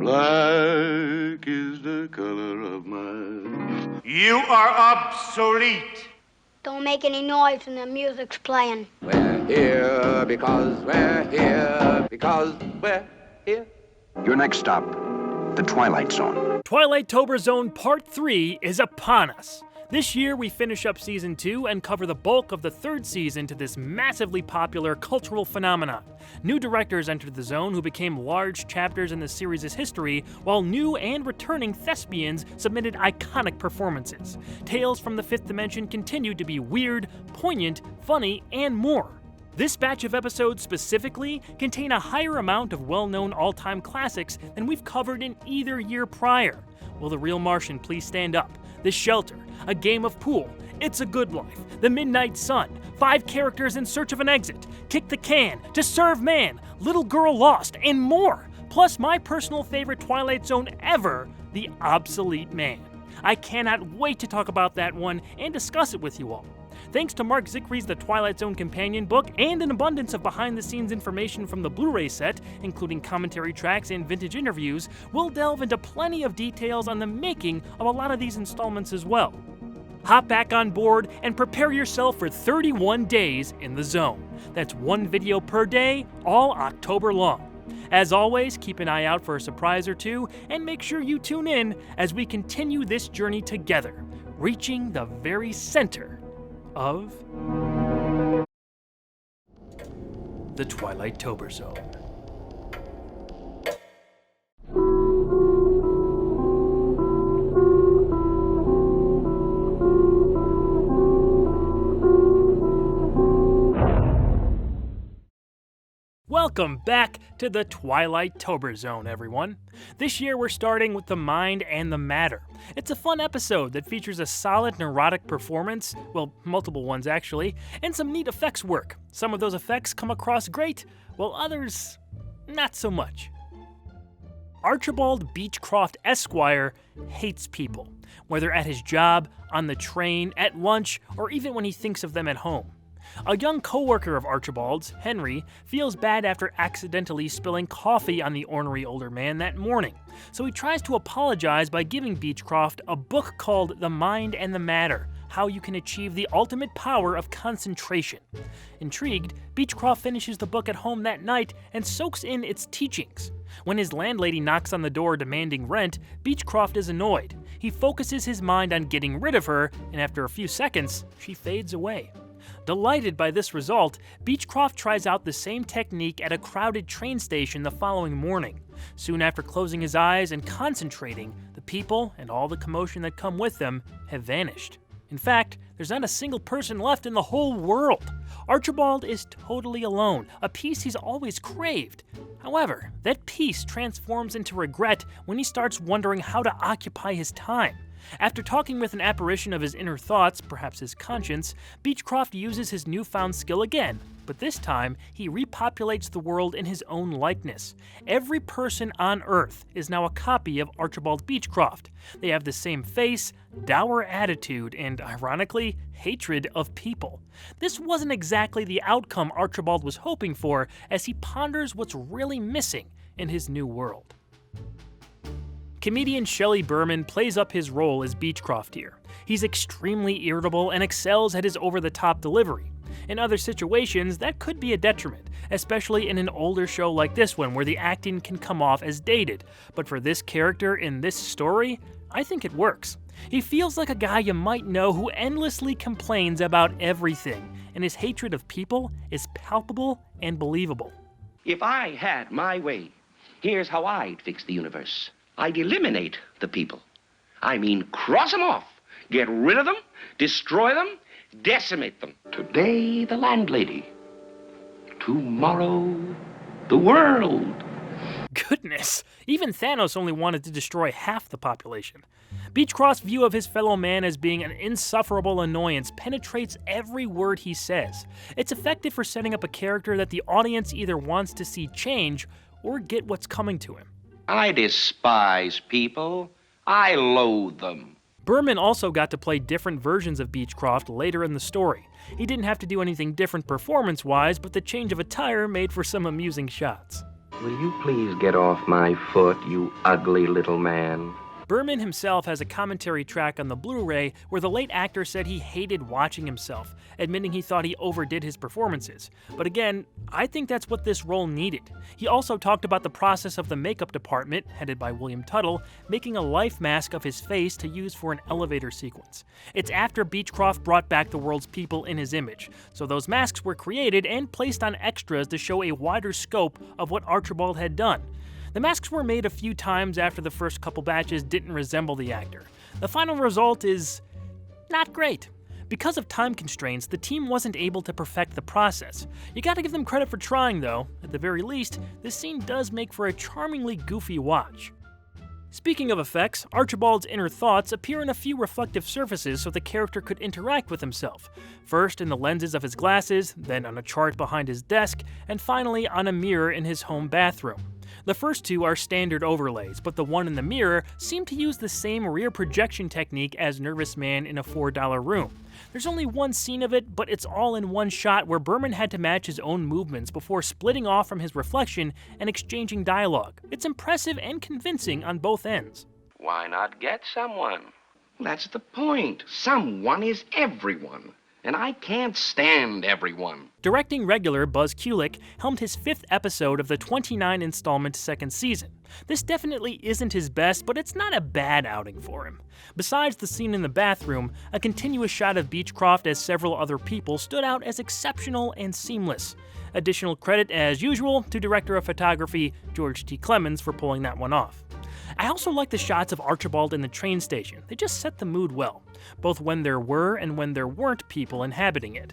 Black is the color of my... You are obsolete. Don't make any noise when the music's playing. We're here because we're here because we're here. Your next stop, the Twilight Zone. Twilight-Tober Zone Part 3 is upon us. This year we finish up Season 2 and cover the bulk of the third season to this massively popular cultural phenomenon. New directors entered the zone who became large chapters in the series' history, while new and returning thespians submitted iconic performances. Tales from the Fifth Dimension continued to be weird, poignant, funny, and more. This batch of episodes specifically contain a higher amount of well-known all-time classics than we've covered in either year prior. Will the Real Martian please stand up? The Shelter, A Game of Pool, It's a Good Life, The Midnight Sun, 5 Characters in Search of an Exit, Kick the Can, To Serve Man, Little Girl Lost, and more. Plus my personal favorite Twilight Zone ever, The Obsolete Man. I cannot wait to talk about that one and discuss it with you all. Thanks to Mark Zickry's The Twilight Zone companion book and an abundance of behind-the-scenes information from the Blu-ray set, including commentary tracks and vintage interviews, we'll delve into plenty of details on the making of a lot of these installments as well. Hop back on board and prepare yourself for 31 days in the zone. That's 1 video per day, all October long. As always, keep an eye out for a surprise or two, and make sure you tune in as we continue this journey together, reaching the very center of the Twilight-Tober Zone. Welcome back to the Twilight-Tober Zone, everyone. This year we're starting with The Mind and the Matter. It's a fun episode that features a solid neurotic performance, well, multiple ones actually, and some neat effects work. Some of those effects come across great, while others, not so much. Archibald Beechcroft Esquire hates people, whether at his job, on the train, at lunch, or even when he thinks of them at home. A young co-worker of Archibald's, Henry, feels bad after accidentally spilling coffee on the ornery older man that morning, so he tries to apologize by giving Beechcroft a book called The Mind and the Matter, How You Can Achieve the Ultimate Power of Concentration. Intrigued, Beechcroft finishes the book at home that night and soaks in its teachings. When his landlady knocks on the door demanding rent, Beechcroft is annoyed. He focuses his mind on getting rid of her, and after a few seconds, she fades away. Delighted by this result, Beechcroft tries out the same technique at a crowded train station the following morning. Soon after closing his eyes and concentrating, the people and all the commotion that come with them have vanished. In fact, there's not a single person left in the whole world. Archibald is totally alone, a peace he's always craved. However, that peace transforms into regret when he starts wondering how to occupy his time. After talking with an apparition of his inner thoughts, perhaps his conscience, Beechcroft uses his newfound skill again, but this time he repopulates the world in his own likeness. Every person on Earth is now a copy of Archibald Beechcroft. They have the same face, dour attitude, and, ironically, hatred of people. This wasn't exactly the outcome Archibald was hoping for as he ponders what's really missing in his new world. Comedian Shelley Berman plays up his role as Beechcroft here. He's extremely irritable and excels at his over-the-top delivery. In other situations, that could be a detriment, especially in an older show like this one where the acting can come off as dated. But for this character in this story, I think it works. He feels like a guy you might know who endlessly complains about everything, and his hatred of people is palpable and believable. If I had my way, here's how I'd fix the universe. I'd eliminate the people. I mean, cross them off, get rid of them, destroy them, decimate them. Today, the landlady. Tomorrow, the world. Goodness, even Thanos only wanted to destroy half the population. Beechcroft's view of his fellow man as being an insufferable annoyance penetrates every word he says. It's effective for setting up a character that the audience either wants to see change or get what's coming to him. I despise people. I loathe them. Berman also got to play different versions of Beechcroft later in the story. He didn't have to do anything different performance-wise, but the change of attire made for some amusing shots. Will you please get off my foot, you ugly little man? Berman himself has a commentary track on the Blu-ray where the late actor said he hated watching himself, admitting he thought he overdid his performances. But again, I think that's what this role needed. He also talked about the process of the makeup department, headed by William Tuttle, making a life mask of his face to use for an elevator sequence. It's after Beechcroft brought back the world's people in his image, so those masks were created and placed on extras to show a wider scope of what Archibald had done. The masks were made a few times after the first couple batches didn't resemble the actor. The final result is not great. Because of time constraints, the team wasn't able to perfect the process. You gotta give them credit for trying though. At the very least, this scene does make for a charmingly goofy watch. Speaking of effects, Archibald's inner thoughts appear in a few reflective surfaces so the character could interact with himself. First in the lenses of his glasses, then on a chart behind his desk, and finally on a mirror in his home bathroom. The first two are standard overlays, but the one in the mirror seemed to use the same rear projection technique as Nervous Man in a $4 room. There's only one scene of it, but it's all in one shot where Berman had to match his own movements before splitting off from his reflection and exchanging dialogue. It's impressive and convincing on both ends. Why not get someone? That's the point. Someone is everyone. And I can't stand everyone. Directing regular Buzz Kulick helmed his 5th episode of the 29-installment second season. This definitely isn't his best, but it's not a bad outing for him. Besides the scene in the bathroom, a continuous shot of Beechcroft as several other people stood out as exceptional and seamless. Additional credit, as usual, to director of photography George T. Clemens for pulling that one off. I also like the shots of Archibald in the train station. They just set the mood well, both when there were and when there weren't people inhabiting it.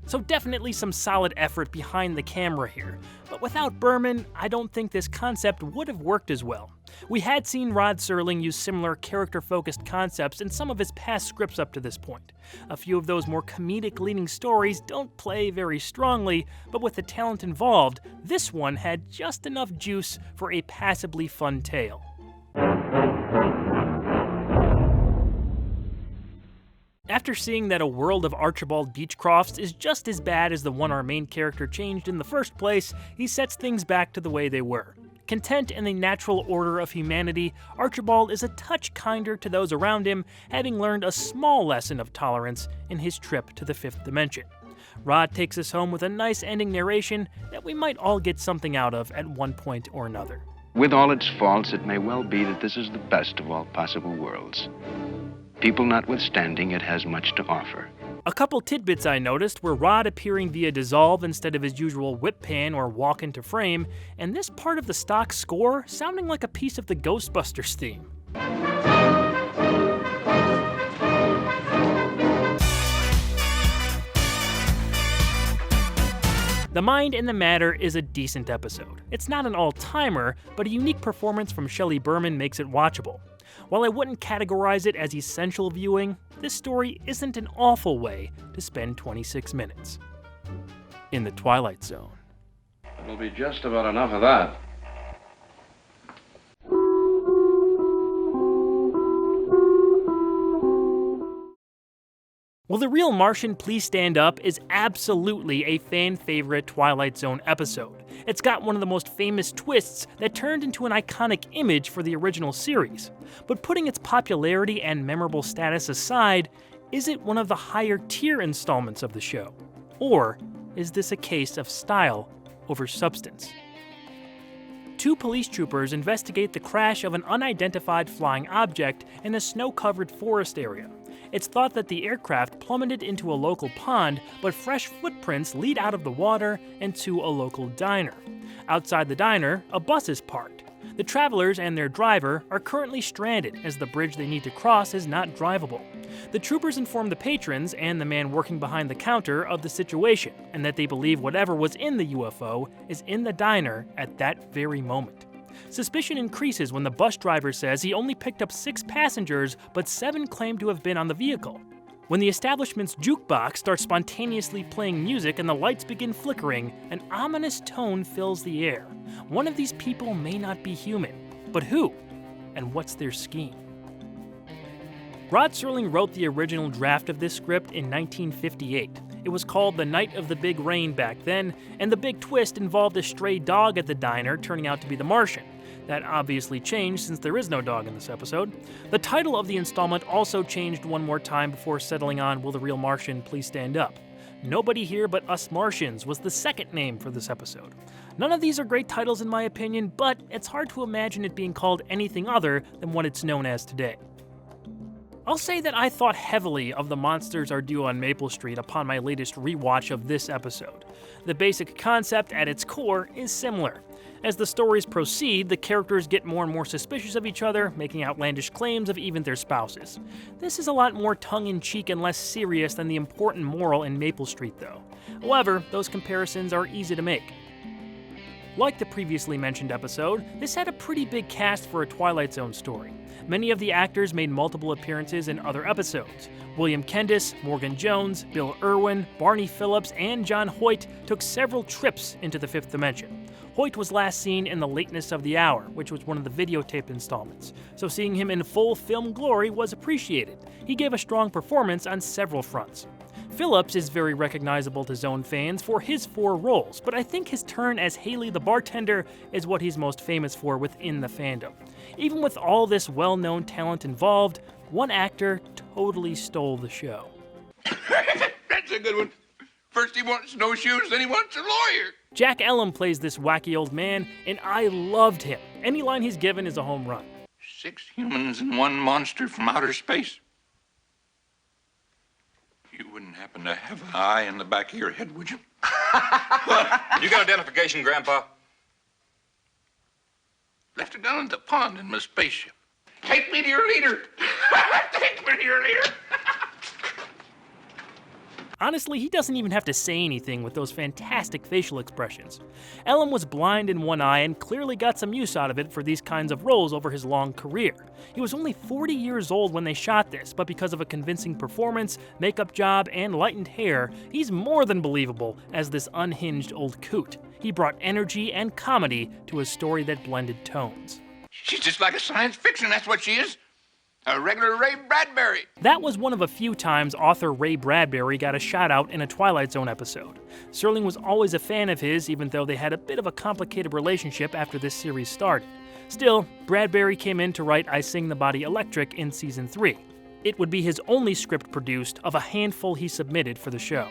So definitely some solid effort behind the camera here, but without Berman, I don't think this concept would have worked as well. We had seen Rod Serling use similar character-focused concepts in some of his past scripts up to this point. A few of those more comedic-leaning stories don't play very strongly, but with the talent involved, this one had just enough juice for a passably fun tale. After seeing that a world of Archibald Beechcrofts is just as bad as the one our main character changed in the first place, he sets things back to the way they were. Content in the natural order of humanity, Archibald is a touch kinder to those around him, having learned a small lesson of tolerance in his trip to the 5th dimension. Rod takes us home with a nice ending narration that we might all get something out of at one point or another. With all its faults, it may well be that this is the best of all possible worlds. People notwithstanding, it has much to offer. A couple tidbits I noticed were Rod appearing via dissolve instead of his usual whip pan or walk into frame, and this part of the stock score sounding like a piece of the Ghostbusters theme. The Mind and the Matter is a decent episode. It's not an all-timer, but a unique performance from Shelley Berman makes it watchable. While I wouldn't categorize it as essential viewing, this story isn't an awful way to spend 26 minutes. In the Twilight Zone. It'll be just about enough of that. Will the Real Martian Please Stand Up is absolutely a fan-favorite Twilight Zone episode. It's got one of the most famous twists that turned into an iconic image for the original series. But putting its popularity and memorable status aside, is it one of the higher-tier installments of the show? Or is this a case of style over substance? Two police troopers investigate the crash of an unidentified flying object in a snow-covered forest area. It's thought that the aircraft plummeted into a local pond, but fresh footprints lead out of the water and to a local diner. Outside the diner, a bus is parked. The travelers and their driver are currently stranded as the bridge they need to cross is not drivable. The troopers inform the patrons and the man working behind the counter of the situation, and that they believe whatever was in the UFO is in the diner at that very moment. Suspicion increases when the bus driver says he only picked up 6 passengers, but 7 claim to have been on the vehicle. When the establishment's jukebox starts spontaneously playing music and the lights begin flickering, an ominous tone fills the air. One of these people may not be human, but who? And what's their scheme? Rod Serling wrote the original draft of this script in 1958. It was called The Night of the Big Rain back then, and the big twist involved a stray dog at the diner turning out to be the Martian. That obviously changed since there is no dog in this episode. The title of the installment also changed one more time before settling on Will the Real Martian Please Stand Up? Nobody Here But Us Martians was the second name for this episode. None of these are great titles in my opinion, but it's hard to imagine it being called anything other than what it's known as today. I'll say that I thought heavily of The Monsters Are Due on Maple Street upon my latest rewatch of this episode. The basic concept at its core is similar. As the stories proceed, the characters get more and more suspicious of each other, making outlandish claims of even their spouses. This is a lot more tongue-in-cheek and less serious than the important moral in Maple Street, though. However, those comparisons are easy to make. Like the previously mentioned episode, this had a pretty big cast for a Twilight Zone story. Many of the actors made multiple appearances in other episodes. William Kendis, Morgan Jones, Bill Irwin, Barney Phillips, and John Hoyt took several trips into the fifth dimension. Hoyt was last seen in The Lateness of the Hour, which was one of the videotaped installments, so seeing him in full film glory was appreciated. He gave a strong performance on several fronts. Phillips is very recognizable to Zone fans for his 4 roles, but I think his turn as Haley the bartender is what he's most famous for within the fandom. Even with all this well-known talent involved, one actor totally stole the show. That's a good one. First he wants snowshoes, then he wants a lawyer. Jack Elam plays this wacky old man, and I loved him. Any line he's given is a home run. 6 humans and 1 monster from outer space. You wouldn't happen to have an eye in the back of your head, would you? You got identification, Grandpa? Left it down in the pond in my spaceship. Take me to your leader. Take me to your leader. Honestly, he doesn't even have to say anything with those fantastic facial expressions. Elam was blind in one eye and clearly got some use out of it for these kinds of roles over his long career. He was only 40 years old when they shot this, but because of a convincing performance, makeup job, and lightened hair, he's more than believable as this unhinged old coot. He brought energy and comedy to a story that blended tones. She's just like a science fiction, that's what she is. A regular Ray Bradbury. That was one of a few times author Ray Bradbury got a shout-out in a Twilight Zone episode. Serling was always a fan of his, even though they had a bit of a complicated relationship after this series started. Still, Bradbury came in to write I Sing the Body Electric in Season 3. It would be his only script produced of a handful he submitted for the show.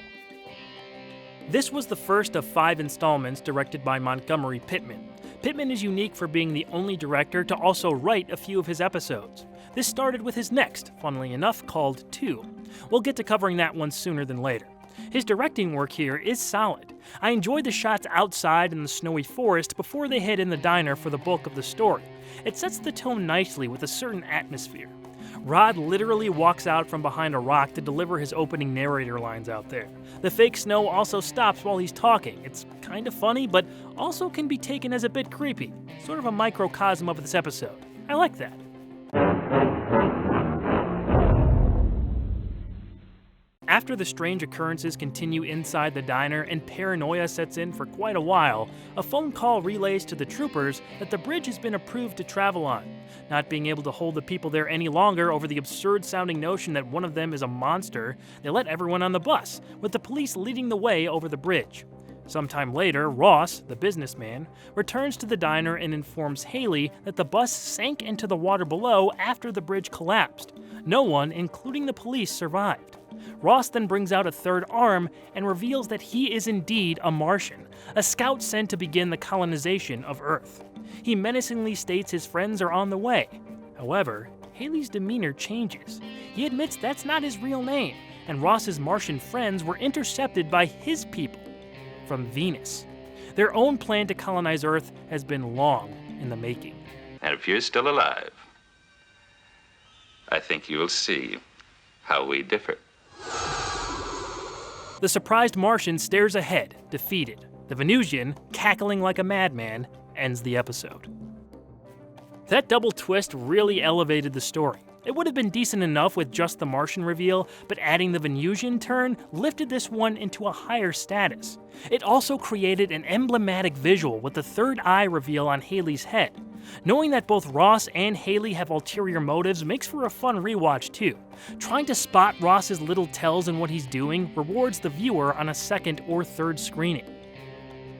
This was the first of 5 installments directed by Montgomery Pittman. Pittman is unique for being the only director to also write a few of his episodes. This started with his next, funnily enough, called 2. We'll get to covering that one sooner than later. His directing work here is solid. I enjoyed the shots outside in the snowy forest before they head in the diner for the bulk of the story. It sets the tone nicely with a certain atmosphere. Rod literally walks out from behind a rock to deliver his opening narrator lines out there. The fake snow also stops while he's talking. It's kind of funny, but also can be taken as a bit creepy. Sort of a microcosm of this episode. I like that. After the strange occurrences continue inside the diner and paranoia sets in for quite a while, a phone call relays to the troopers that the bridge has been approved to travel on. Not being able to hold the people there any longer over the absurd-sounding notion that one of them is a monster, they let everyone on the bus, with the police leading the way over the bridge. Sometime later, Ross, the businessman, returns to the diner and informs Haley that the bus sank into the water below after the bridge collapsed. No one, including the police, survived. Ross then brings out a third arm and reveals that he is indeed a Martian, a scout sent to begin the colonization of Earth. He menacingly states his friends are on the way. However, Haley's demeanor changes. He admits that's not his real name, and Ross's Martian friends were intercepted by his people from Venus. Their own plan to colonize Earth has been long in the making. And if you're still alive, I think you'll see how we differ. The surprised Martian stares ahead, defeated. The Venusian, cackling like a madman, ends the episode. That double twist really elevated the story. It would have been decent enough with just the Martian reveal, but adding the Venusian turn lifted this one into a higher status. It also created an emblematic visual with the third eye reveal on Haley's head. Knowing that both Ross and Haley have ulterior motives makes for a fun rewatch too. Trying to spot Ross's little tells in what he's doing rewards the viewer on a second or third screening.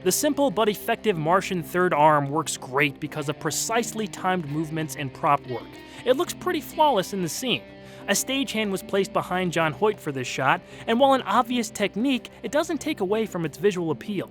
The simple but effective Martian third arm works great because of precisely timed movements and prop work. It looks pretty flawless in the scene. A stagehand was placed behind John Hoyt for this shot, and while an obvious technique, it doesn't take away from its visual appeal.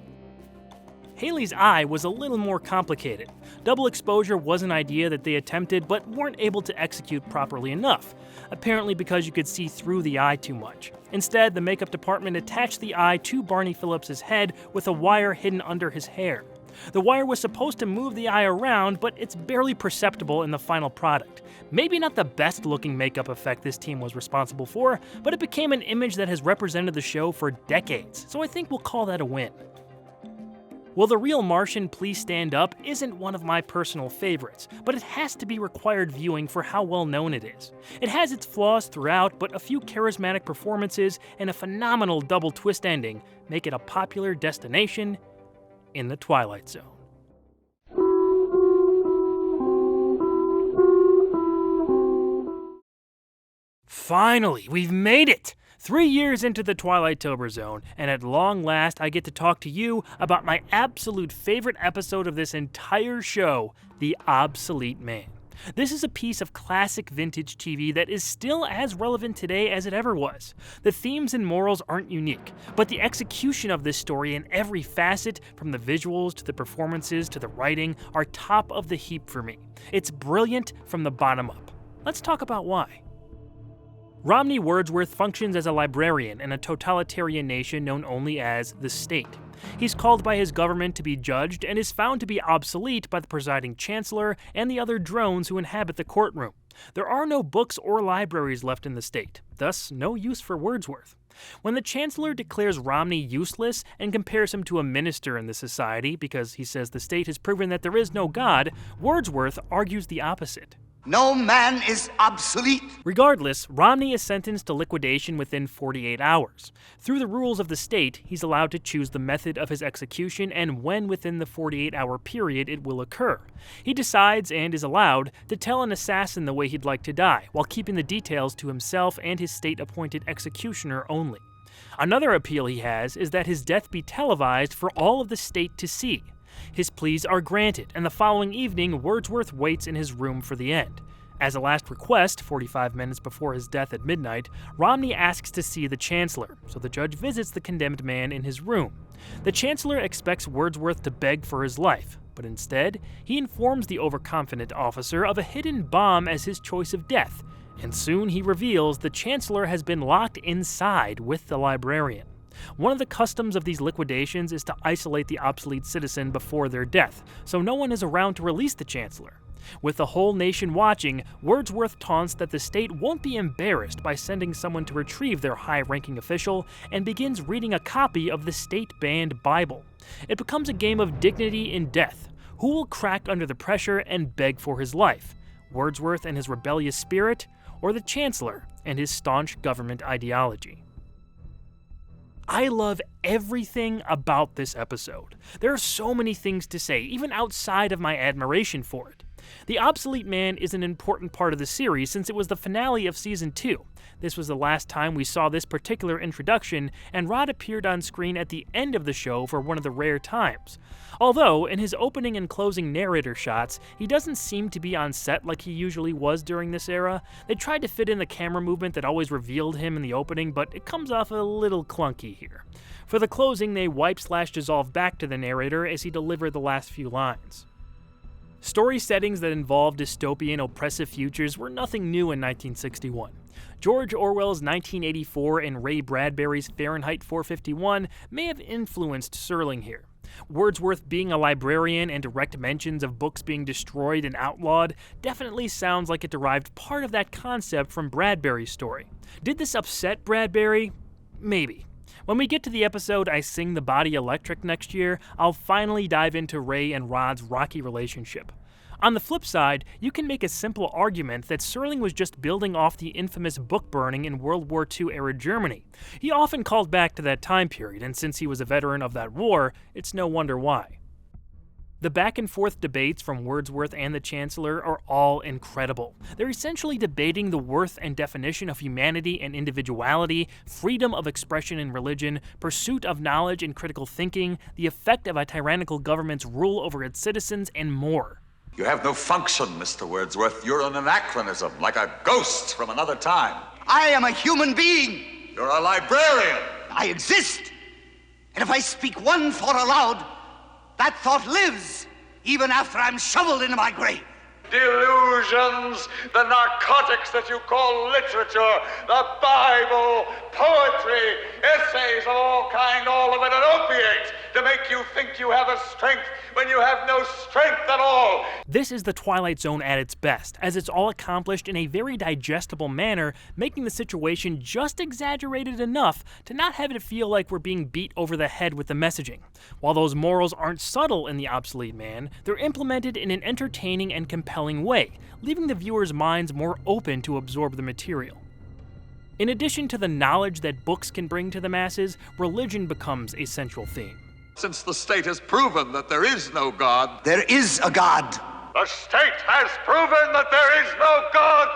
Haley's eye was a little more complicated. Double exposure was an idea that they attempted but weren't able to execute properly enough, apparently because you could see through the eye too much. Instead, the makeup department attached the eye to Barney Phillips' head with a wire hidden under his hair. The wire was supposed to move the eye around, but it's barely perceptible in the final product. Maybe not the best looking makeup effect this team was responsible for, but it became an image that has represented the show for decades, so I think we'll call that a win. Will the Real Martian Please Stand Up isn't one of my personal favorites, but it has to be required viewing for how well known it is. It has its flaws throughout, but a few charismatic performances and a phenomenal double twist ending make it a popular destination in the Twilight Zone. Finally, we've made it! 3 years into the Twilight-Tober Zone, and at long last I get to talk to you about my absolute favorite episode of this entire show, The Obsolete Man. This is a piece of classic vintage TV that is still as relevant today as it ever was. The themes and morals aren't unique, but the execution of this story in every facet, from the visuals to the performances to the writing, are top of the heap for me. It's brilliant from the bottom up. Let's talk about why. Romney Wordsworth functions as a librarian in a totalitarian nation known only as the state. He's called by his government to be judged and is found to be obsolete by the presiding chancellor and the other drones who inhabit the courtroom. There are no books or libraries left in the state, thus no use for Wordsworth. When the chancellor declares Romney useless and compares him to a minister in the society because he says the state has proven that there is no God, Wordsworth argues the opposite. No man is obsolete. Regardless, Romney is sentenced to liquidation within 48 hours. Through the rules of the state, he's allowed to choose the method of his execution and when within the 48-hour period it will occur. He decides, and is allowed, to tell an assassin the way he'd like to die, while keeping the details to himself and his state-appointed executioner only. Another appeal he has is that his death be televised for all of the state to see. His pleas are granted, and the following evening, Wordsworth waits in his room for the end. As a last request, 45 minutes before his death at midnight, Romney asks to see the chancellor, so the judge visits the condemned man in his room. The chancellor expects Wordsworth to beg for his life, but instead, he informs the overconfident officer of a hidden bomb as his choice of death, and soon he reveals the chancellor has been locked inside with the librarian. One of the customs of these liquidations is to isolate the obsolete citizen before their death, so no one is around to release the chancellor. With the whole nation watching, Wordsworth taunts that the state won't be embarrassed by sending someone to retrieve their high-ranking official, and begins reading a copy of the state-banned Bible. It becomes a game of dignity in death. Who will crack under the pressure and beg for his life? Wordsworth and his rebellious spirit, or the chancellor and his staunch government ideology? I love everything about this episode. There are so many things to say, even outside of my admiration for it. The Obsolete Man is an important part of the series since it was the finale of Season 2. This was the last time we saw this particular introduction, and Rod appeared on screen at the end of the show for one of the rare times. Although, in his opening and closing narrator shots, he doesn't seem to be on set like he usually was during this era. They tried to fit in the camera movement that always revealed him in the opening, but it comes off a little clunky here. For the closing, they wipe/dissolve back to the narrator as he delivered the last few lines. Story settings that involved dystopian, oppressive futures were nothing new in 1961. George Orwell's 1984 and Ray Bradbury's Fahrenheit 451 may have influenced Serling here. Wordsworth being a librarian and direct mentions of books being destroyed and outlawed definitely sounds like it derived part of that concept from Bradbury's story. Did this upset Bradbury? Maybe. When we get to the episode I Sing the Body Electric next year, I'll finally dive into Ray and Rod's rocky relationship. On the flip side, you can make a simple argument that Serling was just building off the infamous book burning in World War II-era Germany. He often called back to that time period, and since he was a veteran of that war, it's no wonder why. The back-and-forth debates from Wordsworth and the Chancellor are all incredible. They're essentially debating the worth and definition of humanity and individuality, freedom of expression and religion, pursuit of knowledge and critical thinking, the effect of a tyrannical government's rule over its citizens, and more. You have no function, Mr. Wordsworth. You're an anachronism, like a ghost from another time. I am a human being. You're a librarian. I exist. And if I speak one thought aloud, that thought lives, even after I'm shoveled into my grave. Delusions, the narcotics that you call literature, the Bible, poetry, essays of all kind, all of it an opiate to make you think you have a strength when you have no strength at all. This is the Twilight Zone at its best, as it's all accomplished in a very digestible manner, making the situation just exaggerated enough to not have it feel like we're being beat over the head with the messaging. While those morals aren't subtle in The Obsolete Man, they're implemented in an entertaining and compelling way, leaving the viewer's minds more open to absorb the material. In addition to the knowledge that books can bring to the masses, religion becomes a central theme. Since the state has proven that there is no God. There is a God. The state has proven that there is no God.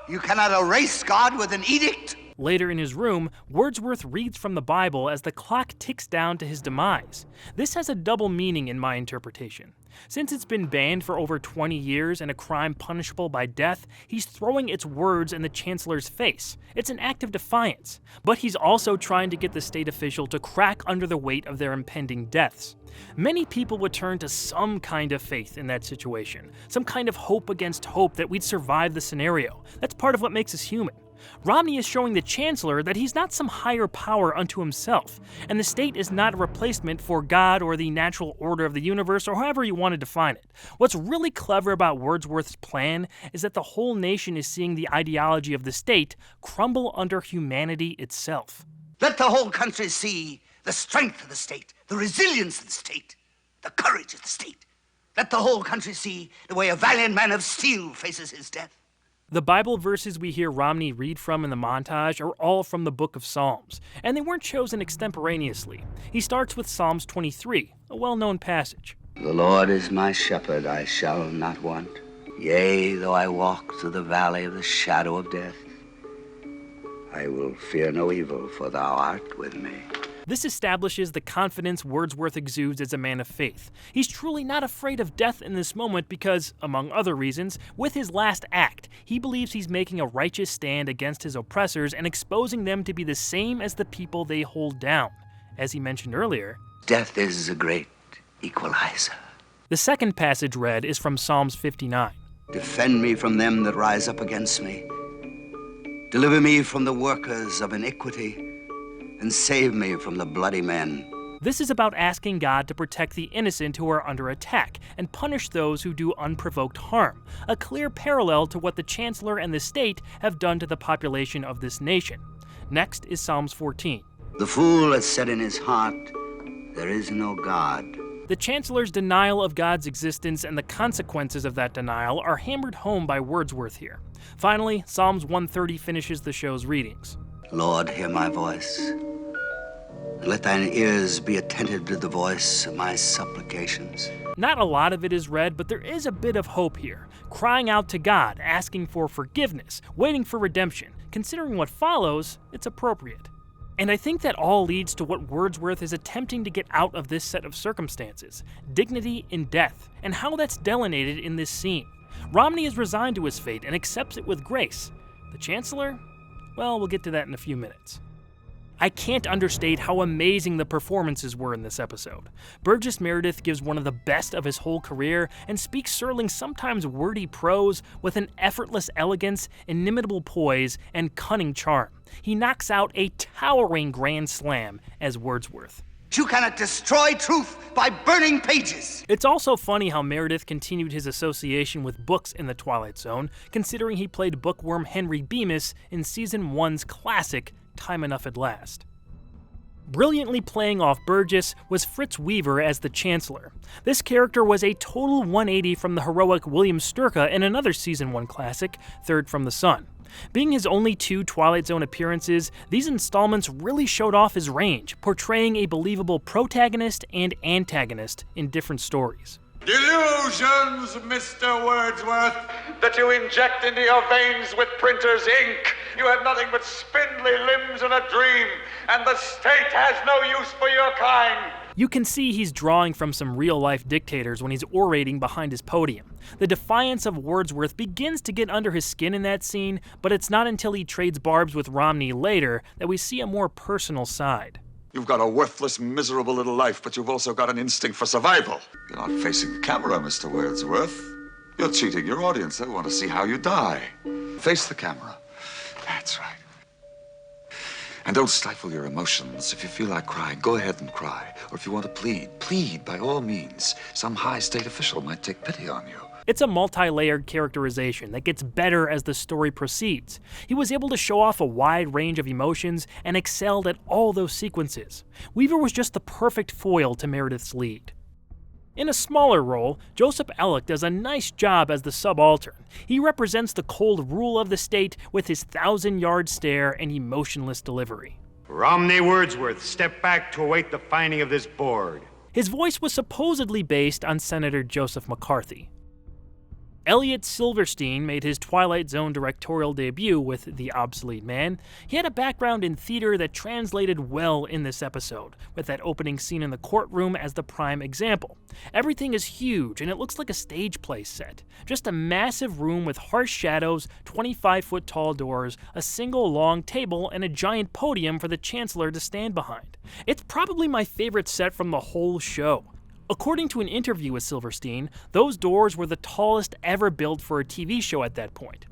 You cannot erase God with an edict. Later in his room, Wordsworth reads from the Bible as the clock ticks down to his demise. This has a double meaning in my interpretation. Since it's been banned for over 20 years and a crime punishable by death, he's throwing its words in the Chancellor's face. It's an act of defiance. But he's also trying to get the state official to crack under the weight of their impending deaths. Many people would turn to some kind of faith in that situation, some kind of hope against hope that we'd survive the scenario. That's part of what makes us human. Romney is showing the Chancellor that he's not some higher power unto himself, and the state is not a replacement for God or the natural order of the universe, or however you want to define it. What's really clever about Wordsworth's plan is that the whole nation is seeing the ideology of the state crumble under humanity itself. Let the whole country see the strength of the state, the resilience of the state, the courage of the state. Let the whole country see the way a valiant man of steel faces his death. The Bible verses we hear Romney read from in the montage are all from the Book of Psalms, and they weren't chosen extemporaneously. He starts with Psalms 23, a well-known passage. The Lord is my shepherd, I shall not want. Yea, though I walk through the valley of the shadow of death, I will fear no evil, for thou art with me. This establishes the confidence Wordsworth exudes as a man of faith. He's truly not afraid of death in this moment because, among other reasons, with his last act, he believes he's making a righteous stand against his oppressors and exposing them to be the same as the people they hold down. As he mentioned earlier, death is a great equalizer. The second passage read is from Psalms 59. Defend me from them that rise up against me. Deliver me from the workers of iniquity, and save me from the bloody men. This is about asking God to protect the innocent who are under attack and punish those who do unprovoked harm, a clear parallel to what the Chancellor and the state have done to the population of this nation. Next is Psalms 14. The fool has said in his heart, there is no God. The Chancellor's denial of God's existence and the consequences of that denial are hammered home by Wordsworth here. Finally, Psalms 130 finishes the show's readings. Lord, hear my voice, and let thine ears be attentive to the voice of my supplications. Not a lot of it is read, but there is a bit of hope here. Crying out to God, asking for forgiveness, waiting for redemption. Considering what follows, it's appropriate. And I think that all leads to what Wordsworth is attempting to get out of this set of circumstances: dignity in death, and how that's delineated in this scene. Romney is resigned to his fate and accepts it with grace. The Chancellor? Well, we'll get to that in a few minutes. I can't understate how amazing the performances were in this episode. Burgess Meredith gives one of the best of his whole career and speaks Serling's sometimes wordy prose with an effortless elegance, inimitable poise, and cunning charm. He knocks out a towering grand slam as Wordsworth. You cannot destroy truth by burning pages. It's also funny how Meredith continued his association with books in the Twilight Zone, considering he played bookworm Henry Bemis in Season 1's classic Time Enough at Last. Brilliantly playing off Burgess was Fritz Weaver as the Chancellor. This character was a total 180 from the heroic William Sturka in another Season 1 classic, Third from the Sun. Being his only 2 Twilight Zone appearances, these installments really showed off his range, portraying a believable protagonist and antagonist in different stories. Delusions, Mr. Wordsworth, that you inject into your veins with printer's ink. You have nothing but spindly limbs and a dream, and the state has no use for your kind. You can see he's drawing from some real-life dictators when he's orating behind his podium. The defiance of Wordsworth begins to get under his skin in that scene, but it's not until he trades barbs with Romney later that we see a more personal side. You've got a worthless, miserable little life, but you've also got an instinct for survival. You're not facing the camera, Mr. Wordsworth. You're cheating your audience. They want to see how you die. Face the camera. That's right. And don't stifle your emotions. If you feel like crying, go ahead and cry. Or if you want to plead by all means. Some high state official might take pity on you. It's a multi-layered characterization that gets better as the story proceeds. He was able to show off a wide range of emotions and excelled at all those sequences. Weaver was just the perfect foil to Meredith's lead. In a smaller role, Joseph Ellick does a nice job as the subaltern. He represents the cold rule of the state with his 1,000-yard stare and emotionless delivery. Romney Wordsworth, step back to await the finding of this board. His voice was supposedly based on Senator Joseph McCarthy. Elliot Silverstein made his Twilight Zone directorial debut with The Obsolete Man. He had a background in theater that translated well in this episode, with that opening scene in the courtroom as the prime example. Everything is huge, and it looks like a stage play set. Just a massive room with harsh shadows, 25-foot tall doors, a single long table, and a giant podium for the Chancellor to stand behind. It's probably my favorite set from the whole show. According to an interview with Silverstein, those doors were the tallest ever built for a TV show at that point.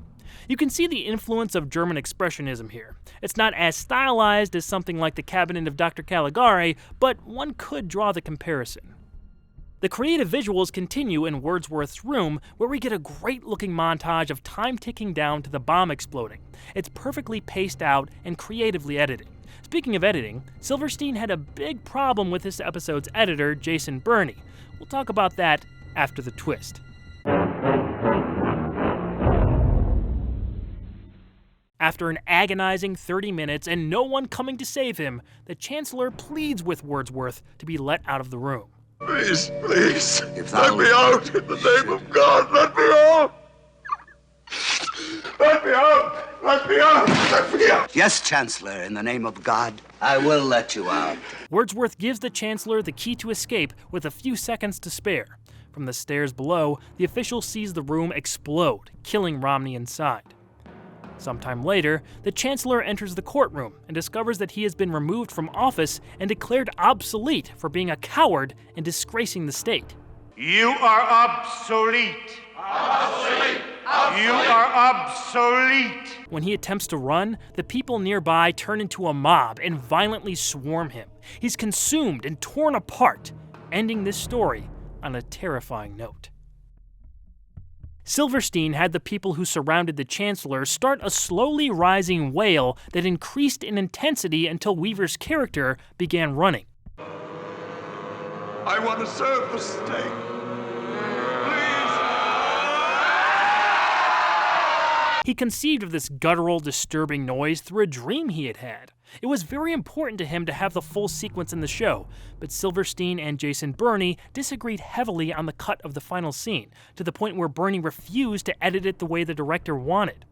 You can see the influence of German expressionism here. It's not as stylized as something like the cabinet of Dr. Caligari, but one could draw the comparison. The creative visuals continue in Wordsworth's room, where we get a great-looking montage of time ticking down to the bomb exploding. It's perfectly paced out and creatively edited. Speaking of editing, Silverstein had a big problem with this episode's editor, Jason Burney. We'll talk about that after the twist. After an agonizing 30 minutes and no one coming to save him, the Chancellor pleads with Wordsworth to be let out of the room. Please, please, let me out in the name of God, let me out! Let me out! Let me out! Let me out! Yes, Chancellor, in the name of God, I will let you out. Wordsworth gives the Chancellor the key to escape with a few seconds to spare. From the stairs below, the official sees the room explode, killing Romney inside. Sometime later, the Chancellor enters the courtroom and discovers that he has been removed from office and declared obsolete for being a coward and disgracing the state. You are obsolete. Obsolete. Obsolete. You are obsolete. When he attempts to run, the people nearby turn into a mob and violently swarm him. He's consumed and torn apart, ending this story on a terrifying note. Silverstein had the people who surrounded the Chancellor start a slowly rising wail that increased in intensity until Weaver's character began running. I want to serve the state. He conceived of this guttural, disturbing noise through a dream he had had. It was very important to him to have the full sequence in the show, but Silverstein and Jason Burney disagreed heavily on the cut of the final scene, to the point where Burney refused to edit it the way the director wanted.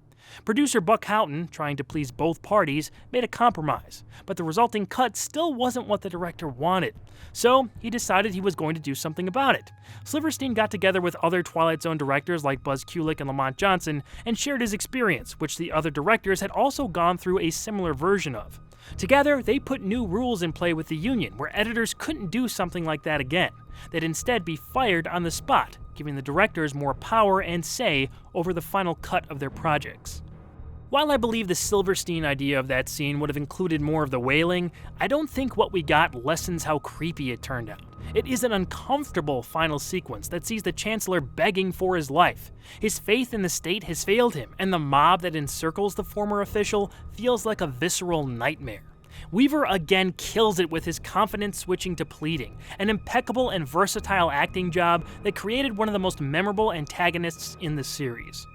Producer Buck Houghton, trying to please both parties, made a compromise, but the resulting cut still wasn't what the director wanted. So he decided he was going to do something about it. Silverstein got together with other Twilight Zone directors like Buzz Kulik and Lamont Johnson and shared his experience, which the other directors had also gone through a similar version of. Together, they put new rules in play with the union, where editors couldn't do something like that again. They'd instead be fired on the spot, giving the directors more power and say over the final cut of their projects. While I believe the Silverstein idea of that scene would have included more of the wailing, I don't think what we got lessens how creepy it turned out. It is an uncomfortable final sequence that sees the Chancellor begging for his life. His faith in the state has failed him, and the mob that encircles the former official feels like a visceral nightmare. Weaver again kills it with his confidence switching to pleading, an impeccable and versatile acting job that created one of the most memorable antagonists in the series.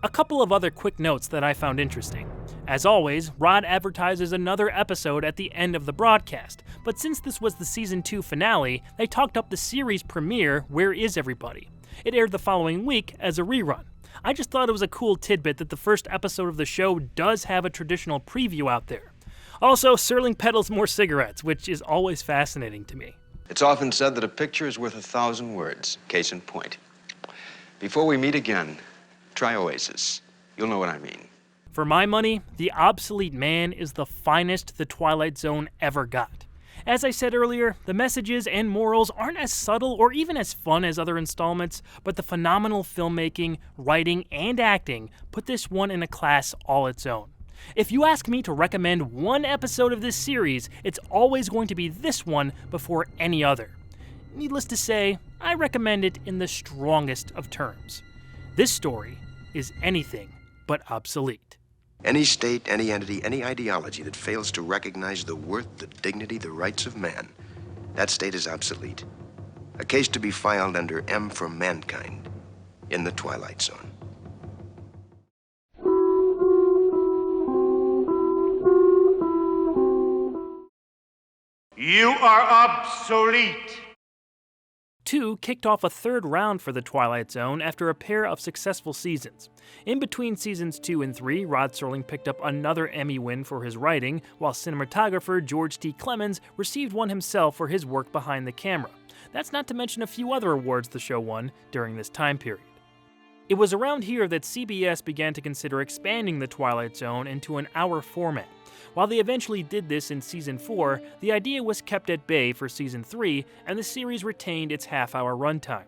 A couple of other quick notes that I found interesting. As always, Rod advertises another episode at the end of the broadcast, but since this was the Season 2 finale, they talked up the series premiere, Where Is Everybody? It aired the following week as a rerun. I just thought it was a cool tidbit that the first episode of the show does have a traditional preview out there. Also, Serling peddles more cigarettes, which is always fascinating to me. It's often said that a picture is worth 1,000 words. Case in point. Before we meet again, try Oasis. You'll know what I mean. For my money, The Obsolete Man is the finest the Twilight Zone ever got. As I said earlier, the messages and morals aren't as subtle or even as fun as other installments, but the phenomenal filmmaking, writing, and acting put this one in a class all its own. If you ask me to recommend one episode of this series, it's always going to be this one before any other. Needless to say, I recommend it in the strongest of terms. This story is anything but obsolete. Any state, any entity, any ideology that fails to recognize the worth, the dignity, the rights of man, that state is obsolete. A case to be filed under M for Mankind in the Twilight Zone. You are obsolete. 2 kicked off a third round for the Twilight Zone after a pair of successful seasons. In between seasons 2 and 3, Rod Serling picked up another Emmy win for his writing, while cinematographer George T. Clemens received one himself for his work behind the camera. That's not to mention a few other awards the show won during this time period. It was around here that CBS began to consider expanding the Twilight Zone into an hour format. While they eventually did this in Season 4, the idea was kept at bay for Season 3, and the series retained its half-hour runtime.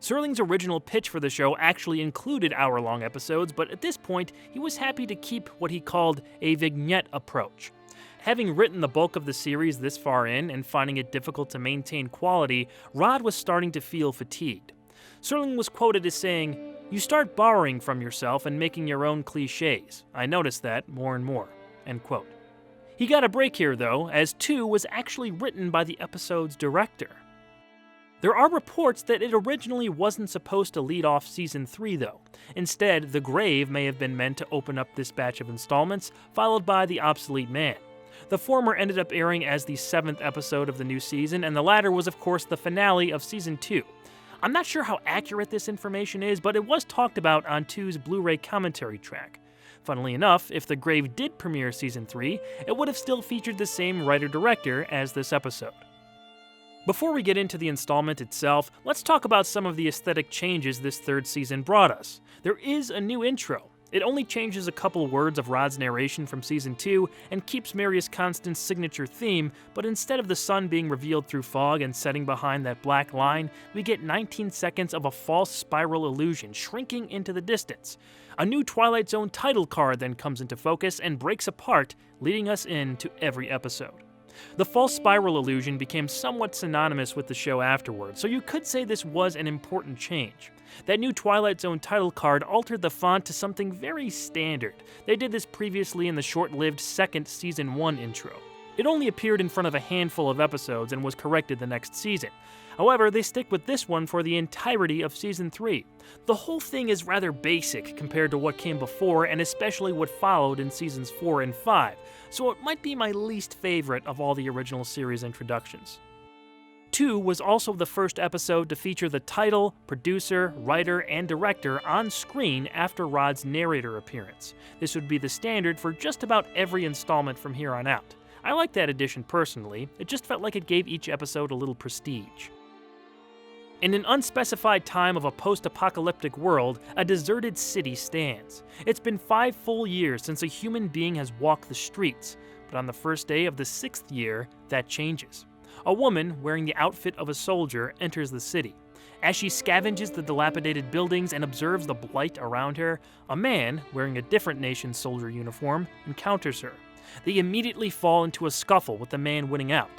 Serling's original pitch for the show actually included hour-long episodes, but at this point, he was happy to keep what he called a vignette approach. Having written the bulk of the series this far in and finding it difficult to maintain quality, Rod was starting to feel fatigued. Serling was quoted as saying, "You start borrowing from yourself and making your own cliches. I notice that more and more." End quote. He got a break here, though, as 2 was actually written by the episode's director. There are reports that it originally wasn't supposed to lead off Season 3, though. Instead, the grave may have been meant to open up this batch of installments, followed by The Obsolete Man. The former ended up airing as the 7th episode of the new season, and the latter was, of course, the finale of Season 2. I'm not sure how accurate this information is, but it was talked about on 2's Blu-ray commentary track. Funnily enough, if The Grave did premiere Season 3, it would have still featured the same writer-director as this episode. Before we get into the installment itself, let's talk about some of the aesthetic changes this third season brought us. There is a new intro. It only changes a couple words of Rod's narration from Season 2 and keeps Marius Constant's signature theme, but instead of the sun being revealed through fog and setting behind that black line, we get 19 seconds of a false spiral illusion shrinking into the distance. A new Twilight Zone title card then comes into focus and breaks apart, leading us into every episode. The false spiral illusion became somewhat synonymous with the show afterwards, so you could say this was an important change. That new Twilight Zone title card altered the font to something very standard. They did this previously in the short-lived second Season 1 intro. It only appeared in front of a handful of episodes and was corrected the next season. However, they stick with this one for the entirety of Season 3. The whole thing is rather basic compared to what came before and especially what followed in Seasons 4 and 5, so it might be my least favorite of all the original series introductions. 2 was also the first episode to feature the title, producer, writer, and director on screen after Rod's narrator appearance. This would be the standard for just about every installment from here on out. I like that addition personally, it just felt like it gave each episode a little prestige. In an unspecified time of a post-apocalyptic world, a deserted city stands. It's been 5 full years since a human being has walked the streets, but on the first day of the 6th year, that changes. A woman, wearing the outfit of a soldier, enters the city. As she scavenges the dilapidated buildings and observes the blight around her, a man, wearing a different nation's soldier uniform, encounters her. They immediately fall into a scuffle with the man winning out.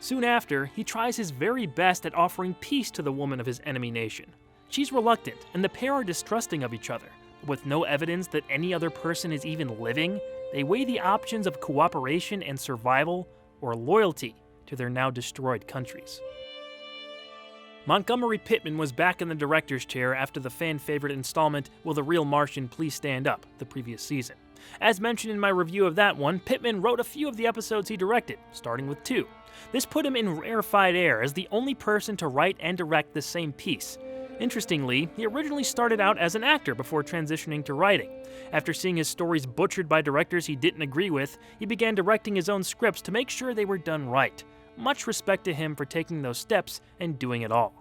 Soon after, he tries his very best at offering peace to the woman of his enemy nation. She's reluctant, and the pair are distrusting of each other. But with no evidence that any other person is even living, they weigh the options of cooperation and survival, or loyalty to their now destroyed countries. Montgomery Pittman was back in the director's chair after the fan-favorite installment Will the Real Martian Please Stand Up, the previous season. As mentioned in my review of that one, Pittman wrote a few of the episodes he directed, starting with 2. This put him in rarefied air as the only person to write and direct the same piece. Interestingly, he originally started out as an actor before transitioning to writing. After seeing his stories butchered by directors he didn't agree with, he began directing his own scripts to make sure they were done right. Much respect to him for taking those steps and doing it all.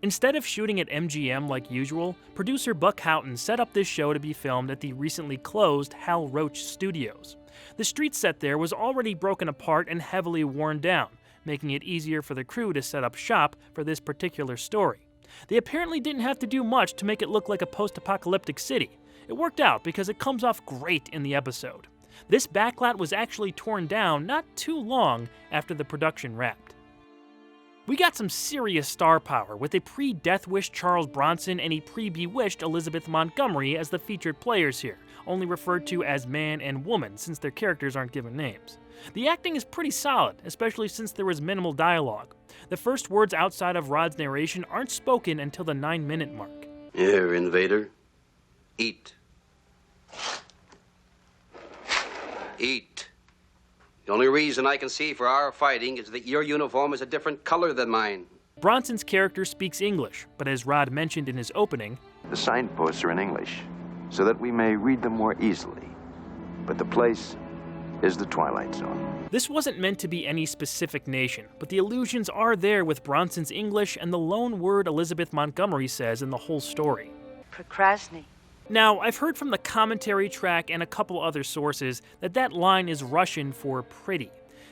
Instead of shooting at MGM like usual, producer Buck Houghton set up this show to be filmed at the recently closed Hal Roach Studios. The street set there was already broken apart and heavily worn down, making it easier for the crew to set up shop for this particular story. They apparently didn't have to do much to make it look like a post-apocalyptic city. It worked out because it comes off great in the episode. This backlot was actually torn down not too long after the production wrapped. We got some serious star power with a pre-Death Wish Charles Bronson and a pre-Bewitched Elizabeth Montgomery as the featured players here, only referred to as man and woman since their characters aren't given names. The acting is pretty solid, especially since there was minimal dialogue. The first words outside of Rod's narration aren't spoken until the 9-minute mark. Here, invader. Eat. Eat. The only reason I can see for our fighting is that your uniform is a different color than mine. Bronson's character speaks English, but as Rod mentioned in his opening, The signposts are in English, so that we may read them more easily. But the place is the Twilight Zone. This wasn't meant to be any specific nation, but the allusions are there with Bronson's English and the lone word Elizabeth Montgomery says in the whole story. Procrastinate. Now, I've heard from the commentary track and a couple other sources that that line is Russian for pretty.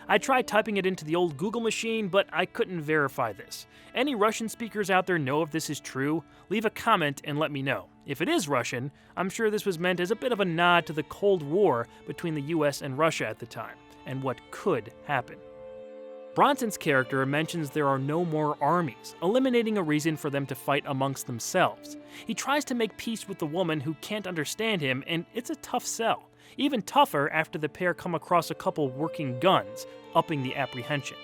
I tried typing it into the old Google machine, but I couldn't verify this. Any Russian speakers out there know if this is true? Leave a comment and let me know. If it is Russian, I'm sure this was meant as a bit of a nod to the Cold War between the US and Russia at the time, and what could happen. Bronson's character mentions there are no more armies, eliminating a reason for them to fight amongst themselves. He tries to make peace with the woman who can't understand him, and it's a tough sell. Even tougher after the pair come across a couple working guns, upping the apprehension.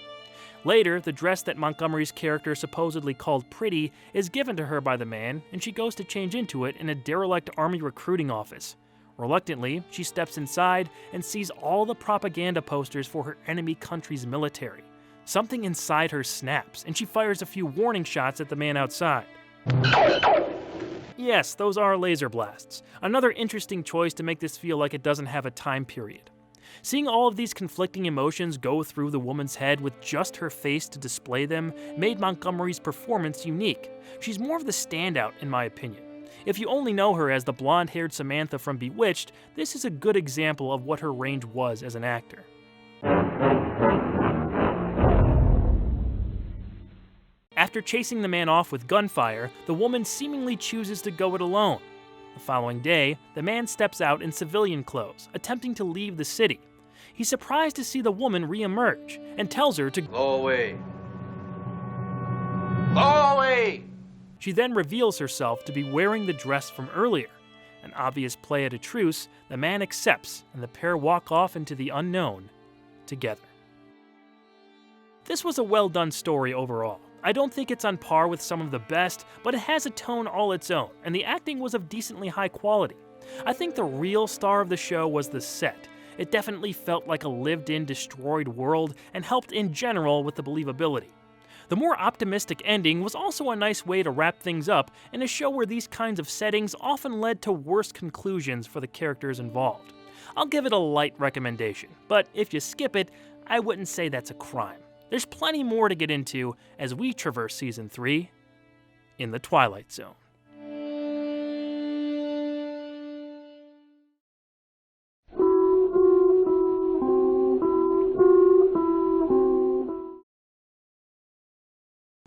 Later, the dress that Montgomery's character supposedly called pretty is given to her by the man, and she goes to change into it in a derelict army recruiting office. Reluctantly, she steps inside and sees all the propaganda posters for her enemy country's military. Something inside her snaps, and she fires a few warning shots at the man outside. Yes, those are laser blasts. Another interesting choice to make this feel like it doesn't have a time period. Seeing all of these conflicting emotions go through the woman's head with just her face to display them made Montgomery's performance unique. She's more of the standout, in my opinion. If you only know her as the blonde-haired Samantha from Bewitched, this is a good example of what her range was as an actor. After chasing the man off with gunfire, the woman seemingly chooses to go it alone. The following day, the man steps out in civilian clothes, attempting to leave the city. He's surprised to see the woman re-emerge, and tells her to go away. Go away! She then reveals herself to be wearing the dress from earlier. An obvious play at a truce, the man accepts, and the pair walk off into the unknown together. This was a well-done story overall. I don't think it's on par with some of the best, but it has a tone all its own, and the acting was of decently high quality. I think the real star of the show was the set. It definitely felt like a lived-in, destroyed world, and helped in general with the believability. The more optimistic ending was also a nice way to wrap things up in a show where these kinds of settings often led to worse conclusions for the characters involved. I'll give it a light recommendation, but if you skip it, I wouldn't say that's a crime. There's plenty more to get into as we traverse Season 3 in the Twilight Zone.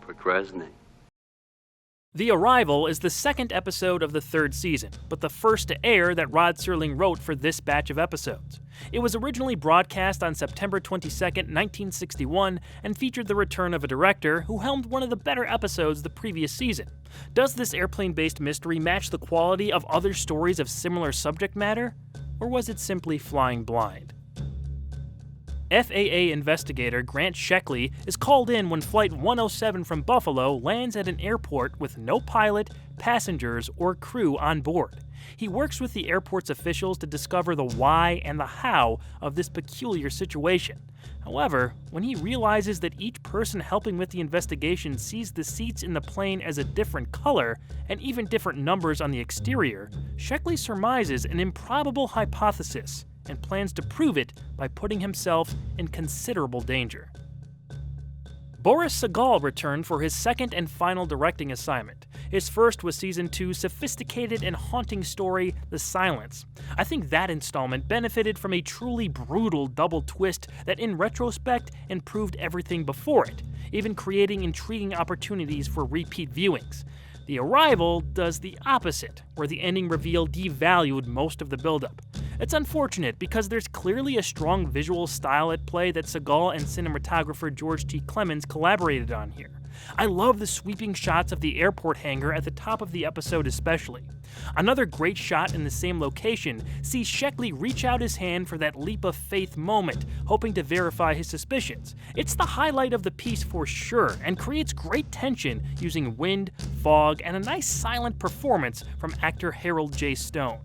Procrastinate. The Arrival is the second episode of the third season, but the first to air that Rod Serling wrote for this batch of episodes. It was originally broadcast on September 22, 1961, and featured the return of a director who helmed one of the better episodes the previous season. Does this airplane-based mystery match the quality of other stories of similar subject matter? Or was it simply flying blind? FAA investigator Grant Sheckley is called in when Flight 107 from Buffalo lands at an airport with no pilot, passengers, or crew on board. He works with the airport's officials to discover the why and the how of this peculiar situation. However, when he realizes that each person helping with the investigation sees the seats in the plane as a different color and even different numbers on the exterior, Sheckley surmises an improbable hypothesis and plans to prove it by putting himself in considerable danger. Boris Sagal returned for his second and final directing assignment. His first was Season 2's sophisticated and haunting story, The Silence. I think that installment benefited from a truly brutal double twist that in retrospect improved everything before it, even creating intriguing opportunities for repeat viewings. The Arrival does the opposite, where the ending reveal devalued most of the buildup. It's unfortunate because there's clearly a strong visual style at play that Sagal and cinematographer George T. Clemens collaborated on here. I love the sweeping shots of the airport hangar at the top of the episode especially. Another great shot in the same location sees Sheckley reach out his hand for that leap of faith moment, hoping to verify his suspicions. It's the highlight of the piece for sure, and creates great tension using wind, fog, and a nice silent performance from actor Harold J. Stone.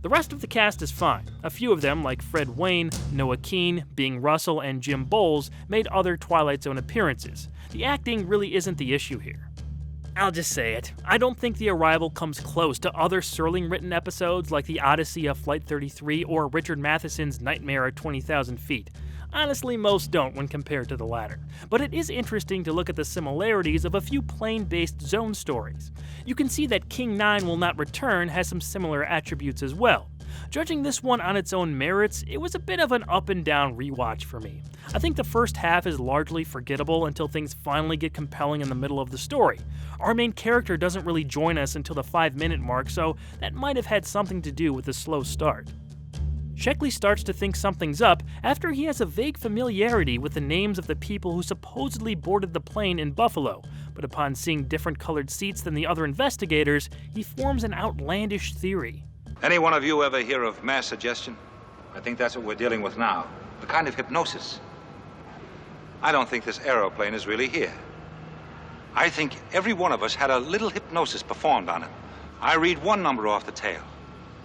The rest of the cast is fine. A few of them, like Fred Wayne, Noah Keane, Bing Russell, and Jim Bowles, made other Twilight Zone appearances. The acting really isn't the issue here. I'll just say it, I don't think The Arrival comes close to other Serling-written episodes like The Odyssey of Flight 33 or Richard Matheson's Nightmare at 20,000 Feet. Honestly, most don't when compared to the latter. But it is interesting to look at the similarities of a few plane-based Zone stories. You can see that King 9 Will Not Return has some similar attributes as well. Judging this one on its own merits, it was a bit of an up-and-down rewatch for me. I think the first half is largely forgettable until things finally get compelling in the middle of the story. Our main character doesn't really join us until the 5-minute mark, so that might have had something to do with the slow start. Sheckley starts to think something's up after he has a vague familiarity with the names of the people who supposedly boarded the plane in Buffalo, but upon seeing different colored seats than the other investigators, he forms an outlandish theory. Any one of you ever hear of mass suggestion? I think that's what we're dealing with now. A kind of hypnosis. I don't think this aeroplane is really here. I think every one of us had a little hypnosis performed on him. I read one number off the tail.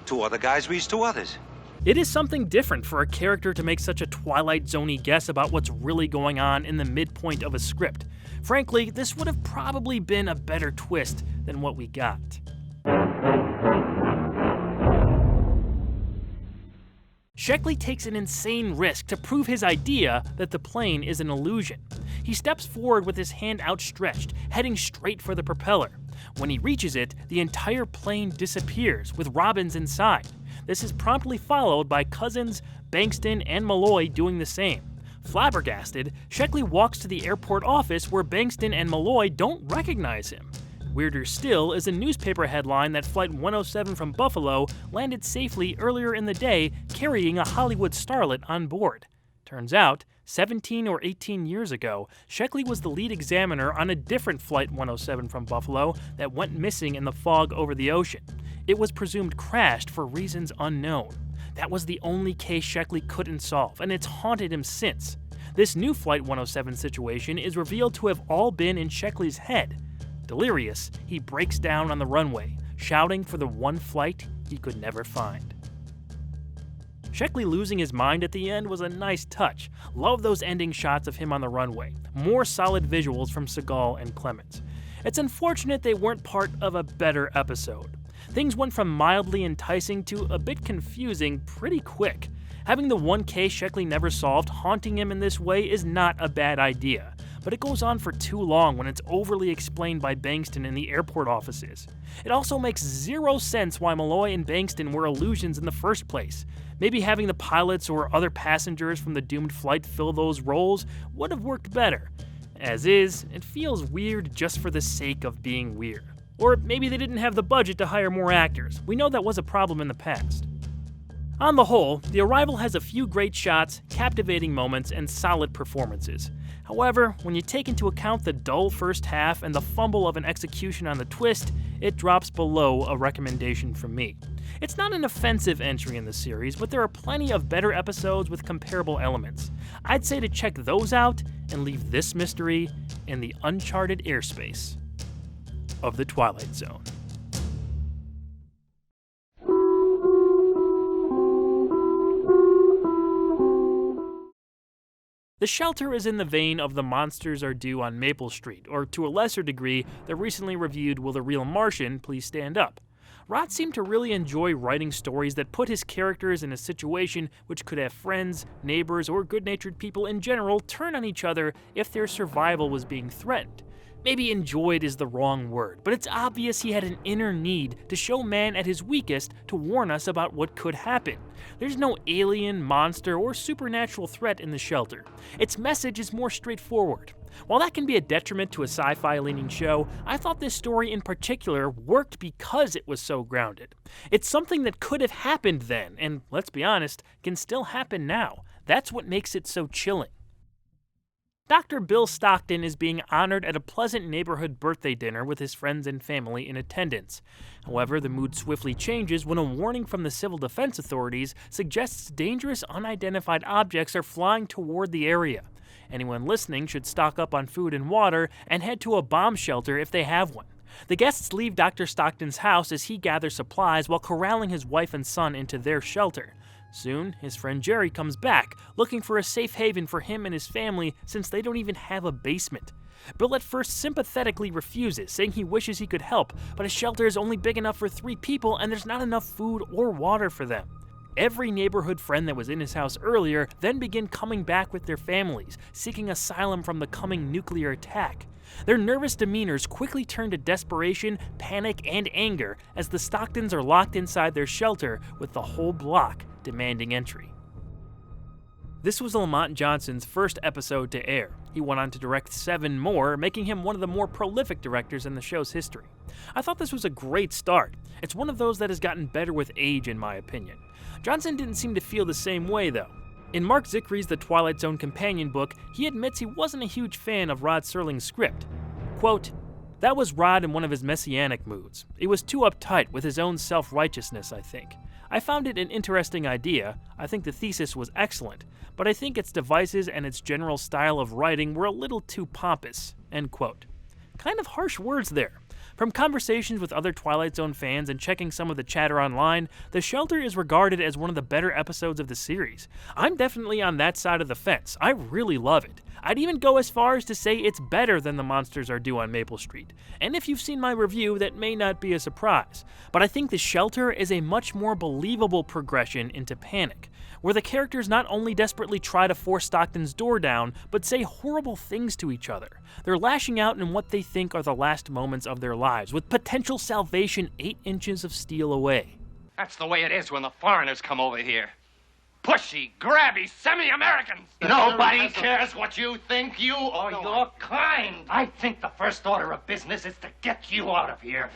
2 other guys reads 2 others. It is something different for a character to make such a Twilight Zone-y guess about what's really going on in the midpoint of a script. Frankly, this would have probably been a better twist than what we got. Sheckley takes an insane risk to prove his idea that the plane is an illusion. He steps forward with his hand outstretched, heading straight for the propeller. When he reaches it, the entire plane disappears, with Robbins inside. This is promptly followed by Cousins, Bankston, and Malloy doing the same. Flabbergasted, Sheckley walks to the airport office where Bankston and Malloy don't recognize him. Weirder still is a newspaper headline that Flight 107 from Buffalo landed safely earlier in the day carrying a Hollywood starlet on board. Turns out, 17 or 18 years ago, Sheckley was the lead examiner on a different Flight 107 from Buffalo that went missing in the fog over the ocean. It was presumed crashed for reasons unknown. That was the only case Sheckley couldn't solve, and it's haunted him since. This new Flight 107 situation is revealed to have all been in Sheckley's head. Delirious, he breaks down on the runway, shouting for the one flight he could never find. Sheckley losing his mind at the end was a nice touch. Love those ending shots of him on the runway. More solid visuals from Sagal and Clemens. It's unfortunate they weren't part of a better episode. Things went from mildly enticing to a bit confusing pretty quick. Having the one case Sheckley never solved haunting him in this way is not a bad idea, but it goes on for too long when it's overly explained by Bankston in the airport offices. It also makes zero sense why Malloy and Bankston were illusions in the first place. Maybe having the pilots or other passengers from the doomed flight fill those roles would have worked better. As is, it feels weird just for the sake of being weird. Or maybe they didn't have the budget to hire more actors. We know that was a problem in the past. On the whole, The Arrival has a few great shots, captivating moments, and solid performances. However, when you take into account the dull first half and the fumble of an execution on the twist, it drops below a recommendation from me. It's not an offensive entry in the series, but there are plenty of better episodes with comparable elements. I'd say to check those out and leave this mystery in the uncharted airspace of the Twilight Zone. The Shelter is in the vein of The Monsters Are Due on Maple Street, or to a lesser degree, the recently reviewed Will the Real Martian Please Stand Up? Rod seemed to really enjoy writing stories that put his characters in a situation which could have friends, neighbors, or good-natured people in general turn on each other if their survival was being threatened. Maybe enjoyed is the wrong word, but it's obvious he had an inner need to show man at his weakest to warn us about what could happen. There's no alien, monster, or supernatural threat in The Shelter. Its message is more straightforward. While that can be a detriment to a sci-fi leaning show, I thought this story in particular worked because it was so grounded. It's something that could have happened then, and let's be honest, can still happen now. That's what makes it so chilling. Dr. Bill Stockton is being honored at a pleasant neighborhood birthday dinner with his friends and family in attendance. However, the mood swiftly changes when a warning from the civil defense authorities suggests dangerous unidentified objects are flying toward the area. Anyone listening should stock up on food and water and head to a bomb shelter if they have one. The guests leave Dr. Stockton's house as he gathers supplies while corralling his wife and son into their shelter. Soon, his friend Jerry comes back, looking for a safe haven for him and his family since they don't even have a basement. Bill at first sympathetically refuses, saying he wishes he could help, but a shelter is only big enough for 3 people and there's not enough food or water for them. Every neighborhood friend that was in his house earlier then begin coming back with their families, seeking asylum from the coming nuclear attack. Their nervous demeanors quickly turn to desperation, panic, and anger as the Stocktons are locked inside their shelter with the whole block demanding entry. This was Lamont Johnson's first episode to air. He went on to direct 7 more, making him one of the more prolific directors in the show's history. I thought this was a great start. It's one of those that has gotten better with age, in my opinion. Johnson didn't seem to feel the same way, though. In Mark Zickry's The Twilight Zone companion book, he admits he wasn't a huge fan of Rod Serling's script. Quote, "That was Rod in one of his messianic moods. It was too uptight with his own self-righteousness, I think. I found it an interesting idea. I think the thesis was excellent, but I think its devices and its general style of writing were a little too pompous." End quote. Kind of harsh words there. From conversations with other Twilight Zone fans and checking some of the chatter online, The Shelter is regarded as one of the better episodes of the series. I'm definitely on that side of the fence. I really love it. I'd even go as far as to say it's better than The Monsters Are Due on Maple Street. And if you've seen my review, that may not be a surprise. But I think The Shelter is a much more believable progression into Panic, where the characters not only desperately try to force Stockton's door down, but say horrible things to each other. They're lashing out in what they think are the last moments of their lives, with potential salvation 8 inches of steel away. That's the way it is when the foreigners come over here. Pushy, grabby, semi-Americans. Nobody cares what you think, you or your kind. I think the first order of business is to get you out of here.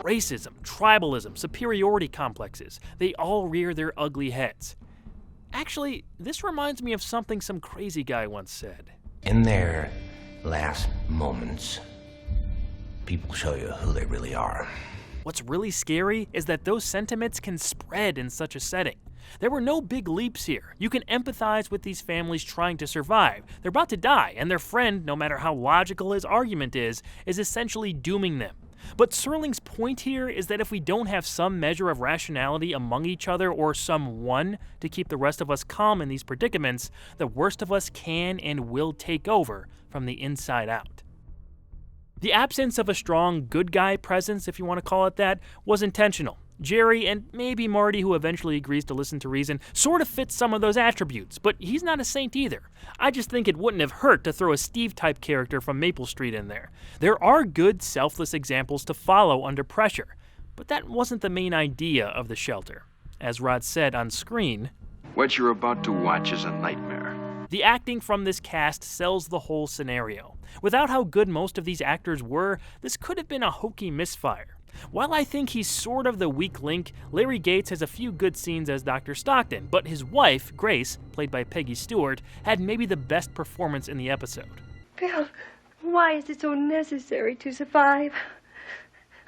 Racism, tribalism, superiority complexes, they all rear their ugly heads. Actually, this reminds me of something some crazy guy once said. In their last moments, people show you who they really are. What's really scary is that those sentiments can spread in such a setting. There were no big leaps here. You can empathize with these families trying to survive. They're about to die, and their friend, no matter how logical his argument is essentially dooming them. But Serling's point here is that if we don't have some measure of rationality among each other or someone to keep the rest of us calm in these predicaments, the worst of us can and will take over from the inside out. The absence of a strong good guy presence, if you want to call it that, was intentional. Jerry, and maybe Marty, who eventually agrees to listen to reason, sort of fits some of those attributes, but he's not a saint either. I just think it wouldn't have hurt to throw a Steve-type character from Maple Street in there. There are good, selfless examples to follow under pressure, but that wasn't the main idea of The Shelter. As Rod said on screen, "What you're about to watch is a nightmare." The acting from this cast sells the whole scenario. Without how good most of these actors were, this could have been a hokey misfire. While I think he's sort of the weak link, Larry Gates has a few good scenes as Dr. Stockton, but his wife, Grace, played by Peggy Stewart, had maybe the best performance in the episode. Bill, why is it so necessary to survive?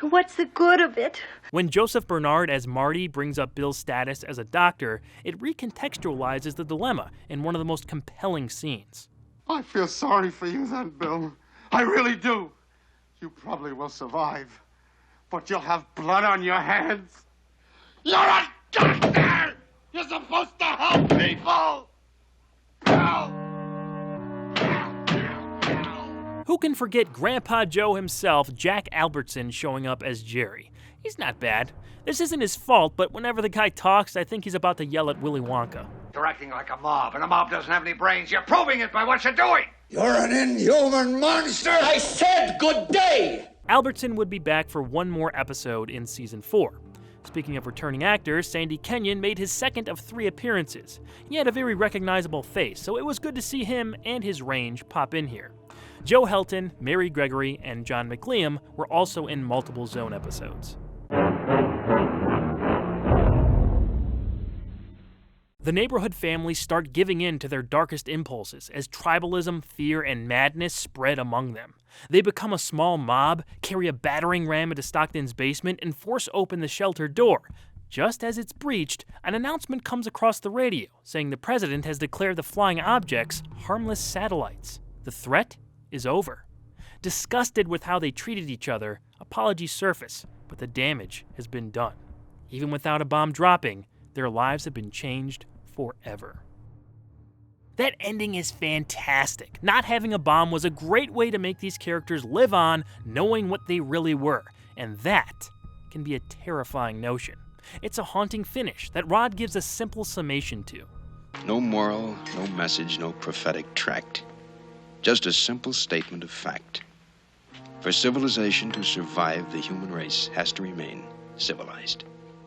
What's the good of it? When Joseph Bernard as Marty brings up Bill's status as a doctor, it recontextualizes the dilemma in one of the most compelling scenes. I feel sorry for you then, Bill. I really do. You probably will survive, but you'll have blood on your hands. You're a doctor! You're supposed to help people! Bill! Who can forget Grandpa Joe himself, Jack Albertson, showing up as Jerry? He's not bad. This isn't his fault, but whenever the guy talks, I think he's about to yell at Willy Wonka. You're acting like a mob, and a mob doesn't have any brains. You're proving it by what you're doing. You're an inhuman monster! I said good day! Albertson would be back for one more episode in Season 4. Speaking of returning actors, Sandy Kenyon made his second of 3 appearances. He had a very recognizable face, so it was good to see him and his range pop in here. Joe Helton, Mary Gregory, and John McLean were also in multiple Zone episodes. The neighborhood families start giving in to their darkest impulses as tribalism, fear, and madness spread among them. They become a small mob, carry a battering ram into Stockton's basement, and force open the shelter door. Just as it's breached, an announcement comes across the radio saying the president has declared the flying objects harmless satellites. The threat is over. Disgusted with how they treated each other, apologies surface, but the damage has been done. Even without a bomb dropping, their lives have been changed forever. That ending is fantastic. Not having a bomb was a great way to make these characters live on knowing what they really were, and that can be a terrifying notion. It's a haunting finish that Rod gives a simple summation to. No moral, no message, no prophetic tract. Just a simple statement of fact. For civilization to survive, the human race has to remain civilized.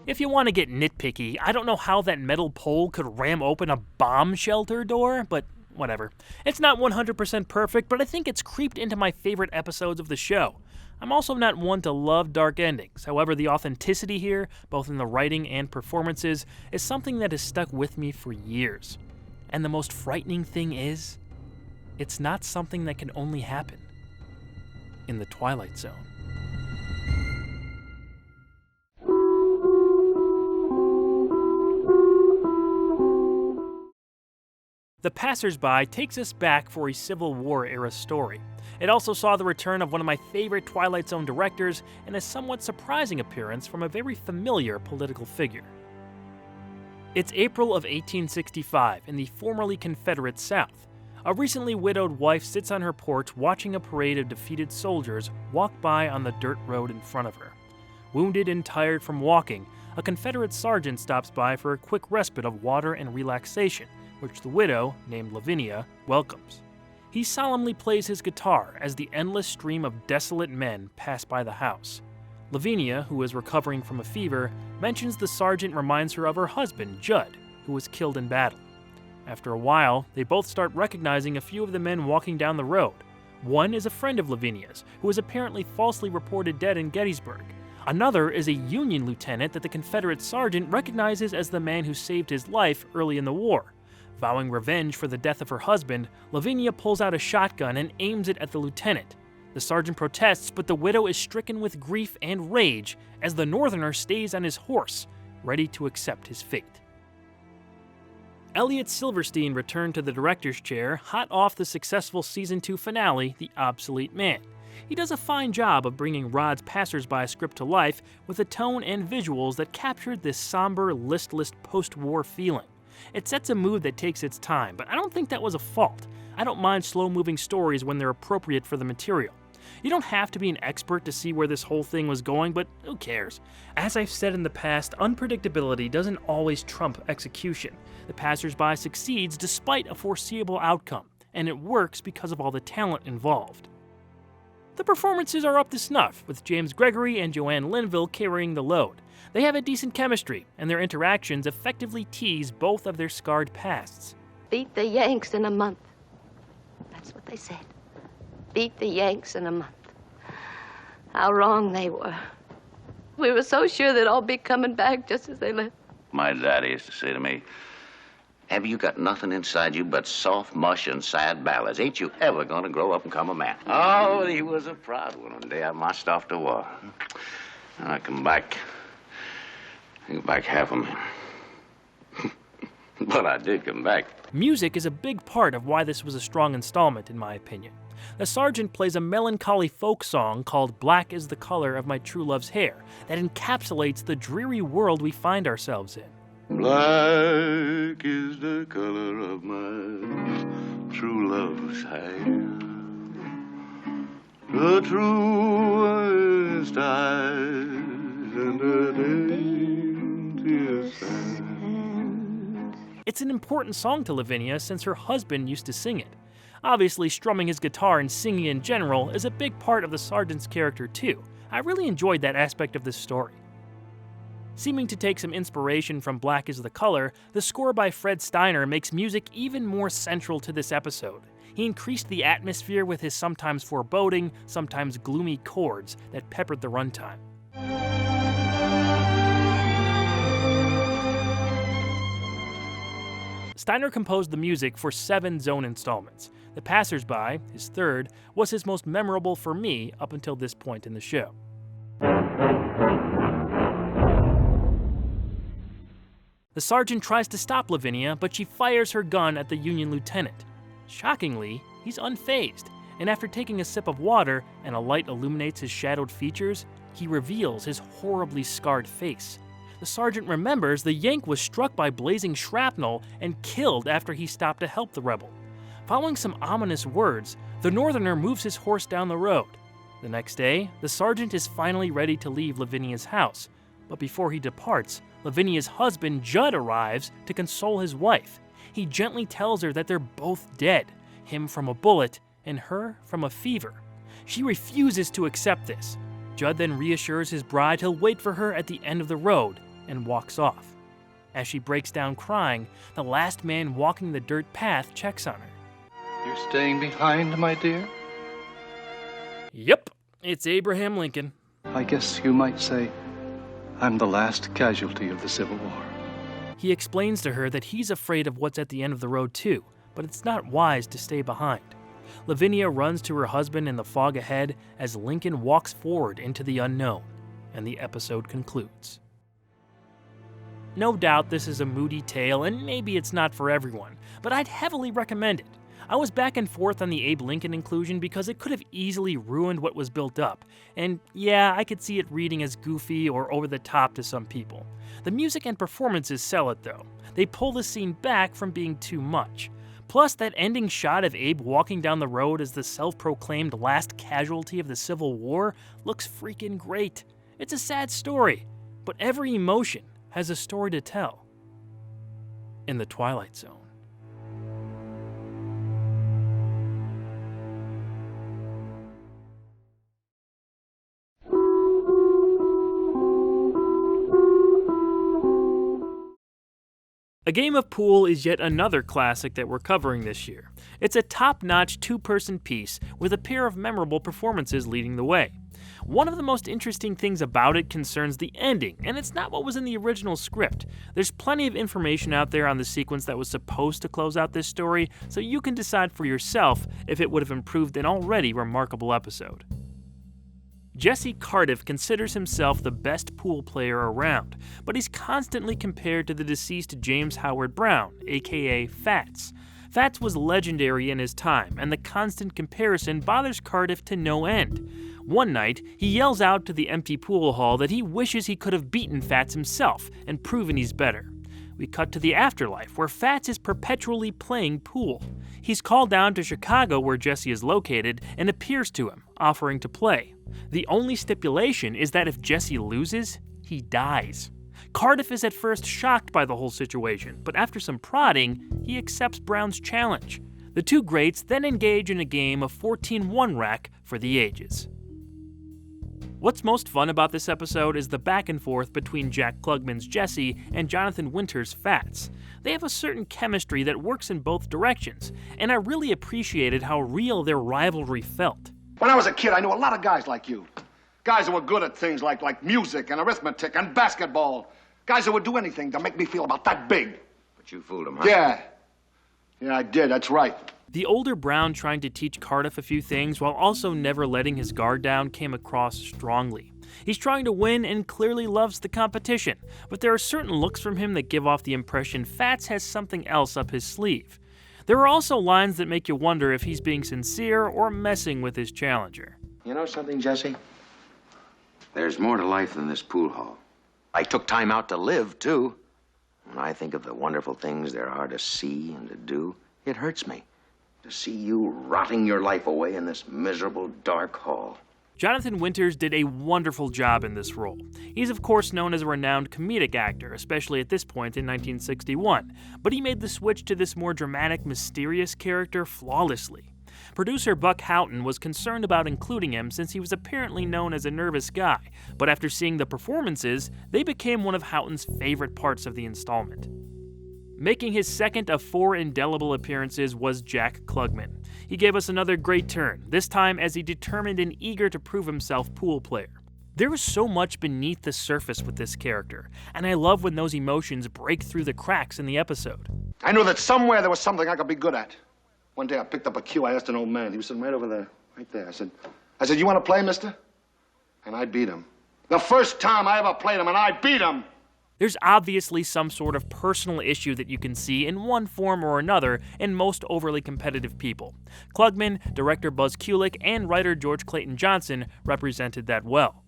If you want to get nitpicky, I don't know how that metal pole could ram open a bomb shelter door, but whatever. It's not 100% perfect, but I think it's creeped into my favorite episodes of the show. I'm also not one to love dark endings. However, the authenticity here, both in the writing and performances, is something that has stuck with me for years. And the most frightening thing is, it's not something that can only happen in the Twilight Zone. The Passersby takes us back for a Civil War-era story. It also saw the return of one of my favorite Twilight Zone directors and a somewhat surprising appearance from a very familiar political figure. It's April of 1865 in the formerly Confederate South. A recently widowed wife sits on her porch watching a parade of defeated soldiers walk by on the dirt road in front of her. Wounded and tired from walking, a Confederate sergeant stops by for a quick respite of water and relaxation, which the widow, named Lavinia, welcomes. He solemnly plays his guitar as the endless stream of desolate men pass by the house. Lavinia, who is recovering from a fever, mentions the sergeant reminds her of her husband, Judd, who was killed in battle. After a while, they both start recognizing a few of the men walking down the road. One is a friend of Lavinia's, who was apparently falsely reported dead in Gettysburg. Another is a Union lieutenant that the Confederate sergeant recognizes as the man who saved his life early in the war. Vowing revenge for the death of her husband, Lavinia pulls out a shotgun and aims it at the lieutenant. The sergeant protests, but the widow is stricken with grief and rage as the northerner stays on his horse, ready to accept his fate. Elliot Silverstein returned to the director's chair, hot off the successful Season 2 finale, The Obsolete Man. He does a fine job of bringing Rod's Passersby script to life with a tone and visuals that captured this somber, listless post-war feeling. It sets a mood that takes its time, but I don't think that was a fault. I don't mind slow-moving stories when they're appropriate for the material. You don't have to be an expert to see where this whole thing was going, but who cares? As I've said in the past, unpredictability doesn't always trump execution. The Passersby succeeds despite a foreseeable outcome, and it works because of all the talent involved. The performances are up to snuff, with James Gregory and Joanne Linville carrying the load. They have a decent chemistry, and their interactions effectively tease both of their scarred pasts. Beat the Yanks in a month. That's what they said. Beat the Yanks in a month. How wrong they were. We were so sure they'd all be coming back just as they left. My daddy used to say to me, Have you got nothing inside you but soft mush and sad ballads? Ain't you ever gonna grow up and come a man? Oh, he was a proud one day I marched off to war. And I come back half a man. But I did come back. Music is a big part of why this was a strong installment, in my opinion. The sergeant plays a melancholy folk song called Black is the Color of My True Love's Hair that encapsulates the dreary world we find ourselves in. Black is the color of my true love's hair. The truest eyes and the daintiest hands. It's an important song to Lavinia since her husband used to sing it. Obviously, strumming his guitar and singing in general is a big part of the sergeant's character too. I really enjoyed that aspect of this story. Seeming to take some inspiration from Black is the Color, the score by Fred Steiner makes music even more central to this episode. He increased the atmosphere with his sometimes foreboding, sometimes gloomy chords that peppered the runtime. Steiner composed the music for 7 Zone installments. The Passersby, his third, was his most memorable for me up until this point in the show. The sergeant tries to stop Lavinia, but she fires her gun at the Union lieutenant. Shockingly, he's unfazed, and after taking a sip of water and a light illuminates his shadowed features, he reveals his horribly scarred face. The sergeant remembers the Yank was struck by blazing shrapnel and killed after he stopped to help the rebel. Following some ominous words, the Northerner moves his horse down the road. The next day, the sergeant is finally ready to leave Lavinia's house, but before he departs, Lavinia's husband, Judd, arrives to console his wife. He gently tells her that they're both dead, him from a bullet and her from a fever. She refuses to accept this. Judd then reassures his bride he'll wait for her at the end of the road and walks off. As she breaks down crying, the last man walking the dirt path checks on her. You're staying behind, my dear? Yep, it's Abraham Lincoln. I guess you might say I'm the last casualty of the Civil War. He explains to her that he's afraid of what's at the end of the road too, but it's not wise to stay behind. Lavinia runs to her husband in the fog ahead as Lincoln walks forward into the unknown, and the episode concludes. No doubt this is a moody tale, and maybe it's not for everyone, but I'd heavily recommend it. I was back and forth on the Abe Lincoln inclusion because it could have easily ruined what was built up, and yeah, I could see it reading as goofy or over the top to some people. The music and performances sell it though. They pull the scene back from being too much. Plus, that ending shot of Abe walking down the road as the self-proclaimed last casualty of the Civil War looks freaking great. It's a sad story, but every emotion has a story to tell. In the Twilight Zone. A Game of Pool is yet another classic that we're covering this year. It's a top-notch two-person piece with a pair of memorable performances leading the way. One of the most interesting things about it concerns the ending, and it's not what was in the original script. There's plenty of information out there on the sequence that was supposed to close out this story, so you can decide for yourself if it would have improved an already remarkable episode. Jesse Cardiff considers himself the best pool player around, but he's constantly compared to the deceased James Howard Brown, aka Fats. Fats was legendary in his time, and the constant comparison bothers Cardiff to no end. One night, he yells out to the empty pool hall that he wishes he could have beaten Fats himself and proven he's better. We cut to the afterlife, where Fats is perpetually playing pool. He's called down to Chicago, where Jesse is located, and appears to him, offering to play. The only stipulation is that if Jesse loses, he dies. Cardiff is at first shocked by the whole situation, but after some prodding, he accepts Brown's challenge. The two greats then engage in a game of 14-1 rack for the ages. What's most fun about this episode is the back and forth between Jack Klugman's Jesse and Jonathan Winter's Fats. They have a certain chemistry that works in both directions, and I really appreciated how real their rivalry felt. When I was a kid, I knew a lot of guys like you. Guys who were good at things like music and arithmetic and basketball. Guys who would do anything to make me feel about that big. But But you fooled him, huh? Yeah. Yeah, I did. That's right. The older Brown trying to teach Cardiff a few things while also never letting his guard down came across strongly. He's trying to win and clearly loves the competition, but there are certain looks from him that give off the impression Fats has something else up his sleeve. There are also lines that make you wonder if he's being sincere or messing with his challenger. You know something, Jesse? There's more to life than this pool hall. I took time out to live, too. When I think of the wonderful things there are to see and to do, it hurts me to see you rotting your life away in this miserable, dark hall. Jonathan Winters did a wonderful job in this role. He's of course known as a renowned comedic actor, especially at this point in 1961, but he made the switch to this more dramatic, mysterious character flawlessly. Producer Buck Houghton was concerned about including him since he was apparently known as a nervous guy, but after seeing the performances, they became one of Houghton's favorite parts of the installment. Making his second of 4 indelible appearances was Jack Klugman. He gave us another great turn, this time as a determined and eager to prove himself pool player. There is so much beneath the surface with this character, and I love when those emotions break through the cracks in the episode. I knew that somewhere there was something I could be good at. One day I picked up a cue. I asked an old man. He was sitting right over there, right there. I said, you want to play, mister? And I beat him. The first time I ever played him, and I beat him. There's obviously some sort of personal issue that you can see in one form or another in most overly competitive people. Klugman, director Buzz Kulik, and writer George Clayton Johnson represented that well.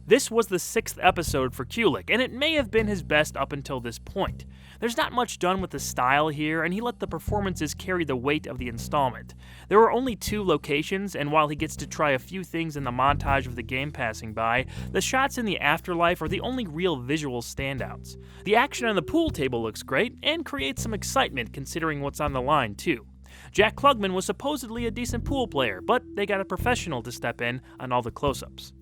This was the 6th episode for Kulik, and it may have been his best up until this point. There's not much done with the style here, and he let the performances carry the weight of the installment. There were only 2 locations, and while he gets to try a few things in the montage of the game passing by, the shots in the afterlife are the only real visual standouts. The action on the pool table looks great, and creates some excitement considering what's on the line too. Jack Klugman was supposedly a decent pool player, but they got a professional to step in on all the close-ups.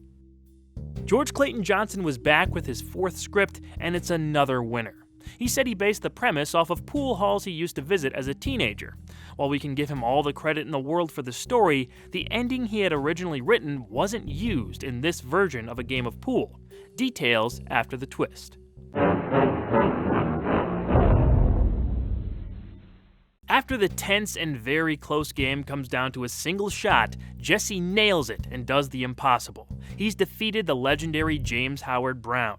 George Clayton Johnson was back with his 4th script, and it's another winner. He said he based the premise off of pool halls he used to visit as a teenager. While we can give him all the credit in the world for the story, the ending he had originally written wasn't used in this version of a game of pool. Details after the twist. After the tense and very close game comes down to a single shot, Jesse nails it and does the impossible. He's defeated the legendary James Howard Brown.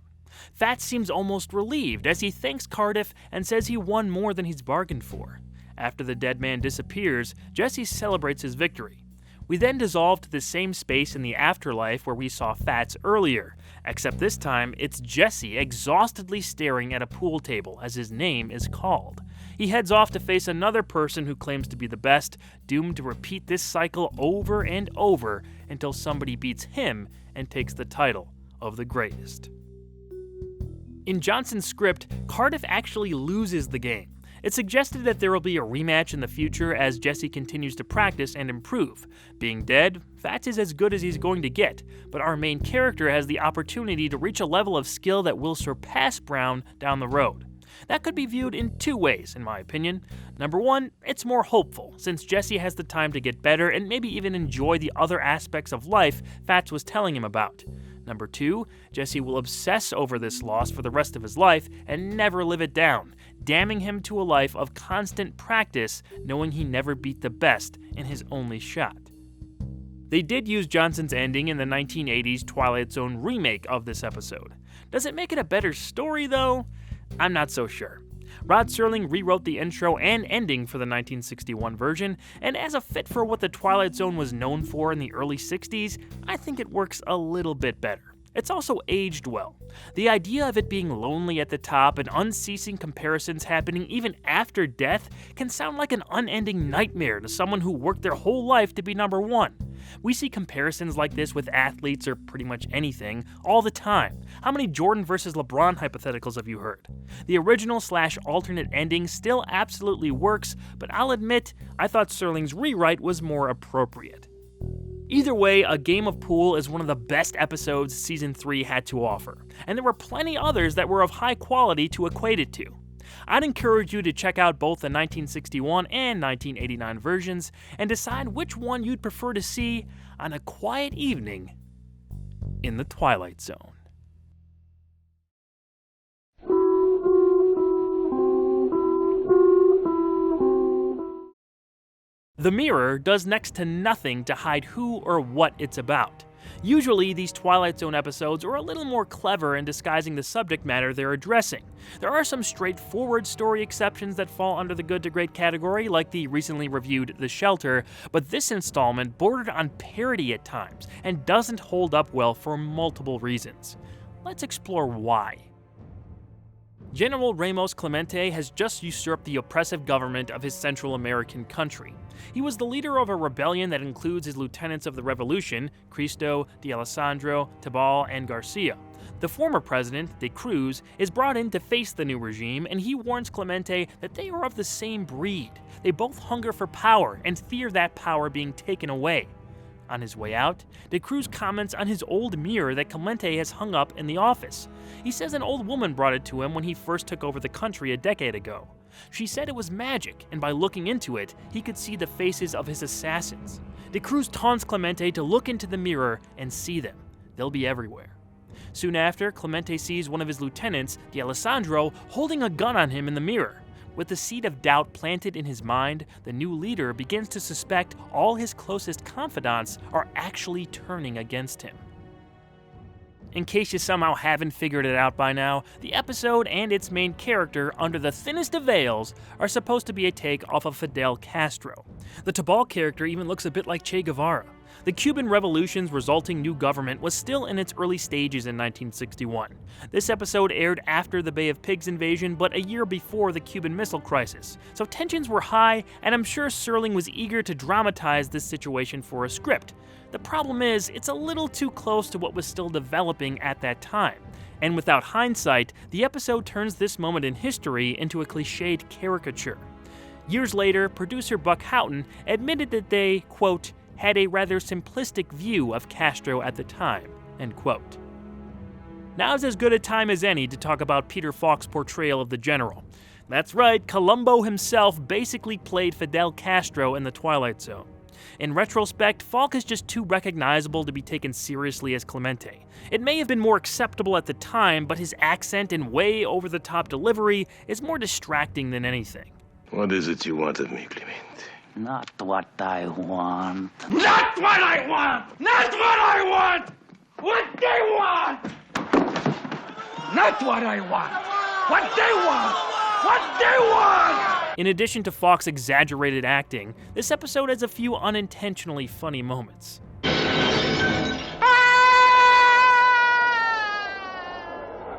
Fats seems almost relieved as he thanks Cardiff and says he won more than he's bargained for. After the dead man disappears, Jesse celebrates his victory. We then dissolve to the same space in the afterlife where we saw Fats earlier, except this time it's Jesse exhaustedly staring at a pool table as his name is called. He heads off to face another person who claims to be the best, doomed to repeat this cycle over and over until somebody beats him and takes the title of the greatest. In Johnson's script, Cardiff actually loses the game. It's suggested that there will be a rematch in the future as Jesse continues to practice and improve. Being dead, Fats is as good as he's going to get, but our main character has the opportunity to reach a level of skill that will surpass Brown down the road. That could be viewed in 2 ways, in my opinion. Number 1, it's more hopeful, since Jesse has the time to get better and maybe even enjoy the other aspects of life Fats was telling him about. Number 2, Jesse will obsess over this loss for the rest of his life and never live it down, damning him to a life of constant practice, knowing he never beat the best in his only shot. They did use Johnson's ending in the 1980s Twilight Zone remake of this episode. Does it make it a better story, though? I'm not so sure. Rod Serling rewrote the intro and ending for the 1961 version, and as a fit for what the Twilight Zone was known for in the early 60s, I think it works a little bit better. It's also aged well. The idea of it being lonely at the top and unceasing comparisons happening even after death can sound like an unending nightmare to someone who worked their whole life to be number 1. We see comparisons like this with athletes or pretty much anything all the time. How many Jordan versus LeBron hypotheticals have you heard? The original/alternate ending still absolutely works, but I'll admit I thought Serling's rewrite was more appropriate. Either way, A Game of Pool is one of the best episodes Season 3 had to offer, and there were plenty others that were of high quality to equate it to. I'd encourage you to check out both the 1961 and 1989 versions and decide which one you'd prefer to see on a quiet evening in the Twilight Zone. The mirror does next to nothing to hide who or what it's about. Usually, these Twilight Zone episodes are a little more clever in disguising the subject matter they're addressing. There are some straightforward story exceptions that fall under the good to great category, like the recently reviewed The Shelter, but this installment bordered on parody at times and doesn't hold up well for multiple reasons. Let's explore why. General Ramos Clemente has just usurped the oppressive government of his Central American country. He was the leader of a rebellion that includes his lieutenants of the revolution, Cristo, D'Alessandro, Tabal, and Garcia. The former president, De Cruz, is brought in to face the new regime, and he warns Clemente that they are of the same breed. They both hunger for power and fear that power being taken away. On his way out, De Cruz comments on his old mirror that Clemente has hung up in the office. He says an old woman brought it to him when he first took over the country a decade ago. She said it was magic, and by looking into it, he could see the faces of his assassins. De Cruz taunts Clemente to look into the mirror and see them. They'll be everywhere. Soon after, Clemente sees one of his lieutenants, D'Alessandro, holding a gun on him in the mirror. With the seed of doubt planted in his mind, the new leader begins to suspect all his closest confidants are actually turning against him. In case you somehow haven't figured it out by now, the episode and its main character, under the thinnest of veils, are supposed to be a take off of Fidel Castro. The Tabal character even looks a bit like Che Guevara. The Cuban Revolution's resulting new government was still in its early stages in 1961. This episode aired after the Bay of Pigs invasion, but a year before the Cuban Missile Crisis, so tensions were high, and I'm sure Serling was eager to dramatize this situation for a script. The problem is, it's a little too close to what was still developing at that time. And without hindsight, the episode turns this moment in history into a cliched caricature. Years later, producer Buck Houghton admitted that they, quote, had a rather simplistic view of Castro at the time, end quote. Now's as good a time as any to talk about Peter Falk's portrayal of the general. That's right, Columbo himself basically played Fidel Castro in the Twilight Zone. In retrospect, Falk is just too recognizable to be taken seriously as Clemente. It may have been more acceptable at the time, but his accent and way over-the-top delivery is more distracting than anything. What is it you want of me, Clemente? Not what I want. Not what I want! Not what I want! What they want! Not what I want! What they want! What they want! In addition to Falk's exaggerated acting, this episode has a few unintentionally funny moments.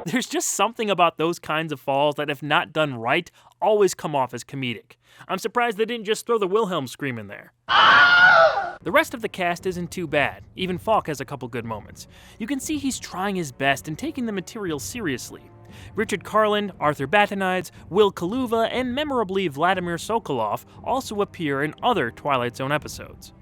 There's just something about those kinds of falls that, if not done right, always come off as comedic. I'm surprised they didn't just throw the Wilhelm scream in there. The rest of the cast isn't too bad. Even Falk has a couple good moments. You can see he's trying his best and taking the material seriously. Richard Carlin, Arthur Batanides, Will Kaluva, and memorably Vladimir Sokolov also appear in other Twilight Zone episodes.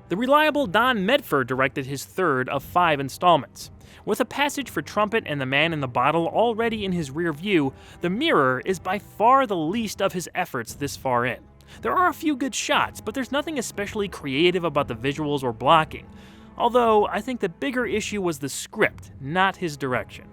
The reliable Don Medford directed his third of 5 installments. With A Passage for Trumpet and The Man in the Bottle already in his rear view, The Mirror is by far the least of his efforts this far in. There are a few good shots, but there's nothing especially creative about the visuals or blocking. Although, I think the bigger issue was the script, not his direction.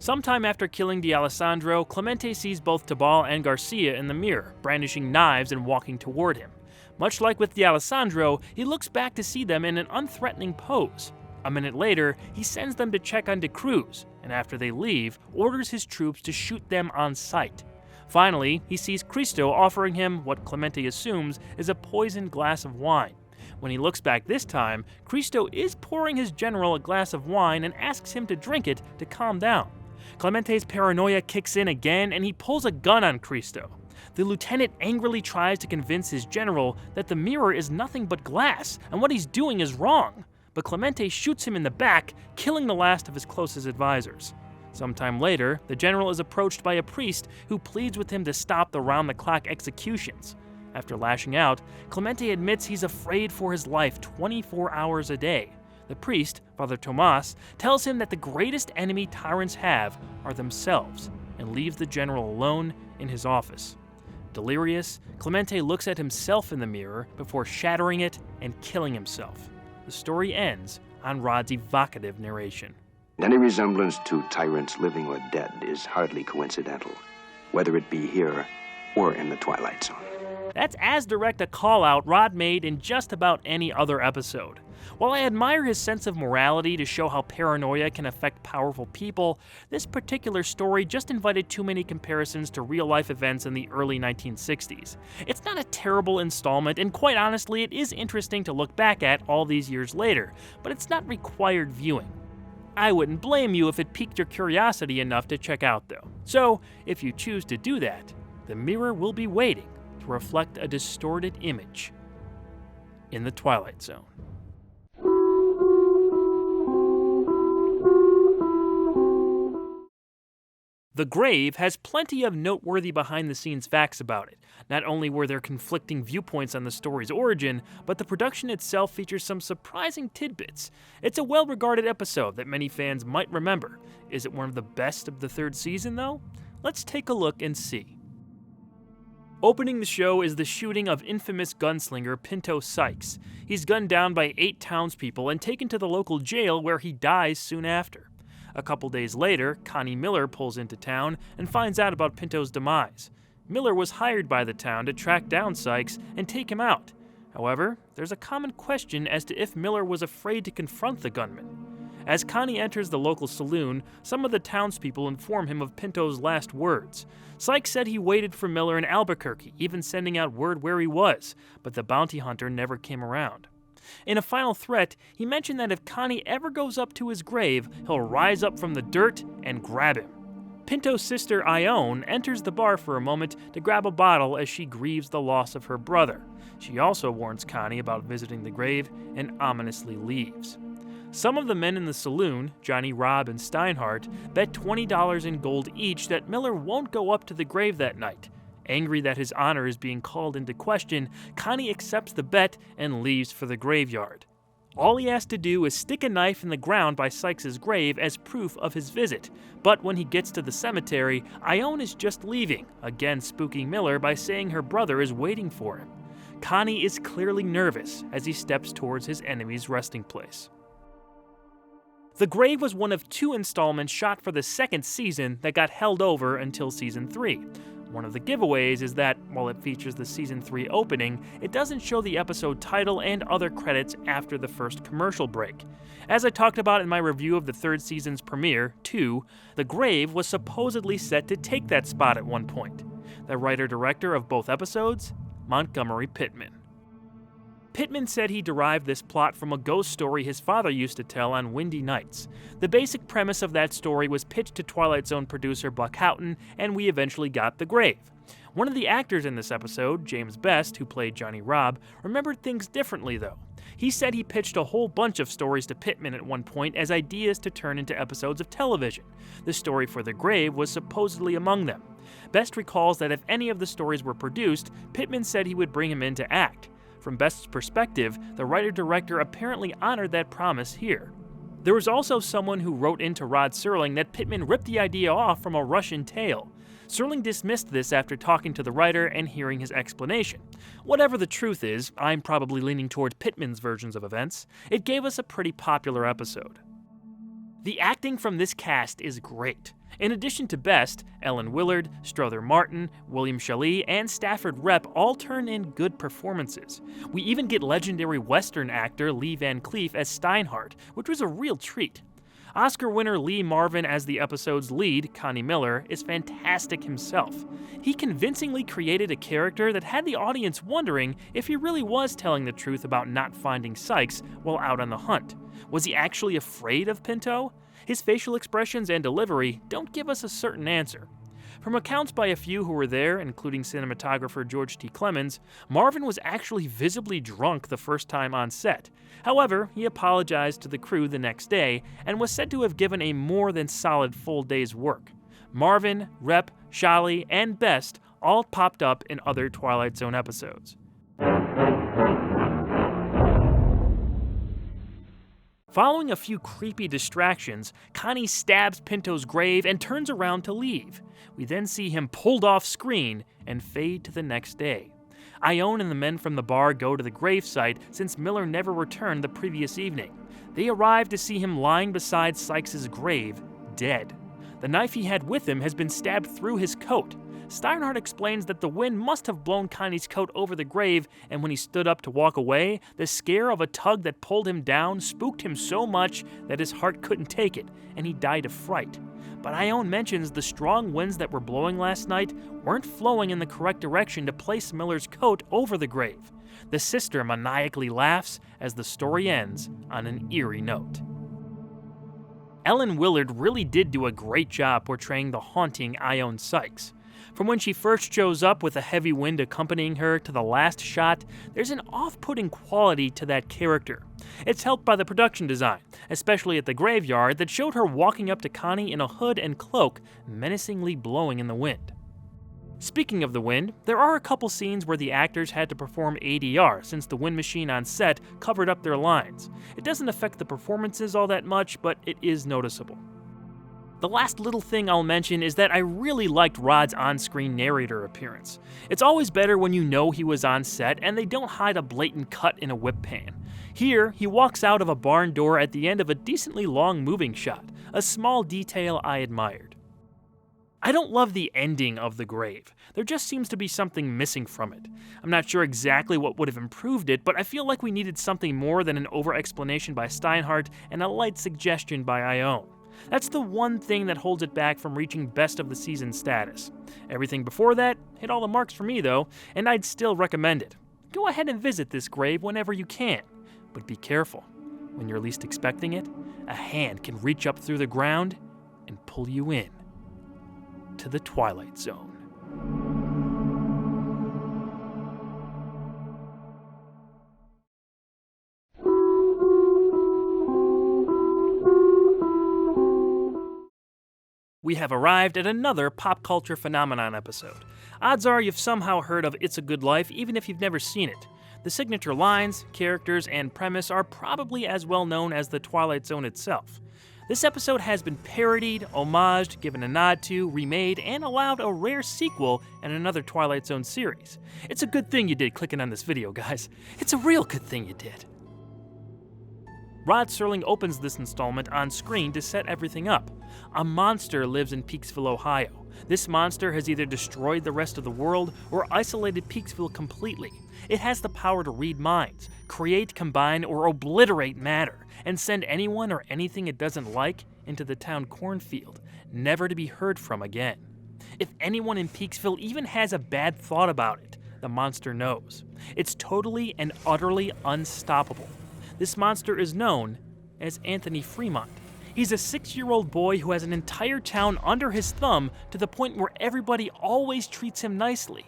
Sometime after killing D'Alessandro, Clemente sees both Tabal and Garcia in the mirror, brandishing knives and walking toward him. Much like with D'Alessandro, he looks back to see them in an unthreatening pose. A minute later, he sends them to check on De Cruz, and after they leave, orders his troops to shoot them on sight. Finally, he sees Cristo offering him what Clemente assumes is a poisoned glass of wine. When he looks back this time, Cristo is pouring his general a glass of wine and asks him to drink it to calm down. Clemente's paranoia kicks in again, and he pulls a gun on Cristo. The lieutenant angrily tries to convince his general that the mirror is nothing but glass, and what he's doing is wrong. But Clemente shoots him in the back, killing the last of his closest advisors. Sometime later, the general is approached by a priest who pleads with him to stop the round-the-clock executions. After lashing out, Clemente admits he's afraid for his life 24 hours a day. The priest, Father Tomas, tells him that the greatest enemy tyrants have are themselves, and leaves the general alone in his office. Delirious, Clemente looks at himself in the mirror before shattering it and killing himself. The story ends on Rod's evocative narration. Any resemblance to tyrants living or dead is hardly coincidental. whether it be here or in the Twilight Zone. That's as direct a call-out Rod made in just about any other episode. While I admire his sense of morality to show how paranoia can affect powerful people, this particular story just invited too many comparisons to real-life events in the early 1960s. It's not a terrible installment, and quite honestly, it is interesting to look back at all these years later, but it's not required viewing. I wouldn't blame you if it piqued your curiosity enough to check out, though. So, if you choose to do that, the mirror will be waiting to reflect a distorted image in the Twilight Zone. The Grave has plenty of noteworthy behind-the-scenes facts about it. Not only were there conflicting viewpoints on the story's origin, but the production itself features some surprising tidbits. It's a well-regarded episode that many fans might remember. Is it one of the best of the third season, though? Let's take a look and see. Opening the show is the shooting of infamous gunslinger Pinto Sykes. He's gunned down by 8 townspeople and taken to the local jail where he dies soon after. A couple days later, Connie Miller pulls into town and finds out about Pinto's demise. Miller was hired by the town to track down Sykes and take him out. However, there's a common question as to if Miller was afraid to confront the gunman. As Connie enters the local saloon, some of the townspeople inform him of Pinto's last words. Sykes said he waited for Miller in Albuquerque, even sending out word where he was, but the bounty hunter never came around. In a final threat, he mentioned that if Connie ever goes up to his grave, he'll rise up from the dirt and grab him. Pinto's sister, Ione, enters the bar for a moment to grab a bottle as she grieves the loss of her brother. She also warns Connie about visiting the grave and ominously leaves. Some of the men in the saloon, Johnny, Rob, and Steinhardt, bet $20 in gold each that Miller won't go up to the grave that night. Angry that his honor is being called into question, Connie accepts the bet and leaves for the graveyard. All he has to do is stick a knife in the ground by Sykes' grave as proof of his visit, but when he gets to the cemetery, Ione is just leaving, again spooking Miller by saying her brother is waiting for him. Connie is clearly nervous as he steps towards his enemy's resting place. The Grave was one of 2 installments shot for the second season that got held over until season 3. One of the giveaways is that, while it features the season 3 opening, it doesn't show the episode title and other credits after the first commercial break. As I talked about in my review of the third season's premiere, 2, The Grave was supposedly set to take that spot at one point. The writer-director of both episodes? Montgomery Pittman. Pittman said he derived this plot from a ghost story his father used to tell on windy nights. The basic premise of that story was pitched to Twilight Zone producer Buck Houghton, and we eventually got The Grave. One of the actors in this episode, James Best, who played Johnny Robb, remembered things differently though. He said he pitched a whole bunch of stories to Pittman at one point as ideas to turn into episodes of television. The story for The Grave was supposedly among them. Best recalls that if any of the stories were produced, Pittman said he would bring him in to act. From Best's perspective, the writer-director apparently honored that promise here. There was also someone who wrote into Rod Serling that Pittman ripped the idea off from a Russian tale. Serling dismissed this after talking to the writer and hearing his explanation. Whatever the truth is, I'm probably leaning toward Pittman's versions of events. It gave us a pretty popular episode. The acting from this cast is great. In addition to Best, Ellen Willard, Strother Martin, William Shalee, and Stafford Repp all turn in good performances. We even get legendary Western actor Lee Van Cleef as Steinhardt, which was a real treat. Oscar winner Lee Marvin as the episode's lead, Connie Miller, is fantastic himself. He convincingly created a character that had the audience wondering if he really was telling the truth about not finding Sykes while out on the hunt. Was he actually afraid of Pinto? His facial expressions and delivery don't give us a certain answer. From accounts by a few who were there, including cinematographer George T. Clemens, Marvin was actually visibly drunk the first time on set. However, he apologized to the crew the next day and was said to have given a more than solid full day's work. Marvin, Repp, Shalee, and Best all popped up in other Twilight Zone episodes. Following a few creepy distractions, Connie stabs Pinto's grave and turns around to leave. We then see him pulled off screen and fade to the next day. Ione and the men from the bar go to the gravesite since Miller never returned the previous evening. They arrive to see him lying beside Sykes' grave, dead. The knife he had with him has been stabbed through his coat. Steinhardt explains that the wind must have blown Connie's coat over the grave, and when he stood up to walk away, the scare of a tug that pulled him down spooked him so much that his heart couldn't take it, and he died of fright. But Ione mentions the strong winds that were blowing last night weren't flowing in the correct direction to place Miller's coat over the grave. The sister maniacally laughs as the story ends on an eerie note. Ellen Willard really did do a great job portraying the haunting Ione Sykes. From when she first shows up with a heavy wind accompanying her to the last shot, there's an off-putting quality to that character. It's helped by the production design, especially at the graveyard that showed her walking up to Connie in a hood and cloak, menacingly blowing in the wind. Speaking of the wind, there are a couple scenes where the actors had to perform ADR since the wind machine on set covered up their lines. It doesn't affect the performances all that much, but it is noticeable. The last little thing I'll mention is that I really liked Rod's on-screen narrator appearance. It's always better when you know he was on set and they don't hide a blatant cut in a whip pan. Here, he walks out of a barn door at the end of a decently long moving shot, a small detail I admired. I don't love the ending of The Grave. There just seems to be something missing from it. I'm not sure exactly what would have improved it, but I feel like we needed something more than an over-explanation by Steinhardt and a light suggestion by Ione. That's the one thing that holds it back from reaching best of the season status. Everything before that hit all the marks for me though, and I'd still recommend it. Go ahead and visit this grave whenever you can, but be careful. When you're least expecting it, a hand can reach up through the ground and pull you in to the Twilight Zone. We have arrived at another pop culture phenomenon episode. Odds are you've somehow heard of It's a Good Life, even if you've never seen it. The signature lines, characters, and premise are probably as well known as the Twilight Zone itself. This episode has been parodied, homaged, given a nod to, remade, and allowed a rare sequel in another Twilight Zone series. It's a good thing you did clicking on this video, guys. It's a real good thing you did. Rod Serling opens this installment on screen to set everything up. A monster lives in Peaksville, Ohio. This monster has either destroyed the rest of the world or isolated Peaksville completely. It has the power to read minds, create, combine, or obliterate matter, and send anyone or anything it doesn't like into the town cornfield, never to be heard from again. If anyone in Peaksville even has a bad thought about it, the monster knows. It's totally and utterly unstoppable. This monster is known as Anthony Fremont. He's a 6-year-old boy who has an entire town under his thumb to the point where everybody always treats him nicely.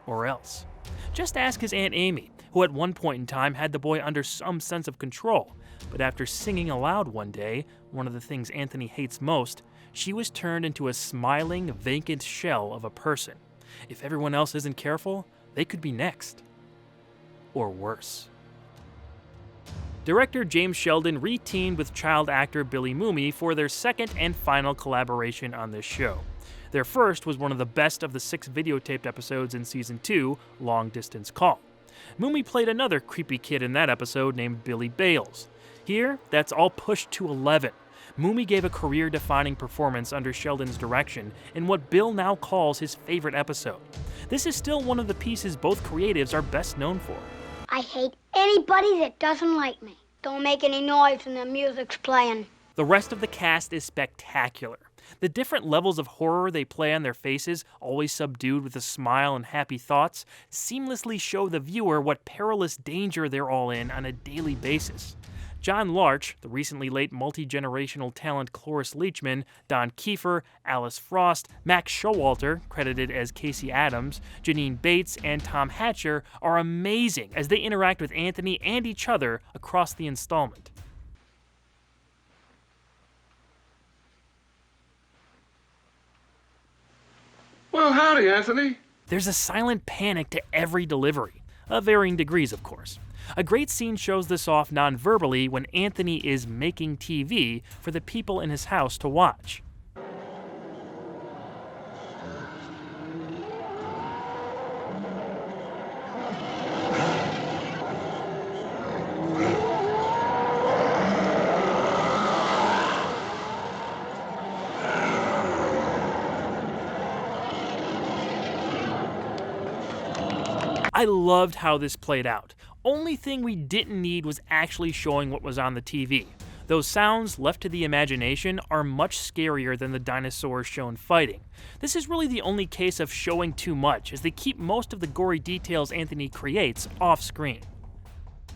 Or else. Just ask his Aunt Amy, who at one point in time had the boy under some sense of control, but after singing aloud one day, one of the things Anthony hates most, she was turned into a smiling, vacant shell of a person. If everyone else isn't careful, they could be next. Or worse. Director James Sheldon re-teamed with child actor Billy Mumy for their second and final collaboration on this show. Their first was one of the best of the 6 videotaped episodes in Season 2, Long Distance Call. Mumy played another creepy kid in that episode named Billy Bales. Here, that's all pushed to 11. Mumy gave a career-defining performance under Sheldon's direction in what Bill now calls his favorite episode. This is still one of the pieces both creatives are best known for. I hate anybody that doesn't like me. Don't make any noise when the music's playing. The rest of the cast is spectacular. The different levels of horror they play on their faces, always subdued with a smile and happy thoughts, seamlessly show the viewer what perilous danger they're all in on a daily basis. John Larch, the recently late multi-generational talent Cloris Leachman, Don Kiefer, Alice Frost, Max Showalter, credited as Casey Adams, Janine Bates, and Tom Hatcher are amazing as they interact with Anthony and each other across the installment. Well, howdy, Anthony. There's a silent panic to every delivery, of varying degrees, of course. A great scene shows this off non-verbally when Anthony is making TV for the people in his house to watch. I loved how this played out. Only thing we didn't need was actually showing what was on the TV. Those sounds, left to the imagination, are much scarier than the dinosaurs shown fighting. This is really the only case of showing too much, as they keep most of the gory details Anthony creates off-screen.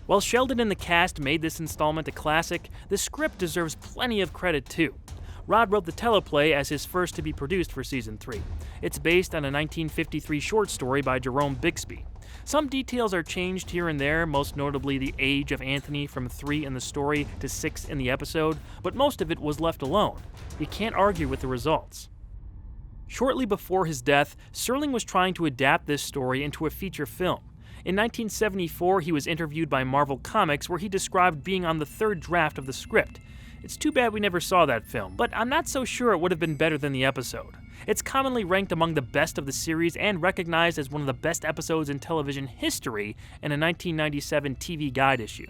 While Sheldon and the cast made this installment a classic, the script deserves plenty of credit too. Rod wrote the teleplay as his first to be produced for Season 3. It's based on a 1953 short story by Jerome Bixby. Some details are changed here and there, most notably the age of Anthony from 3 in the story to 6 in the episode, but most of it was left alone. You can't argue with the results. Shortly before his death, Serling was trying to adapt this story into a feature film. In 1974, he was interviewed by Marvel Comics where he described being on the 3rd draft of the script. It's too bad we never saw that film, but I'm not so sure it would have been better than the episode. It's commonly ranked among the best of the series and recognized as one of the best episodes in television history in a 1997 TV Guide issue.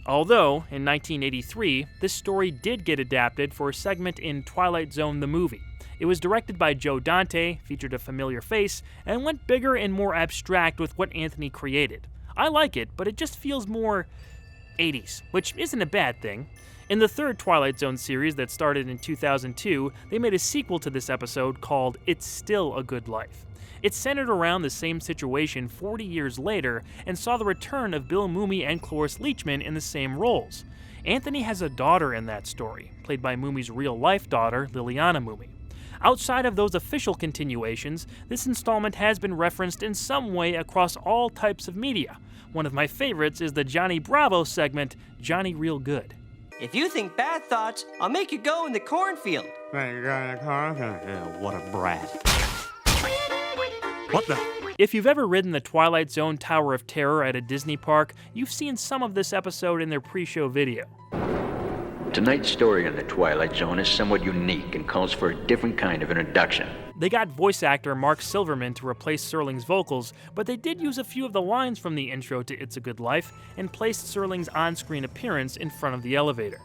Although, in 1983, this story did get adapted for a segment in Twilight Zone the movie. It was directed by Joe Dante, featured a familiar face, and went bigger and more abstract with what Anthony created. I like it, but it just feels more 80s, which isn't a bad thing. In the 3rd Twilight Zone series that started in 2002, they made a sequel to this episode called It's Still a Good Life. It's centered around the same situation 40 years later and saw the return of Bill Mumy and Cloris Leachman in the same roles. Anthony has a daughter in that story, played by Mumy's real-life daughter, Liliana Mumy. Outside of those official continuations, this installment has been referenced in some way across all types of media. One of my favorites is the Johnny Bravo segment, Johnny Real Good. If you think bad thoughts, I'll make you go in the cornfield. What a brat. What the? If you've ever ridden the Twilight Zone Tower of Terror at a Disney park, you've seen some of this episode in their pre-show video. Tonight's story on the Twilight Zone is somewhat unique and calls for a different kind of introduction. They got voice actor Mark Silverman to replace Serling's vocals, but they did use a few of the lines from the intro to It's a Good Life and placed Serling's on-screen appearance in front of the elevator.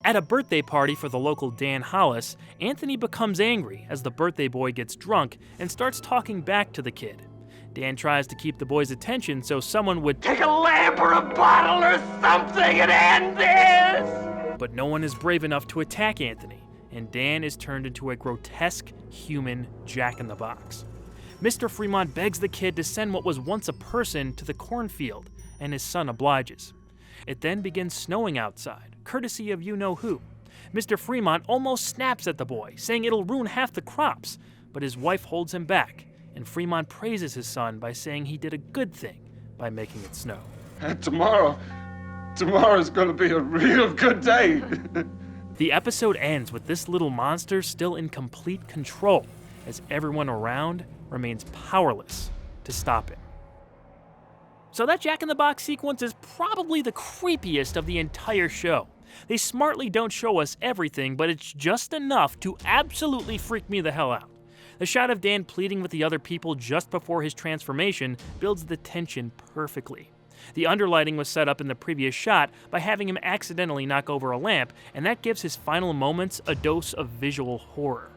At a birthday party for the local Dan Hollis, Anthony becomes angry as the birthday boy gets drunk and starts talking back to the kid. Dan tries to keep the boy's attention so someone would take a lamp or a bottle or something and end this! But no one is brave enough to attack Anthony, and Dan is turned into a grotesque human jack-in-the-box. Mr. Fremont begs the kid to send what was once a person to the cornfield, and his son obliges. It then begins snowing outside, courtesy of you-know-who. Mr. Fremont almost snaps at the boy, saying it'll ruin half the crops, but his wife holds him back, and Fremont praises his son by saying he did a good thing by making it snow. And tomorrow's gonna be a real good day. The episode ends with this little monster still in complete control, as everyone around remains powerless to stop him. So that Jack-in-the-Box sequence is probably the creepiest of the entire show. They smartly don't show us everything, but it's just enough to absolutely freak me the hell out. The shot of Dan pleading with the other people just before his transformation builds the tension perfectly. The underlighting was set up in the previous shot by having him accidentally knock over a lamp, and that gives his final moments a dose of visual horror.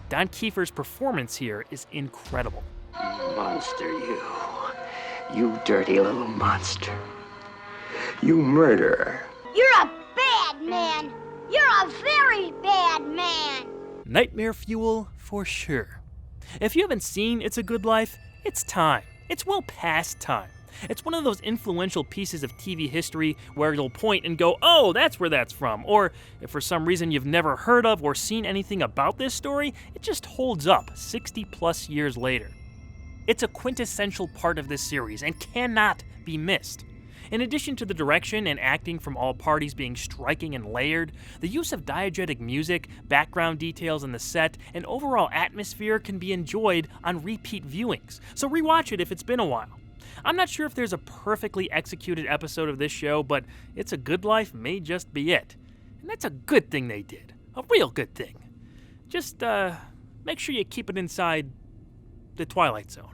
Don Kiefer's performance here is incredible. Monster, you. You dirty little monster. You murderer. You're a bad man. You're a very bad man. Nightmare fuel for sure. If you haven't seen It's a Good Life, it's time. It's well past time. It's one of those influential pieces of TV history where you'll point and go, oh, that's where that's from. Or if for some reason you've never heard of or seen anything about this story, it just holds up 60 plus years later. It's a quintessential part of this series and cannot be missed. In addition to the direction and acting from all parties being striking and layered, the use of diegetic music, background details in the set, and overall atmosphere can be enjoyed on repeat viewings, so rewatch it if it's been a while. I'm not sure if there's a perfectly executed episode of this show, but It's a Good Life may just be it. And that's a good thing they did. A real good thing. Just, make sure you keep it inside the Twilight Zone.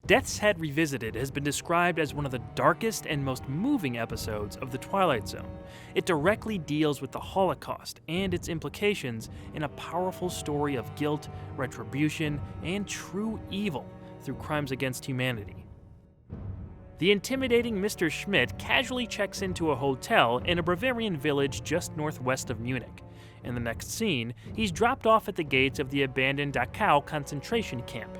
Death's Head Revisited has been described as one of the darkest and most moving episodes of The Twilight Zone. It directly deals with the Holocaust and its implications in a powerful story of guilt, retribution, and true evil through crimes against humanity. The intimidating Mr. Schmidt casually checks into a hotel in a Bavarian village just northwest of Munich. In the next scene, he's dropped off at the gates of the abandoned Dachau concentration camp.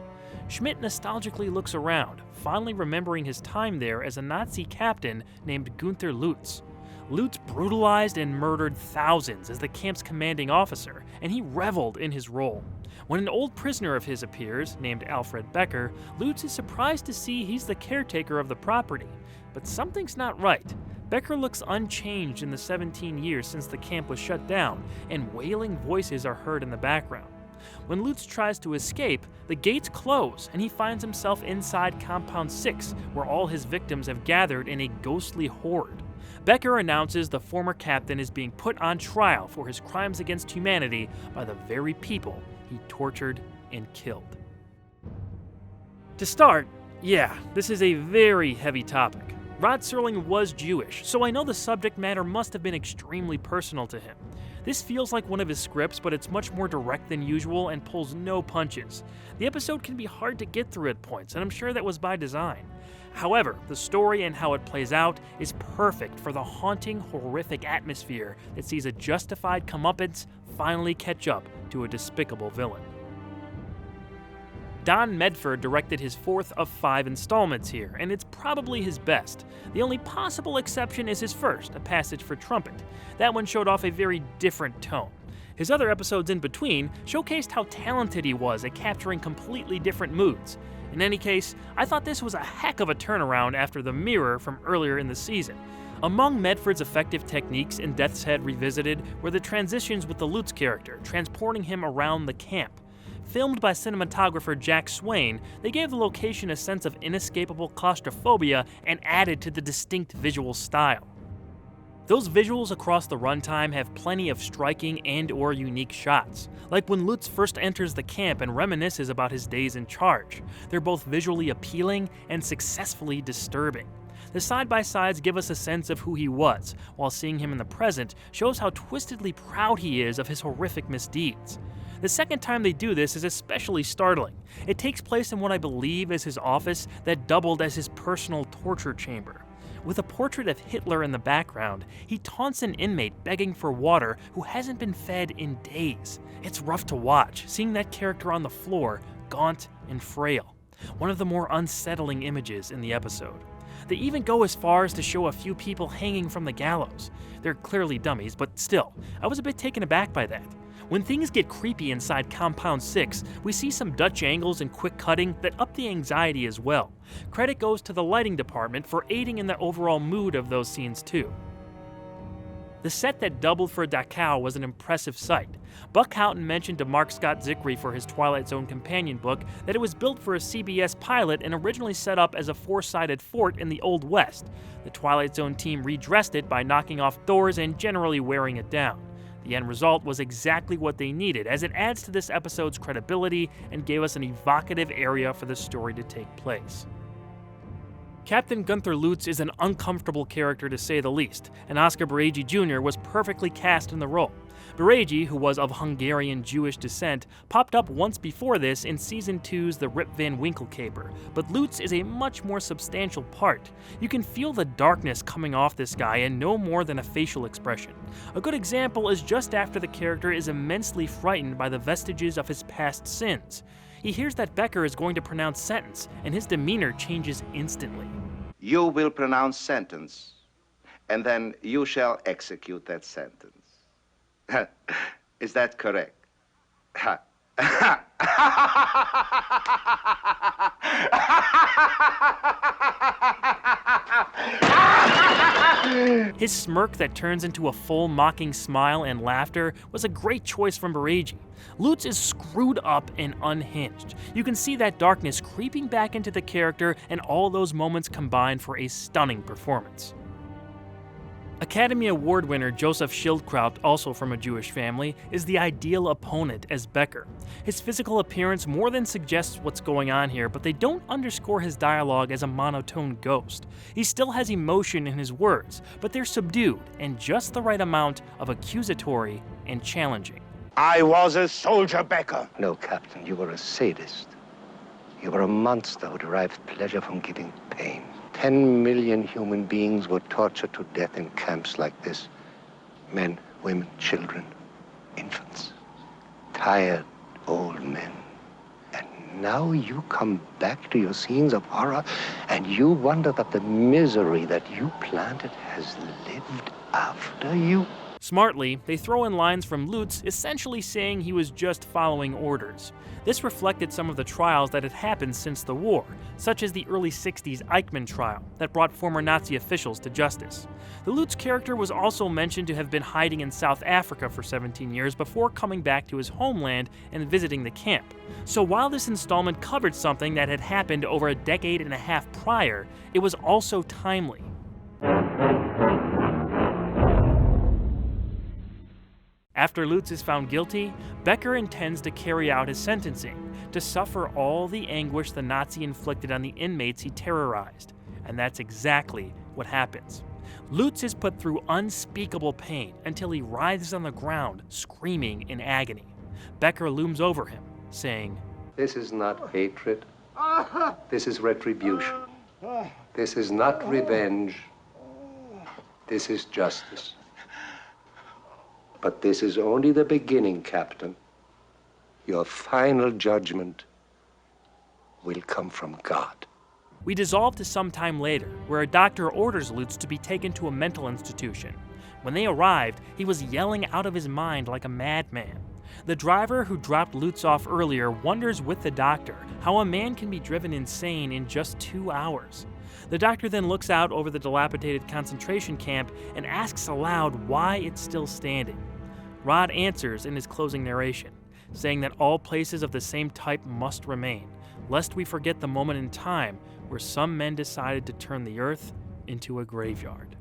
Schmidt nostalgically looks around, fondly remembering his time there as a Nazi captain named Gunther Lutz. Lutz brutalized and murdered thousands as the camp's commanding officer, and he reveled in his role. When an old prisoner of his appears, named Alfred Becker, Lutz is surprised to see he's the caretaker of the property. But something's not right. Becker looks unchanged in the 17 years since the camp was shut down, and wailing voices are heard in the background. When Lutz tries to escape, the gates close and he finds himself inside Compound 6, where all his victims have gathered in a ghostly horde. Becker announces the former captain is being put on trial for his crimes against humanity by the very people he tortured and killed. To start, this is a very heavy topic. Rod Serling was Jewish, so I know the subject matter must have been extremely personal to him. This feels like one of his scripts, but it's much more direct than usual and pulls no punches. The episode can be hard to get through at points, and I'm sure that was by design. However, the story and how it plays out is perfect for the haunting, horrific atmosphere that sees a justified comeuppance finally catch up to a despicable villain. Don Medford directed his 4th of 5 installments here, and it's probably his best. The only possible exception is his first, A Passage for Trumpet. That one showed off a very different tone. His other episodes in between showcased how talented he was at capturing completely different moods. In any case, I thought this was a heck of a turnaround after The Mirror from earlier in the season. Among Medford's effective techniques in Death's Head Revisited were the transitions with the Lutz character, transporting him around the camp. Filmed by cinematographer Jack Swain, they gave the location a sense of inescapable claustrophobia and added to the distinct visual style. Those visuals across the runtime have plenty of striking and/or unique shots, like when Lutz first enters the camp and reminisces about his days in charge. They're both visually appealing and successfully disturbing. The side-by-sides give us a sense of who he was, while seeing him in the present shows how twistedly proud he is of his horrific misdeeds. The second time they do this is especially startling. It takes place in what I believe is his office that doubled as his personal torture chamber. With a portrait of Hitler in the background, he taunts an inmate begging for water who hasn't been fed in days. It's rough to watch, seeing that character on the floor, gaunt and frail. One of the more unsettling images in the episode. They even go as far as to show a few people hanging from the gallows. They're clearly dummies, but still, I was a bit taken aback by that. When things get creepy inside Compound 6, we see some Dutch angles and quick cutting that up the anxiety as well. Credit goes to the lighting department for aiding in the overall mood of those scenes too. The set that doubled for Dachau was an impressive sight. Buck Houghton mentioned to Mark Scott Zickrey for his Twilight Zone companion book that it was built for a CBS pilot and originally set up as a 4-sided fort in the Old West. The Twilight Zone team redressed it by knocking off doors and generally wearing it down. The end result was exactly what they needed, as it adds to this episode's credibility and gave us an evocative area for the story to take place. Captain Gunther Lutz is an uncomfortable character to say the least, and Oscar Baregi Jr. was perfectly cast in the role. Baregi, who was of Hungarian Jewish descent, popped up once before this in Season 2's The Rip Van Winkle caper, but Lutz is a much more substantial part. You can feel the darkness coming off this guy and no more than a facial expression. A good example is just after the character is immensely frightened by the vestiges of his past sins. He hears that Becker is going to pronounce sentence, and his demeanor changes instantly. You will pronounce sentence, and then you shall execute that sentence. Is that correct? His smirk that turns into a full mocking smile and laughter was a great choice from Baregi. Lutz is screwed up and unhinged. You can see that darkness creeping back into the character, and all those moments combine for a stunning performance. Academy Award winner Joseph Schildkraut, also from a Jewish family, is the ideal opponent as Becker. His physical appearance more than suggests what's going on here, but they don't underscore his dialogue as a monotone ghost. He still has emotion in his words, but they're subdued and just the right amount of accusatory and challenging. I was a soldier, Becker. No, Captain, you were a sadist. You were a monster who derived pleasure from giving pain. 10 million human beings were tortured to death in camps like this. Men, women, children, infants. Tired old men. And now you come back to your scenes of horror and you wonder that the misery that you planted has lived after you. Smartly, they throw in lines from Lutz essentially saying he was just following orders. This reflected some of the trials that had happened since the war, such as the early 60s Eichmann trial that brought former Nazi officials to justice. The Lutz character was also mentioned to have been hiding in South Africa for 17 years before coming back to his homeland and visiting the camp. So while this installment covered something that had happened over a decade and a half prior, it was also timely. After Lutz is found guilty, Becker intends to carry out his sentencing, to suffer all the anguish the Nazi inflicted on the inmates he terrorized. And that's exactly what happens. Lutz is put through unspeakable pain until he writhes on the ground, screaming in agony. Becker looms over him, saying, This is not hatred. This is retribution. This is not revenge. This is justice. But this is only the beginning, Captain. Your final judgment will come from God. We dissolve to some time later, where a doctor orders Lutz to be taken to a mental institution. When they arrived, he was yelling out of his mind like a madman. The driver who dropped Lutz off earlier wonders with the doctor how a man can be driven insane in just 2 hours. The doctor then looks out over the dilapidated concentration camp and asks aloud why it's still standing. Rod answers in his closing narration, saying that all places of the same type must remain, lest we forget the moment in time where some men decided to turn the earth into a graveyard.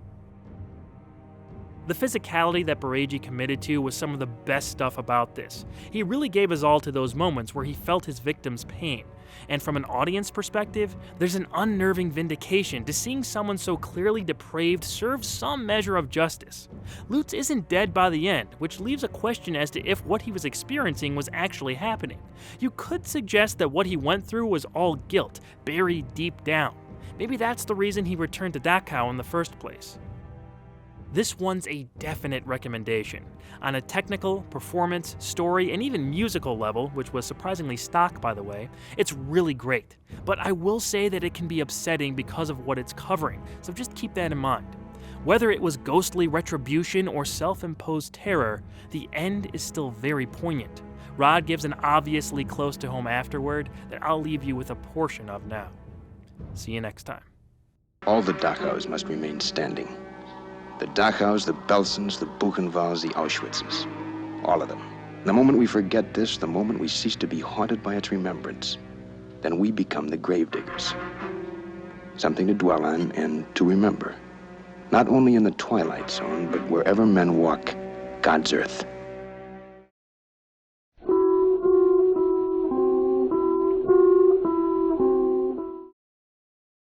The physicality that Baregi committed to was some of the best stuff about this. He really gave us all to those moments where he felt his victim's pain. And from an audience perspective, there's an unnerving vindication to seeing someone so clearly depraved serve some measure of justice. Lutz isn't dead by the end, which leaves a question as to if what he was experiencing was actually happening. You could suggest that what he went through was all guilt, buried deep down. Maybe that's the reason he returned to Dachau in the first place. This one's a definite recommendation. On a technical, performance, story, and even musical level, which was surprisingly stock by the way, it's really great. But I will say that it can be upsetting because of what it's covering, so just keep that in mind. Whether it was ghostly retribution or self-imposed terror, the end is still very poignant. Rod gives an obviously close to home afterword that I'll leave you with a portion of now. See you next time. All the Dachaus must remain standing. The Dachaus, the Belsens, the Buchenwalds, the Auschwitzes. All of them. The moment we forget this, the moment we cease to be haunted by its remembrance, then we become the gravediggers. Something to dwell on and to remember. Not only in the Twilight Zone, but wherever men walk God's earth.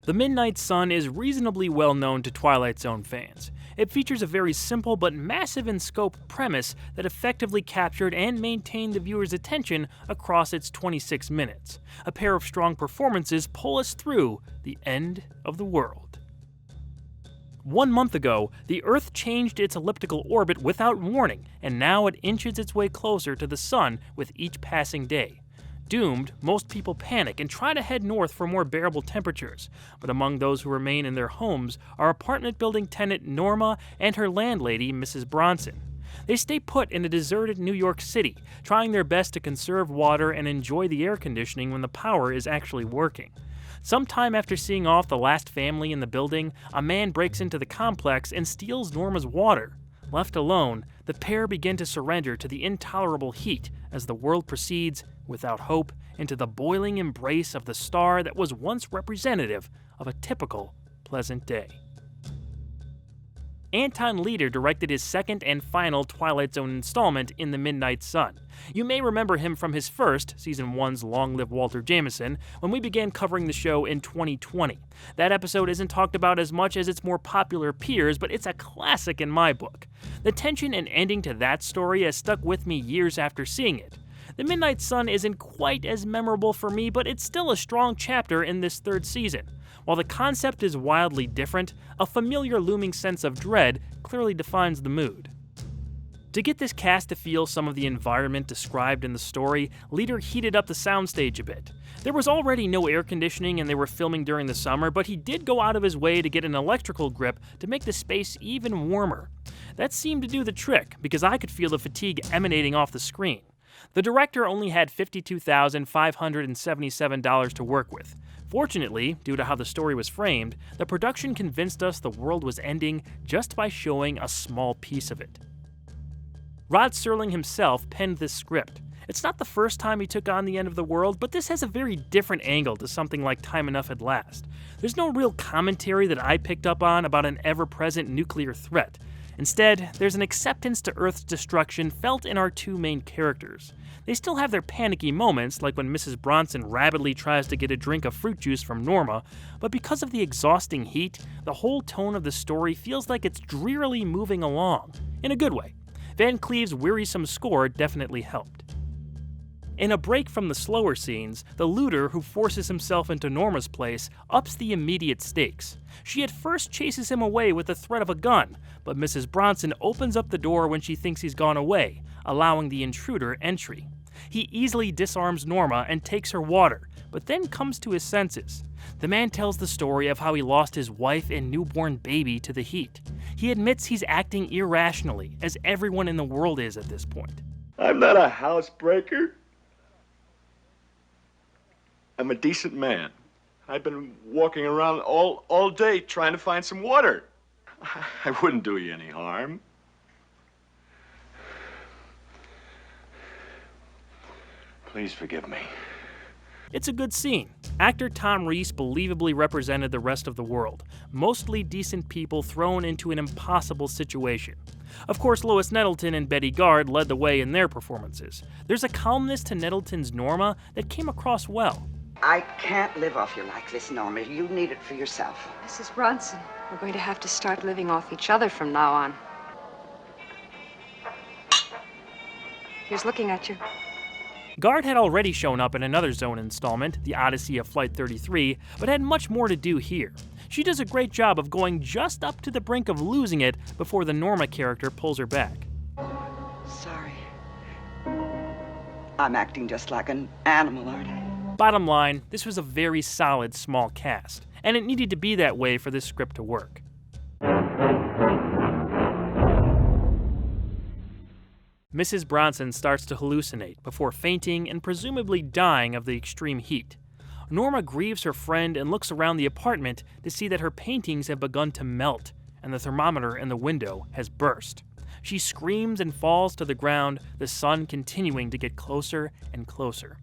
The Midnight Sun is reasonably well known to Twilight Zone fans. It features a very simple but massive in scope premise that effectively captured and maintained the viewer's attention across its 26 minutes. A pair of strong performances pull us through the end of the world. 1 month ago, the Earth changed its elliptical orbit without warning, and now it inches its way closer to the Sun with each passing day. Doomed, most people panic and try to head north for more bearable temperatures, but among those who remain in their homes are apartment building tenant Norma and her landlady, Mrs. Bronson. They stay put in a deserted New York City, trying their best to conserve water and enjoy the air conditioning when the power is actually working. Sometime after seeing off the last family in the building, a man breaks into the complex and steals Norma's water. Left alone, the pair begin to surrender to the intolerable heat as the world proceeds, without hope, into the boiling embrace of the star that was once representative of a typical pleasant day. Anton Leder directed his second and final Twilight Zone installment in The Midnight Sun. You may remember him from his first, Season 1's Long Live Walter Jameson, when we began covering the show in 2020. That episode isn't talked about as much as its more popular peers, but it's a classic in my book. The tension and ending to that story has stuck with me years after seeing it. The Midnight Sun isn't quite as memorable for me, but it's still a strong chapter in this third season. While the concept is wildly different, a familiar looming sense of dread clearly defines the mood. To get this cast to feel some of the environment described in the story, Leder heated up the soundstage a bit. There was already no air conditioning and they were filming during the summer, but he did go out of his way to get an electrical grip to make the space even warmer. That seemed to do the trick, because I could feel the fatigue emanating off the screen. The director only had $52,577 to work with. Fortunately, due to how the story was framed, the production convinced us the world was ending just by showing a small piece of it. Rod Serling himself penned this script. It's not the first time he took on the end of the world, but this has a very different angle to something like Time Enough at Last. There's no real commentary that I picked up on about an ever-present nuclear threat. Instead, there's an acceptance to Earth's destruction felt in our two main characters. They still have their panicky moments, like when Mrs. Bronson rapidly tries to get a drink of fruit juice from Norma, but because of the exhausting heat, the whole tone of the story feels like it's drearily moving along, in a good way. Van Cleve's wearisome score definitely helped. In a break from the slower scenes, the looter who forces himself into Norma's place ups the immediate stakes. She at first chases him away with the threat of a gun, but Mrs. Bronson opens up the door when she thinks he's gone away, allowing the intruder entry. He easily disarms Norma and takes her water, but then comes to his senses. The man tells the story of how he lost his wife and newborn baby to the heat. He admits he's acting irrationally, as everyone in the world is at this point. I'm not a housebreaker. I'm a decent man. I've been walking around all day trying to find some water. I wouldn't do you any harm. Please forgive me. It's a good scene. Actor Tom Reese believably represented the rest of the world, mostly decent people thrown into an impossible situation. Of course, Lois Nettleton and Betty Gard led the way in their performances. There's a calmness to Nettleton's Norma that came across well. I can't live off you like this, Norma. You need it for yourself. Mrs. Bronson, we're going to have to start living off each other from now on. Here's looking at you. Gard had already shown up in another Zone installment, The Odyssey of Flight 33, but had much more to do here. She does a great job of going just up to the brink of losing it before the Norma character pulls her back. Sorry. I'm acting just like an animal, aren't I? Bottom line, this was a very solid small cast, and it needed to be that way for this script to work. Mrs. Bronson starts to hallucinate before fainting and presumably dying of the extreme heat. Norma grieves her friend and looks around the apartment to see that her paintings have begun to melt and the thermometer in the window has burst. She screams and falls to the ground, the sun continuing to get closer and closer.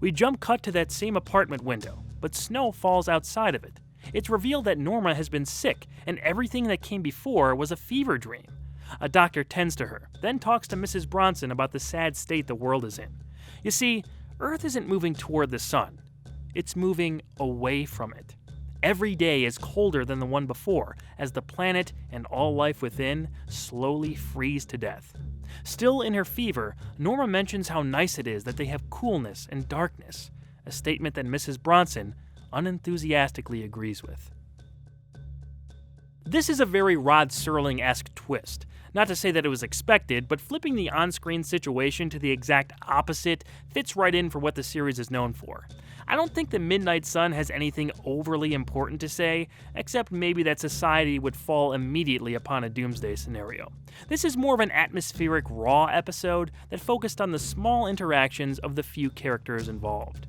We jump cut to that same apartment window, but snow falls outside of it. It's revealed that Norma has been sick and everything that came before was a fever dream. A doctor tends to her, then talks to Mrs. Bronson about the sad state the world is in. You see, Earth isn't moving toward the sun. It's moving away from it. Every day is colder than the one before, as the planet and all life within slowly freeze to death. Still in her fever, Norma mentions how nice it is that they have coolness and darkness, a statement that Mrs. Bronson unenthusiastically agrees with. This is a very Rod Serling-esque twist. Not to say that it was expected, but flipping the on-screen situation to the exact opposite fits right in for what the series is known for. I don't think The Midnight Sun has anything overly important to say, except maybe that society would fall immediately upon a doomsday scenario. This is more of an atmospheric, raw episode that focused on the small interactions of the few characters involved.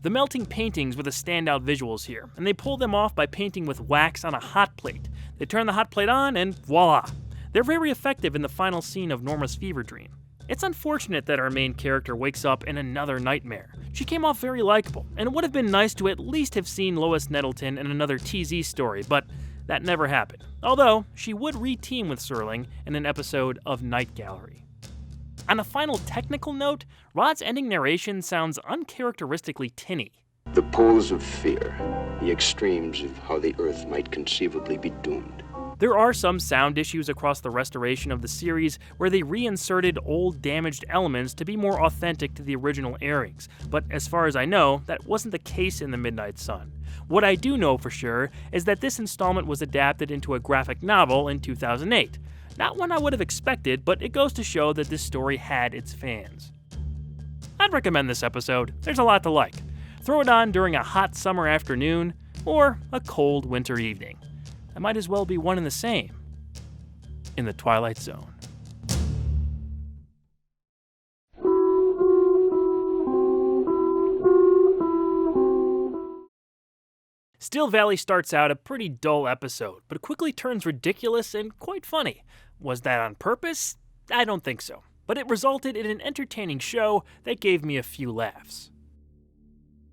The melting paintings were the standout visuals here, and they pull them off by painting with wax on a hot plate. They turn the hot plate on, and voila! They're very effective in the final scene of Norma's fever dream. It's unfortunate that our main character wakes up in another nightmare. She came off very likable, and it would have been nice to at least have seen Lois Nettleton in another TZ story, but That never happened, although she would re-team with Serling in an episode of Night Gallery. On a final technical note, Rod's ending narration sounds uncharacteristically tinny. The poles of fear, the extremes of how the Earth might conceivably be doomed. There are some sound issues across the restoration of the series where they reinserted old damaged elements to be more authentic to the original airings, but as far as I know, that wasn't the case in The Midnight Sun. What I do know for sure is that this installment was adapted into a graphic novel in 2008. Not one I would have expected, but it goes to show that this story had its fans. I'd recommend this episode. There's a lot to like. Throw it on during a hot summer afternoon or a cold winter evening. That might as well be one and the same in the Twilight Zone. Still Valley starts out a pretty dull episode, but quickly turns ridiculous and quite funny. Was that on purpose? I don't think so, but it resulted in an entertaining show that gave me a few laughs.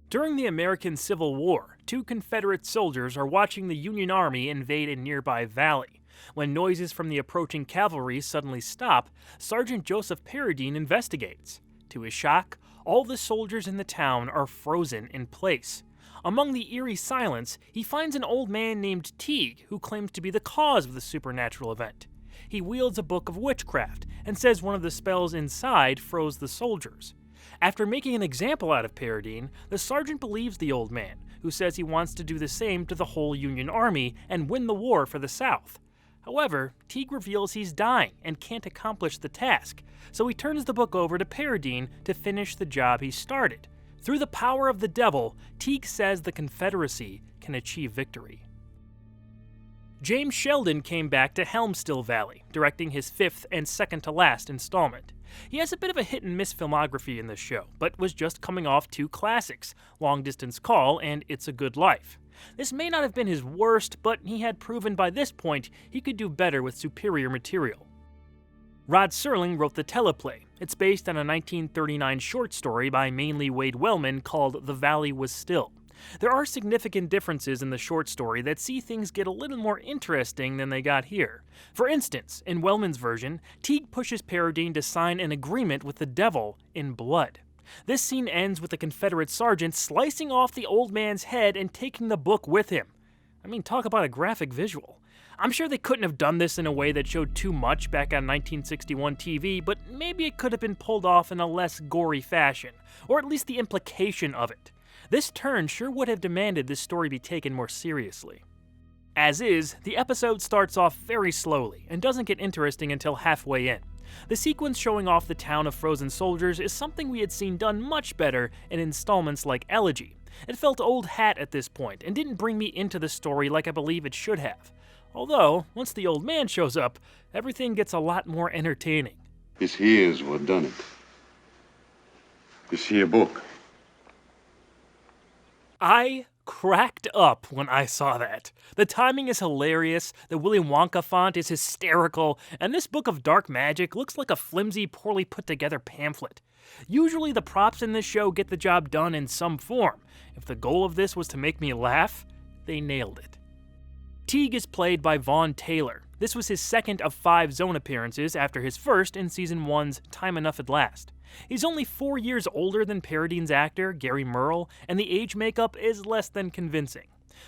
During the American Civil War, 2 Confederate soldiers are watching the Union Army invade a nearby valley. When noises from the approaching cavalry suddenly stop, Sergeant Joseph Paradine investigates. To his shock, all the soldiers in the town are frozen in place. Among the eerie silence, he finds an old man named Teague who claims to be the cause of the supernatural event. He wields a book of witchcraft and says one of the spells inside froze the soldiers. After making an example out of Paradine, the sergeant believes the old man, who says he wants to do the same to the whole Union Army and win the war for the South. However, Teague reveals he's dying and can't accomplish the task, so he turns the book over to Paradine to finish the job he started. Through the power of the devil, Teague says the Confederacy can achieve victory. James Sheldon came back to helm Still Valley, directing his 5th and second-to-last installment. He has a bit of a hit-and-miss filmography in this show, but was just coming off 2 classics, Long Distance Call and It's a Good Life. This may not have been his worst, but he had proven by this point he could do better with superior material. Rod Serling wrote the teleplay. It's based on a 1939 short story by mainly Wade Wellman called The Valley Was Still. There are significant differences in the short story that see things get a little more interesting than they got here. For instance, in Wellman's version, Teague pushes Paradine to sign an agreement with the devil in blood. This scene ends with the Confederate sergeant slicing off the old man's head and taking the book with him. I mean, talk about a graphic visual. I'm sure they couldn't have done this in a way that showed too much back on 1961 TV, but maybe it could have been pulled off in a less gory fashion, or at least the implication of it. This turn sure would have demanded this story be taken more seriously. As is, the episode starts off very slowly and doesn't get interesting until halfway in. The sequence showing off the town of frozen soldiers is something we had seen done much better in installments like Elegy. It felt old hat at this point and didn't bring me into the story like I believe it should have. Although, once the old man shows up, everything gets a lot more entertaining. This here's what done it. This here book. I cracked up when I saw that. The timing is hilarious, the Willy Wonka font is hysterical, and this book of dark magic looks like a flimsy, poorly put together pamphlet. Usually the props in this show get the job done in some form. If the goal of this was to make me laugh, they nailed it. Teague is played by Vaughn Taylor. This was his second of 5 Zone appearances after his first in Season 1's Time Enough at Last. He's only 4 years older than Paradine's actor, Gary Merle, and the age makeup is less than convincing.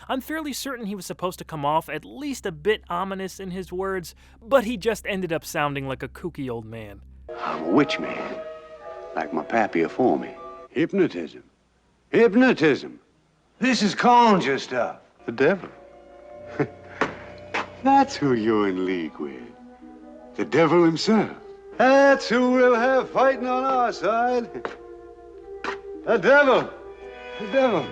I'm fairly certain he was supposed to come off at least a bit ominous in his words, but he just ended up sounding like a kooky old man. I'm a witch man, like my pappy afore me. Hypnotism. Hypnotism. This is conjure stuff. The devil. That's who you're in league with. The devil himself. That's who we'll have fighting on our side. The devil. The devil.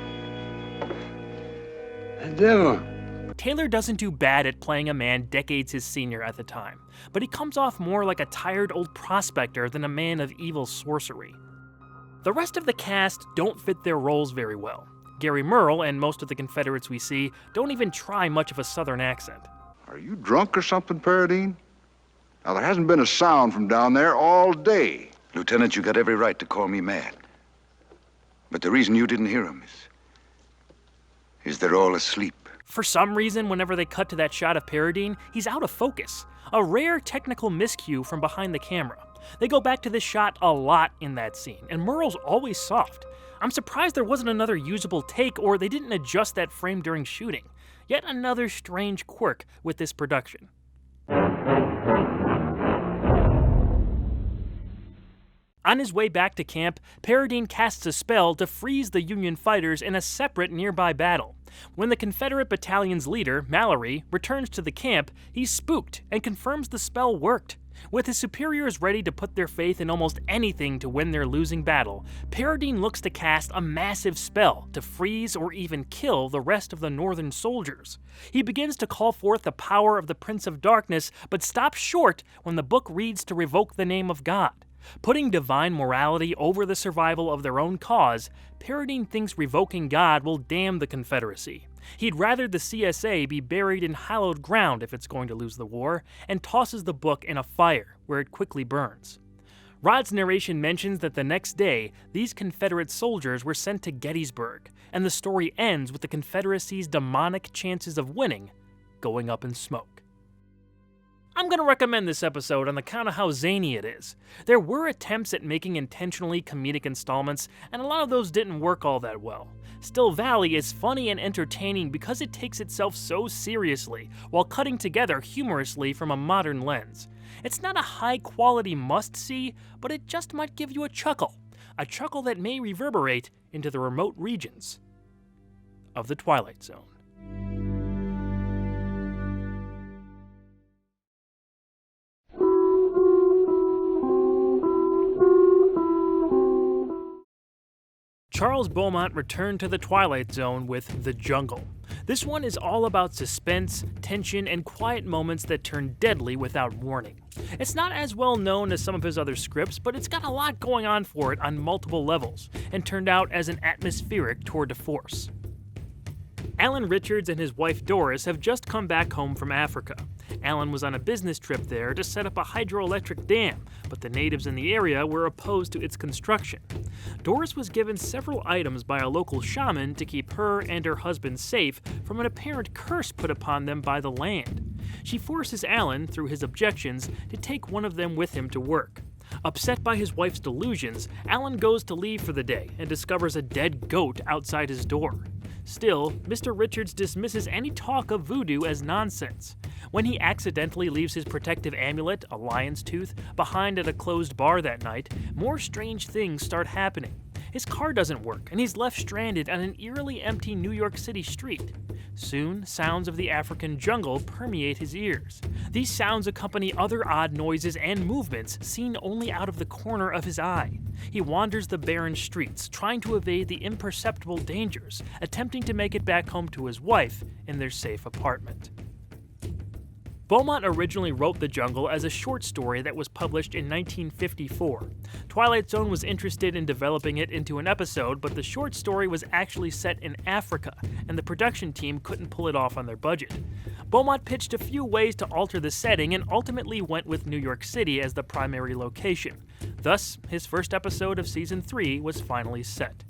The devil. Taylor doesn't do bad at playing a man decades his senior at the time, but he comes off more like a tired old prospector than a man of evil sorcery. The rest of the cast don't fit their roles very well. Gary Merle and most of the Confederates we see don't even try much of a southern accent. Are you drunk or something, Paradine? Now, there hasn't been a sound from down there all day. Lieutenant, you got every right to call me mad. But the reason you didn't hear them is they're all asleep. For some reason, whenever they cut to that shot of Paradine, he's out of focus. A rare technical miscue from behind the camera. They go back to this shot a lot in that scene, and Merle's always soft. I'm surprised there wasn't another usable take, or they didn't adjust that frame during shooting. Yet another strange quirk with this production. On his way back to camp, Paradine casts a spell to freeze the Union fighters in a separate nearby battle. When the Confederate battalion's leader, Mallory, returns to the camp, he's spooked and confirms the spell worked. With his superiors ready to put their faith in almost anything to win their losing battle, Paradine looks to cast a massive spell to freeze or even kill the rest of the Northern soldiers. He begins to call forth the power of the Prince of Darkness, but stops short when the book reads to revoke the name of God. Putting divine morality over the survival of their own cause, Paradine thinks revoking God will damn the Confederacy. He'd rather the CSA be buried in hallowed ground if it's going to lose the war, and tosses the book in a fire, where it quickly burns. Rod's narration mentions that the next day, these Confederate soldiers were sent to Gettysburg, and the story ends with the Confederacy's demonic chances of winning going up in smoke. I'm going to recommend this episode on the count of how zany it is. There were attempts at making intentionally comedic installments, and a lot of those didn't work all that well. Still Valley is funny and entertaining because it takes itself so seriously, while cutting together humorously from a modern lens. It's not a high-quality must-see, but it just might give you a chuckle that may reverberate into the remote regions of the Twilight Zone. Charles Beaumont returned to the Twilight Zone with The Jungle. This one is all about suspense, tension, and quiet moments that turn deadly without warning. It's not as well known as some of his other scripts, but it's got a lot going on for it on multiple levels, and turned out as an atmospheric tour de force. Alan Richards and his wife Doris have just come back home from Africa. Alan was on a business trip there to set up a hydroelectric dam, but the natives in the area were opposed to its construction. Doris was given several items by a local shaman to keep her and her husband safe from an apparent curse put upon them by the land. She forces Alan, through his objections, to take one of them with him to work. Upset by his wife's delusions, Alan goes to leave for the day and discovers a dead goat outside his door. Still, Mr. Richards dismisses any talk of voodoo as nonsense. When he accidentally leaves his protective amulet, a lion's tooth, behind at a closed bar that night, more strange things start happening. His car doesn't work, and he's left stranded on an eerily empty New York City street. Soon, sounds of the African jungle permeate his ears. These sounds accompany other odd noises and movements seen only out of the corner of his eye. He wanders the barren streets, trying to evade the imperceptible dangers, attempting to make it back home to his wife in their safe apartment. Beaumont originally wrote The Jungle as a short story that was published in 1954. Twilight Zone was interested in developing it into an episode, but the short story was actually set in Africa, and the production team couldn't pull it off on their budget. Beaumont pitched a few ways to alter the setting and ultimately went with New York City as the primary location. Thus, his first episode of Season 3 was finally set.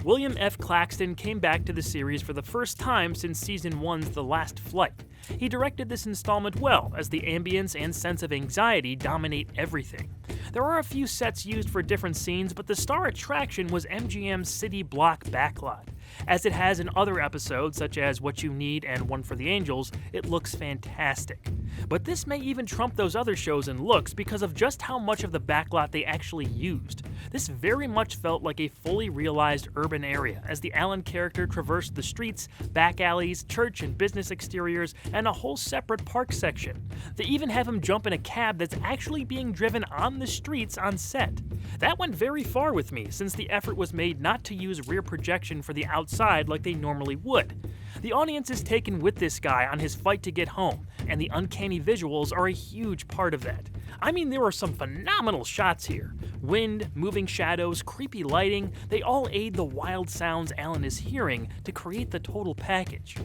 William F. Claxton came back to the series for the first time since Season 1's The Last Flight. He directed this installment well, as the ambience and sense of anxiety dominate everything. There are a few sets used for different scenes, but the star attraction was MGM's city block backlot. As it has in other episodes, such as What You Need and One for the Angels, it looks fantastic. But this may even trump those other shows in looks because of just how much of the backlot they actually used. This very much felt like a fully realized urban area, as the Alan character traversed the streets, back alleys, church and business exteriors, and a whole separate park section. They even have him jump in a cab that's actually being driven on the streets on set. That went very far with me, since the effort was made not to use rear projection for the outside like they normally would. The audience is taken with this guy on his fight to get home, and the uncanny visuals are a huge part of that. I mean, there are some phenomenal shots here. Wind, moving shadows, creepy lighting, they all aid the wild sounds Alan is hearing to create the total package.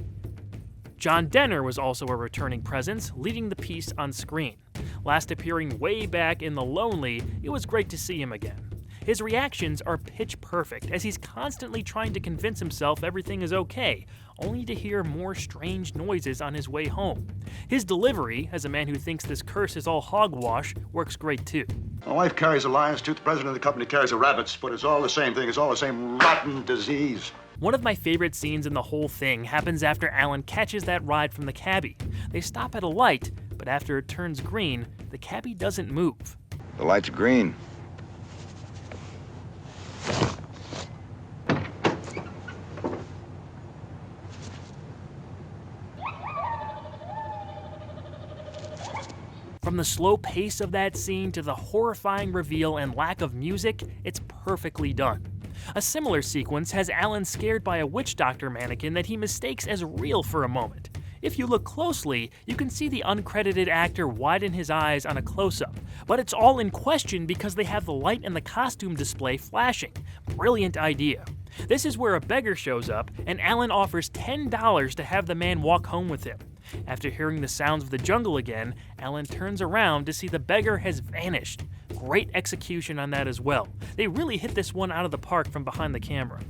John Denner was also a returning presence, leading the piece on screen. Last appearing way back in The Lonely, it was great to see him again. His reactions are pitch perfect as he's constantly trying to convince himself everything is okay, only to hear more strange noises on his way home. His delivery, as a man who thinks this curse is all hogwash, works great too. My wife carries a lion's tooth, the president of the company carries a rabbit's, but it's all the same thing. It's all the same rotten disease. One of my favorite scenes in the whole thing happens after Alan catches that ride from the cabbie. They stop at a light, but after it turns green, the cabbie doesn't move. The light's green. From the slow pace of that scene to the horrifying reveal and lack of music, it's perfectly done. A similar sequence has Alan scared by a witch doctor mannequin that he mistakes as real for a moment. If you look closely, you can see the uncredited actor widen his eyes on a close-up, but it's all in question because they have the light in the costume display flashing. Brilliant idea. This is where a beggar shows up, and Alan offers $10 to have the man walk home with him. After hearing the sounds of the jungle again, Alan turns around to see the beggar has vanished. Great execution on that as well. They really hit this one out of the park from behind the camera.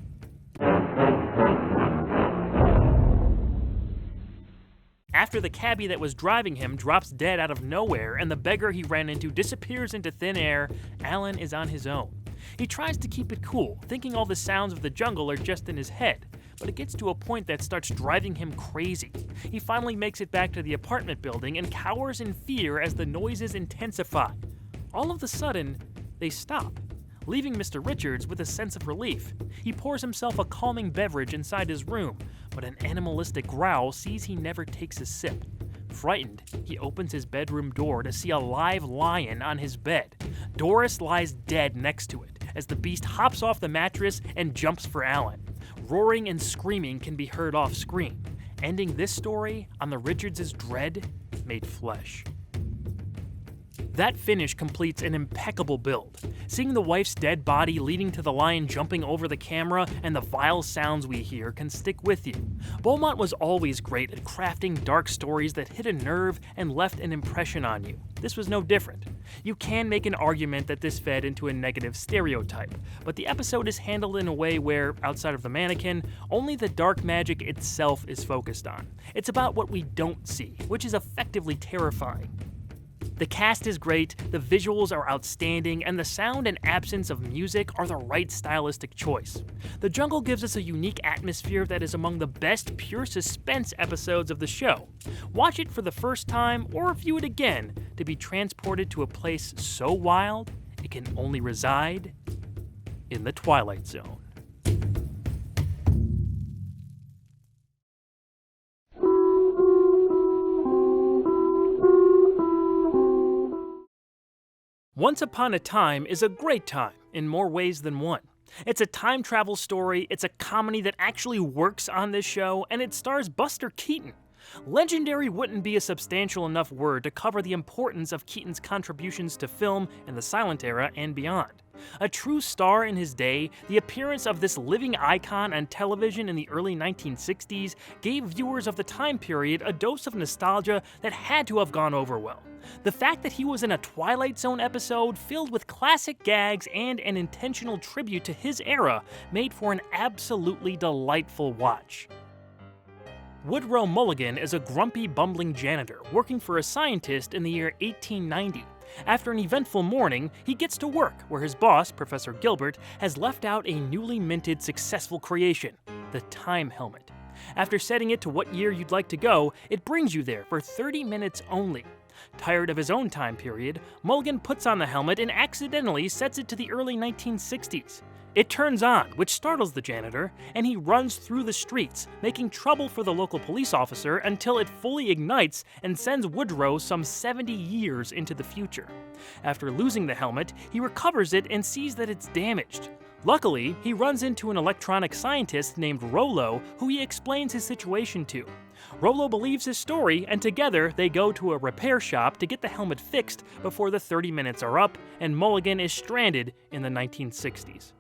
After the cabbie that was driving him drops dead out of nowhere and the beggar he ran into disappears into thin air, Alan is on his own. He tries to keep it cool, thinking all the sounds of the jungle are just in his head, but it gets to a point that starts driving him crazy. He finally makes it back to the apartment building and cowers in fear as the noises intensify. All of a sudden, they stop, leaving Mr. Richards with a sense of relief. He pours himself a calming beverage inside his room, but an animalistic growl sees he never takes a sip. Frightened, he opens his bedroom door to see a live lion on his bed. Doris lies dead next to it, as the beast hops off the mattress and jumps for Alan. Roaring and screaming can be heard off screen, ending this story on the Richards' dread made flesh. That finish completes an impeccable build. Seeing the wife's dead body leading to the lion jumping over the camera and the vile sounds we hear can stick with you. Beaumont was always great at crafting dark stories that hit a nerve and left an impression on you. This was no different. You can make an argument that this fed into a negative stereotype, but the episode is handled in a way where, outside of the mannequin, only the dark magic itself is focused on. It's about what we don't see, which is effectively terrifying. The cast is great, the visuals are outstanding, and the sound and absence of music are the right stylistic choice. The jungle gives us a unique atmosphere that is among the best pure suspense episodes of the show. Watch it for the first time or view it again to be transported to a place so wild it can only reside in the Twilight Zone. Once Upon a Time is a great time in more ways than one. It's a time travel story, it's a comedy that actually works on this show, and it stars Buster Keaton. Legendary wouldn't be a substantial enough word to cover the importance of Keaton's contributions to film in the silent era and beyond. A true star in his day, the appearance of this living icon on television in the early 1960s gave viewers of the time period a dose of nostalgia that had to have gone over well. The fact that he was in a Twilight Zone episode filled with classic gags and an intentional tribute to his era made for an absolutely delightful watch. Woodrow Mulligan is a grumpy, bumbling janitor working for a scientist in the year 1890. After an eventful morning, he gets to work where his boss, Professor Gilbert, has left out a newly minted successful creation, the time helmet. After setting it to what year you'd like to go, it brings you there for 30 minutes only. Tired of his own time period, Mulligan puts on the helmet and accidentally sets it to the early 1960s. It turns on, which startles the janitor, and he runs through the streets, making trouble for the local police officer until it fully ignites and sends Woodrow some 70 years into the future. After losing the helmet, he recovers it and sees that it's damaged. Luckily, he runs into an electronic scientist named Rollo, who he explains his situation to. Rollo believes his story, and together they go to a repair shop to get the helmet fixed before the 30 minutes are up and Mulligan is stranded in the 1960s.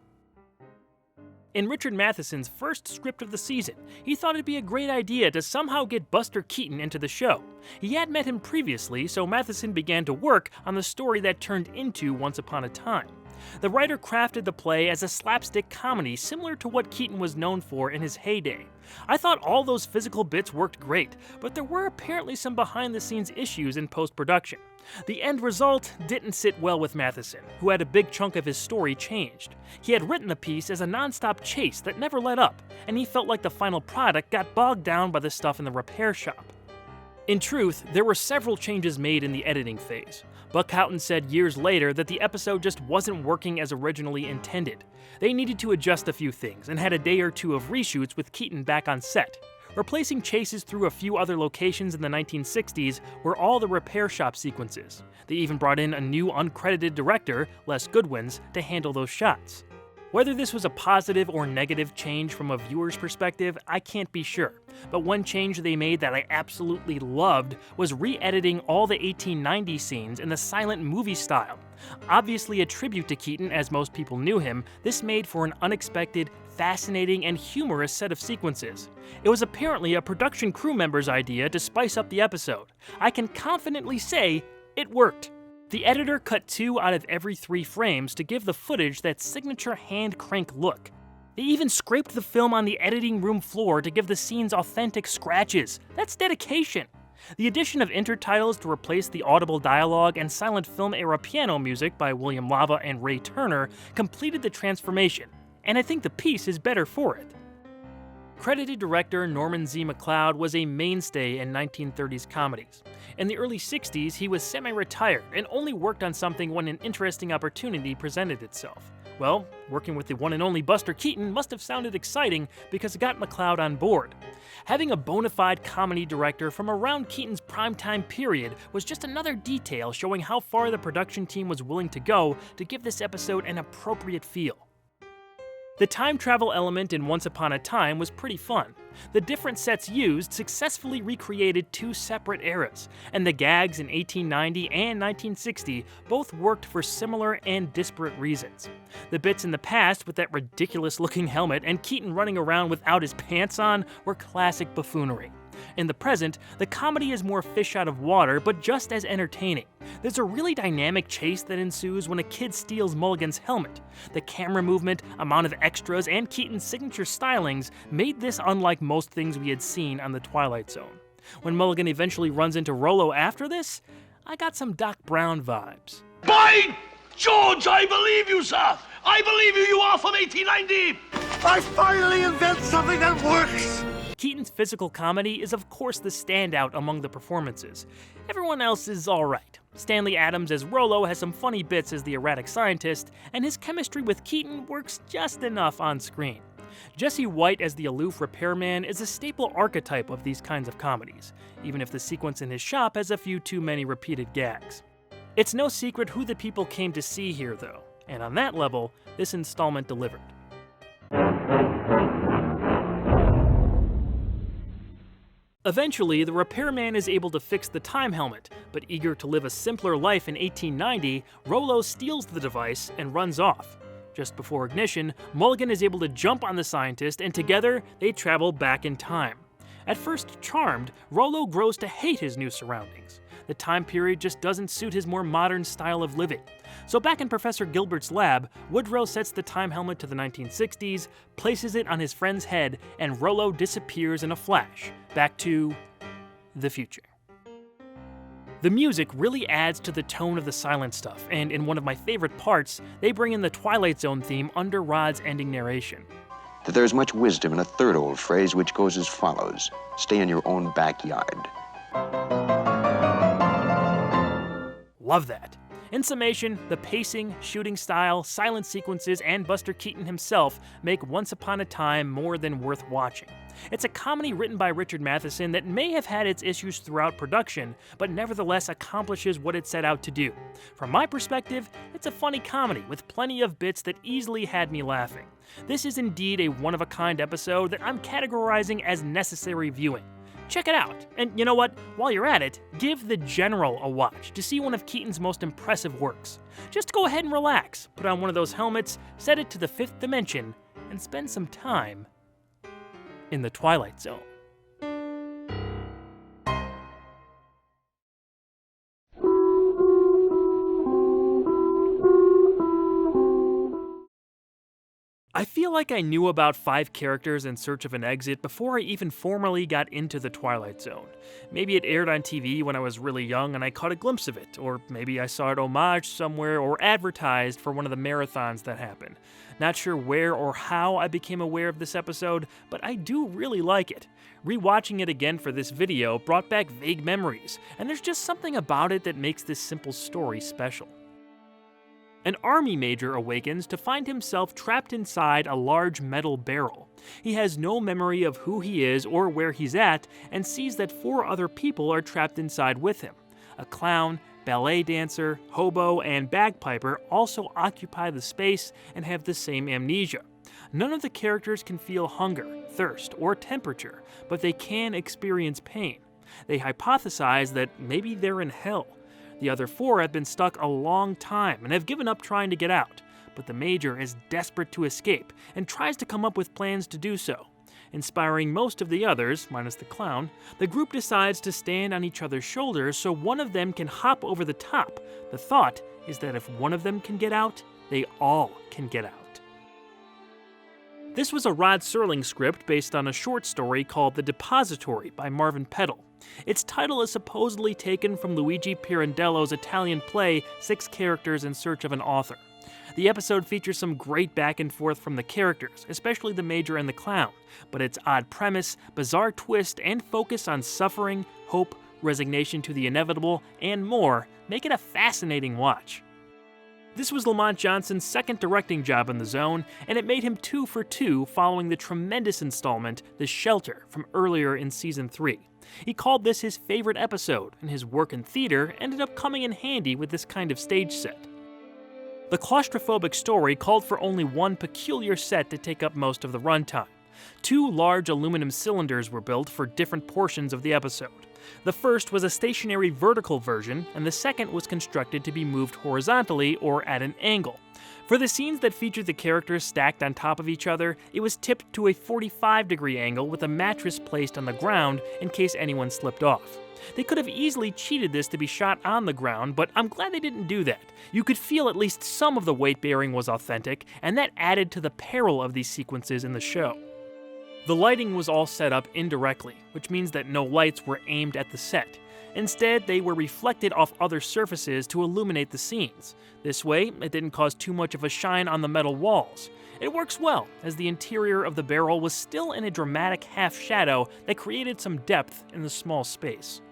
In Richard Matheson's first script of the season, he thought it'd be a great idea to somehow get Buster Keaton into the show. He had met him previously, so Matheson began to work on the story that turned into Once Upon a Time. The writer crafted the play as a slapstick comedy similar to what Keaton was known for in his heyday. I thought all those physical bits worked great, but there were apparently some behind-the-scenes issues in post-production. The end result didn't sit well with Matheson, who had a big chunk of his story changed. He had written the piece as a non-stop chase that never let up, and he felt like the final product got bogged down by the stuff in the repair shop. In truth, there were several changes made in the editing phase. Buck Houghton said years later that the episode just wasn't working as originally intended. They needed to adjust a few things and had a day or two of reshoots with Keaton back on set. Replacing chases through a few other locations in the 1960s were all the repair shop sequences. They even brought in a new uncredited director, Les Goodwins, to handle those shots. Whether this was a positive or negative change from a viewer's perspective, I can't be sure, but one change they made that I absolutely loved was re-editing all the 1890 scenes in the silent movie style. Obviously a tribute to Keaton as most people knew him, this made for an unexpected, fascinating, and humorous set of sequences. It was apparently a production crew member's idea to spice up the episode. I can confidently say it worked. The editor cut 2 out of every 3 frames to give the footage that signature hand crank look. They even scraped the film on the editing room floor to give the scenes authentic scratches. That's dedication. The addition of intertitles to replace the audible dialogue and silent film era piano music by William Lava and Ray Turner completed the transformation, and I think the piece is better for it. Credited director Norman Z. MacLeod was a mainstay in 1930s comedies. In the early 60s, he was semi-retired and only worked on something when an interesting opportunity presented itself. Well, working with the one and only Buster Keaton must have sounded exciting because it got MacLeod on board. Having a bona fide comedy director from around Keaton's primetime period was just another detail showing how far the production team was willing to go to give this episode an appropriate feel. The time travel element in Once Upon a Time was pretty fun. The different sets used successfully recreated 2 separate eras, and the gags in 1890 and 1960 both worked for similar and disparate reasons. The bits in the past with that ridiculous-looking helmet and Keaton running around without his pants on were classic buffoonery. In the present, the comedy is more fish out of water, but just as entertaining. There's a really dynamic chase that ensues when a kid steals Mulligan's helmet. The camera movement, amount of extras, and Keaton's signature stylings made this unlike most things we had seen on the Twilight Zone. When Mulligan eventually runs into Rollo after this, I got some Doc Brown vibes. By George, I believe you, sir! I believe you, you are from 1890! I finally invent something that works! Keaton's physical comedy is of course the standout among the performances. Everyone else is alright. Stanley Adams as Rollo has some funny bits as the erratic scientist, and his chemistry with Keaton works just enough on screen. Jesse White as the aloof repairman is a staple archetype of these kinds of comedies, even if the sequence in his shop has a few too many repeated gags. It's no secret who the people came to see here though, and on that level, this installment delivered. Eventually, the repairman is able to fix the time helmet, but eager to live a simpler life in 1890, Rollo steals the device and runs off. Just before ignition, Mulligan is able to jump on the scientist, and together, they travel back in time. At first charmed, Rollo grows to hate his new surroundings. The time period just doesn't suit his more modern style of living. So back in Professor Gilbert's lab, Woodrow sets the time helmet to the 1960s, places it on his friend's head, and Rollo disappears in a flash, back to the future. The music really adds to the tone of the silent stuff, and in one of my favorite parts, they bring in the Twilight Zone theme under Rod's ending narration. That there is much wisdom in a third old phrase which goes as follows: stay in your own backyard. Love that. In summation, the pacing, shooting style, silent sequences, and Buster Keaton himself make Once Upon a Time more than worth watching. It's a comedy written by Richard Matheson that may have had its issues throughout production, but nevertheless accomplishes what it set out to do. From my perspective, it's a funny comedy with plenty of bits that easily had me laughing. This is indeed a one-of-a-kind episode that I'm categorizing as necessary viewing. Check it out, and you know what? While you're at it, give The General a watch to see one of Keaton's most impressive works. Just go ahead and relax, put on one of those helmets, set it to the 5th dimension, and spend some time in the Twilight Zone. I feel like I knew about 5 characters in search of an exit before I even formally got into the Twilight Zone. Maybe it aired on TV when I was really young and I caught a glimpse of it, or maybe I saw it homaged somewhere or advertised for one of the marathons that happened. Not sure where or how I became aware of this episode, but I do really like it. Rewatching it again for this video brought back vague memories, and there's just something about it that makes this simple story special. An army major awakens to find himself trapped inside a large metal barrel. He has no memory of who he is or where he's at, and sees that 4 other people are trapped inside with him. A clown, ballet dancer, hobo, and bagpiper also occupy the space and have the same amnesia. None of the characters can feel hunger, thirst, or temperature, but they can experience pain. They hypothesize that maybe they're in hell. The other 4 have been stuck a long time and have given up trying to get out, but the Major is desperate to escape and tries to come up with plans to do so. Inspiring most of the others, minus the clown, the group decides to stand on each other's shoulders so one of them can hop over the top. The thought is that if one of them can get out, they all can get out. This was a Rod Serling script based on a short story called The Depository by Marvin Peddle. Its title is supposedly taken from Luigi Pirandello's Italian play 6 Characters in Search of an Author. The episode features some great back and forth from the characters, especially the Major and the clown, but its odd premise, bizarre twist, and focus on suffering, hope, resignation to the inevitable, and more make it a fascinating watch. This was Lamont Johnson's second directing job in the Zone, and it made him 2 for 2 following the tremendous installment, The Shelter, from earlier in Season 3. He called this his favorite episode, and his work in theater ended up coming in handy with this kind of stage set. The claustrophobic story called for only one peculiar set to take up most of the runtime. 2 large aluminum cylinders were built for different portions of the episode. The first was a stationary vertical version, and the second was constructed to be moved horizontally or at an angle. For the scenes that featured the characters stacked on top of each other, it was tipped to a 45-degree angle with a mattress placed on the ground in case anyone slipped off. They could have easily cheated this to be shot on the ground, but I'm glad they didn't do that. You could feel at least some of the weight bearing was authentic, and that added to the peril of these sequences in the show. The lighting was all set up indirectly, which means that no lights were aimed at the set. Instead, they were reflected off other surfaces to illuminate the scenes. This way, it didn't cause too much of a shine on the metal walls. It works well, as the interior of the barrel was still in a dramatic half shadow that created some depth in the small space.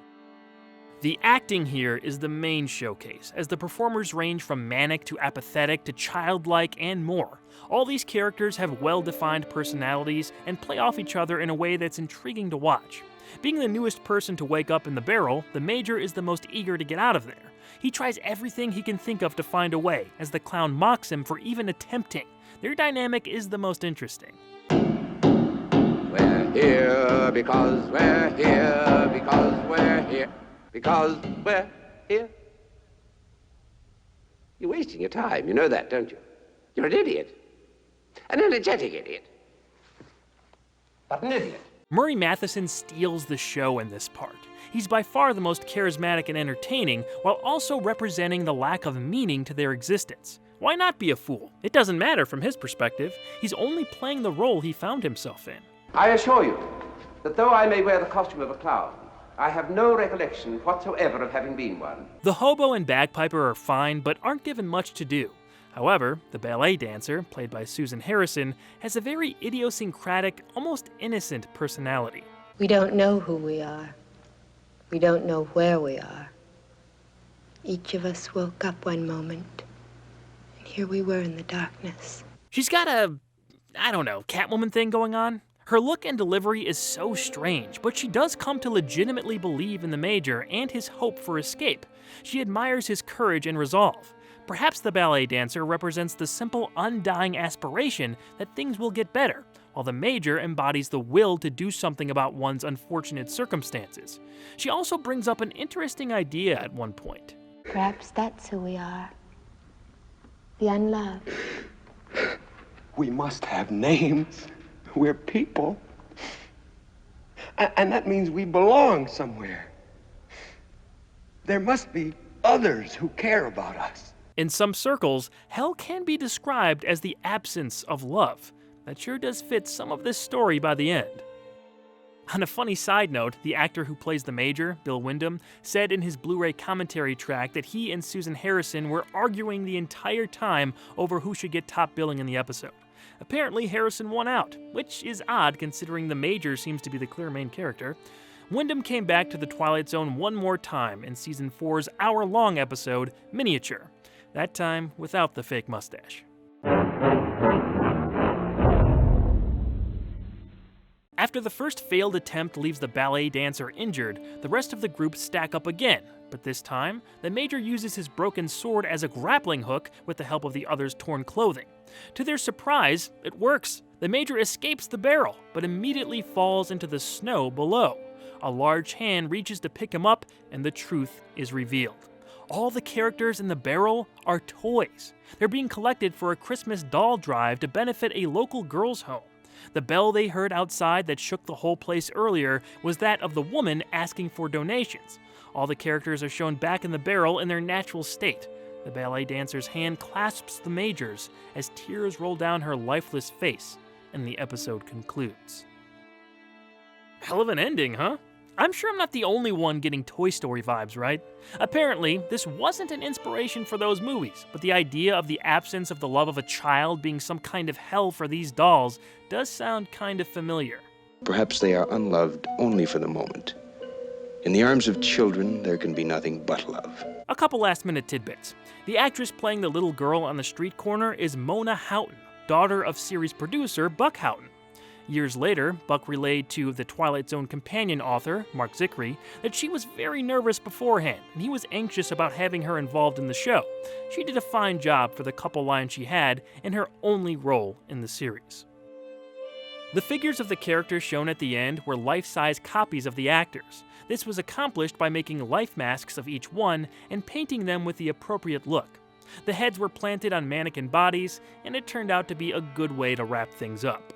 The acting here is the main showcase, as the performers range from manic to apathetic to childlike and more. All these characters have well-defined personalities and play off each other in a way that's intriguing to watch. Being the newest person to wake up in the barrel, the Major is the most eager to get out of there. He tries everything he can think of to find a way, as the clown mocks him for even attempting. Their dynamic is the most interesting. We're here because we're here, because we're here, because we're here. You're wasting your time, you know that, don't you? You're an idiot. An energetic idiot. But an idiot. Murray Matheson steals the show in this part. He's by far the most charismatic and entertaining, while also representing the lack of meaning to their existence. Why not be a fool? It doesn't matter from his perspective. He's only playing the role he found himself in. I assure you that though I may wear the costume of a clown, I have no recollection whatsoever of having been one. The hobo and bagpiper are fine, but aren't given much to do. However, the ballet dancer, played by Susan Harrison, has a very idiosyncratic, almost innocent personality. We don't know who we are. We don't know where we are. Each of us woke up one moment, and here we were in the darkness. She's got a, Catwoman thing going on. Her look and delivery is so strange, but she does come to legitimately believe in the Major and his hope for escape. She admires his courage and resolve. Perhaps the ballet dancer represents the simple, undying aspiration that things will get better, while the Major embodies the will to do something about one's unfortunate circumstances. She also brings up an interesting idea at one point. Perhaps that's who we are. The unloved. We must have names. We're people. And that means we belong somewhere. There must be others who care about us. In some circles, hell can be described as the absence of love. that sure does fit some of this story by the end. On a funny side note, the actor who plays the Major, Bill Windham, said in his Blu-ray commentary track that he and Susan Harrison were arguing the entire time over who should get top billing in the episode. Apparently, Harrison won out, which is odd considering the Major seems to be the clear main character. Windham came back to the Twilight Zone one more time in Season 4's hour-long episode, Miniature, that time without the fake mustache. After the first failed attempt leaves the ballet dancer injured, the rest of the group stack up again, but this time, the Major uses his broken sword as a grappling hook with the help of the others' torn clothing. To their surprise, it works. The Major escapes the barrel, but immediately falls into the snow below. A large hand reaches to pick him up, and the truth is revealed. All the characters in the barrel are toys. They're being collected for a Christmas doll drive to benefit a local girls' home. The bell they heard outside that shook the whole place earlier was that of the woman asking for donations. All the characters are shown back in the barrel in their natural state. The ballet dancer's hand clasps the Major's as tears roll down her lifeless face, and the episode concludes. Hell of an ending, huh? I'm sure I'm not the only one getting Toy Story vibes, right? Apparently, this wasn't an inspiration for those movies, but the idea of the absence of the love of a child being some kind of hell for these dolls does sound kind of familiar. Perhaps they are unloved only for the moment. In the arms of children, there can be nothing but love. A couple last-minute tidbits. The actress playing the little girl on the street corner is Mona Houghton, daughter of series producer Buck Houghton. Years later, Buck relayed to the Twilight Zone companion author, Mark Zickrey, that she was very nervous beforehand, and he was anxious about having her involved in the show. She did a fine job for the couple lines she had in her only role in the series. The figures of the characters shown at the end were life-size copies of the actors. This was accomplished by making life masks of each one and painting them with the appropriate look. The heads were planted on mannequin bodies, and it turned out to be a good way to wrap things up.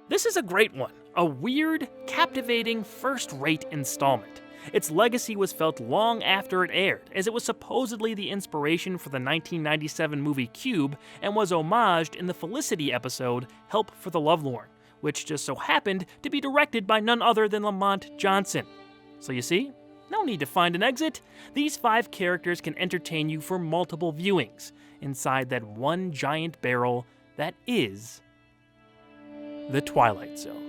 This is a great one, a weird, captivating, first-rate installment. Its legacy was felt long after it aired, as it was supposedly the inspiration for the 1997 movie Cube and was homaged in the Felicity episode Help for the Lovelorn, which just so happened to be directed by none other than Lamont Johnson. So you see, no need to find an exit. These 5 characters can entertain you for multiple viewings inside that one giant barrel that is the Twilight Zone.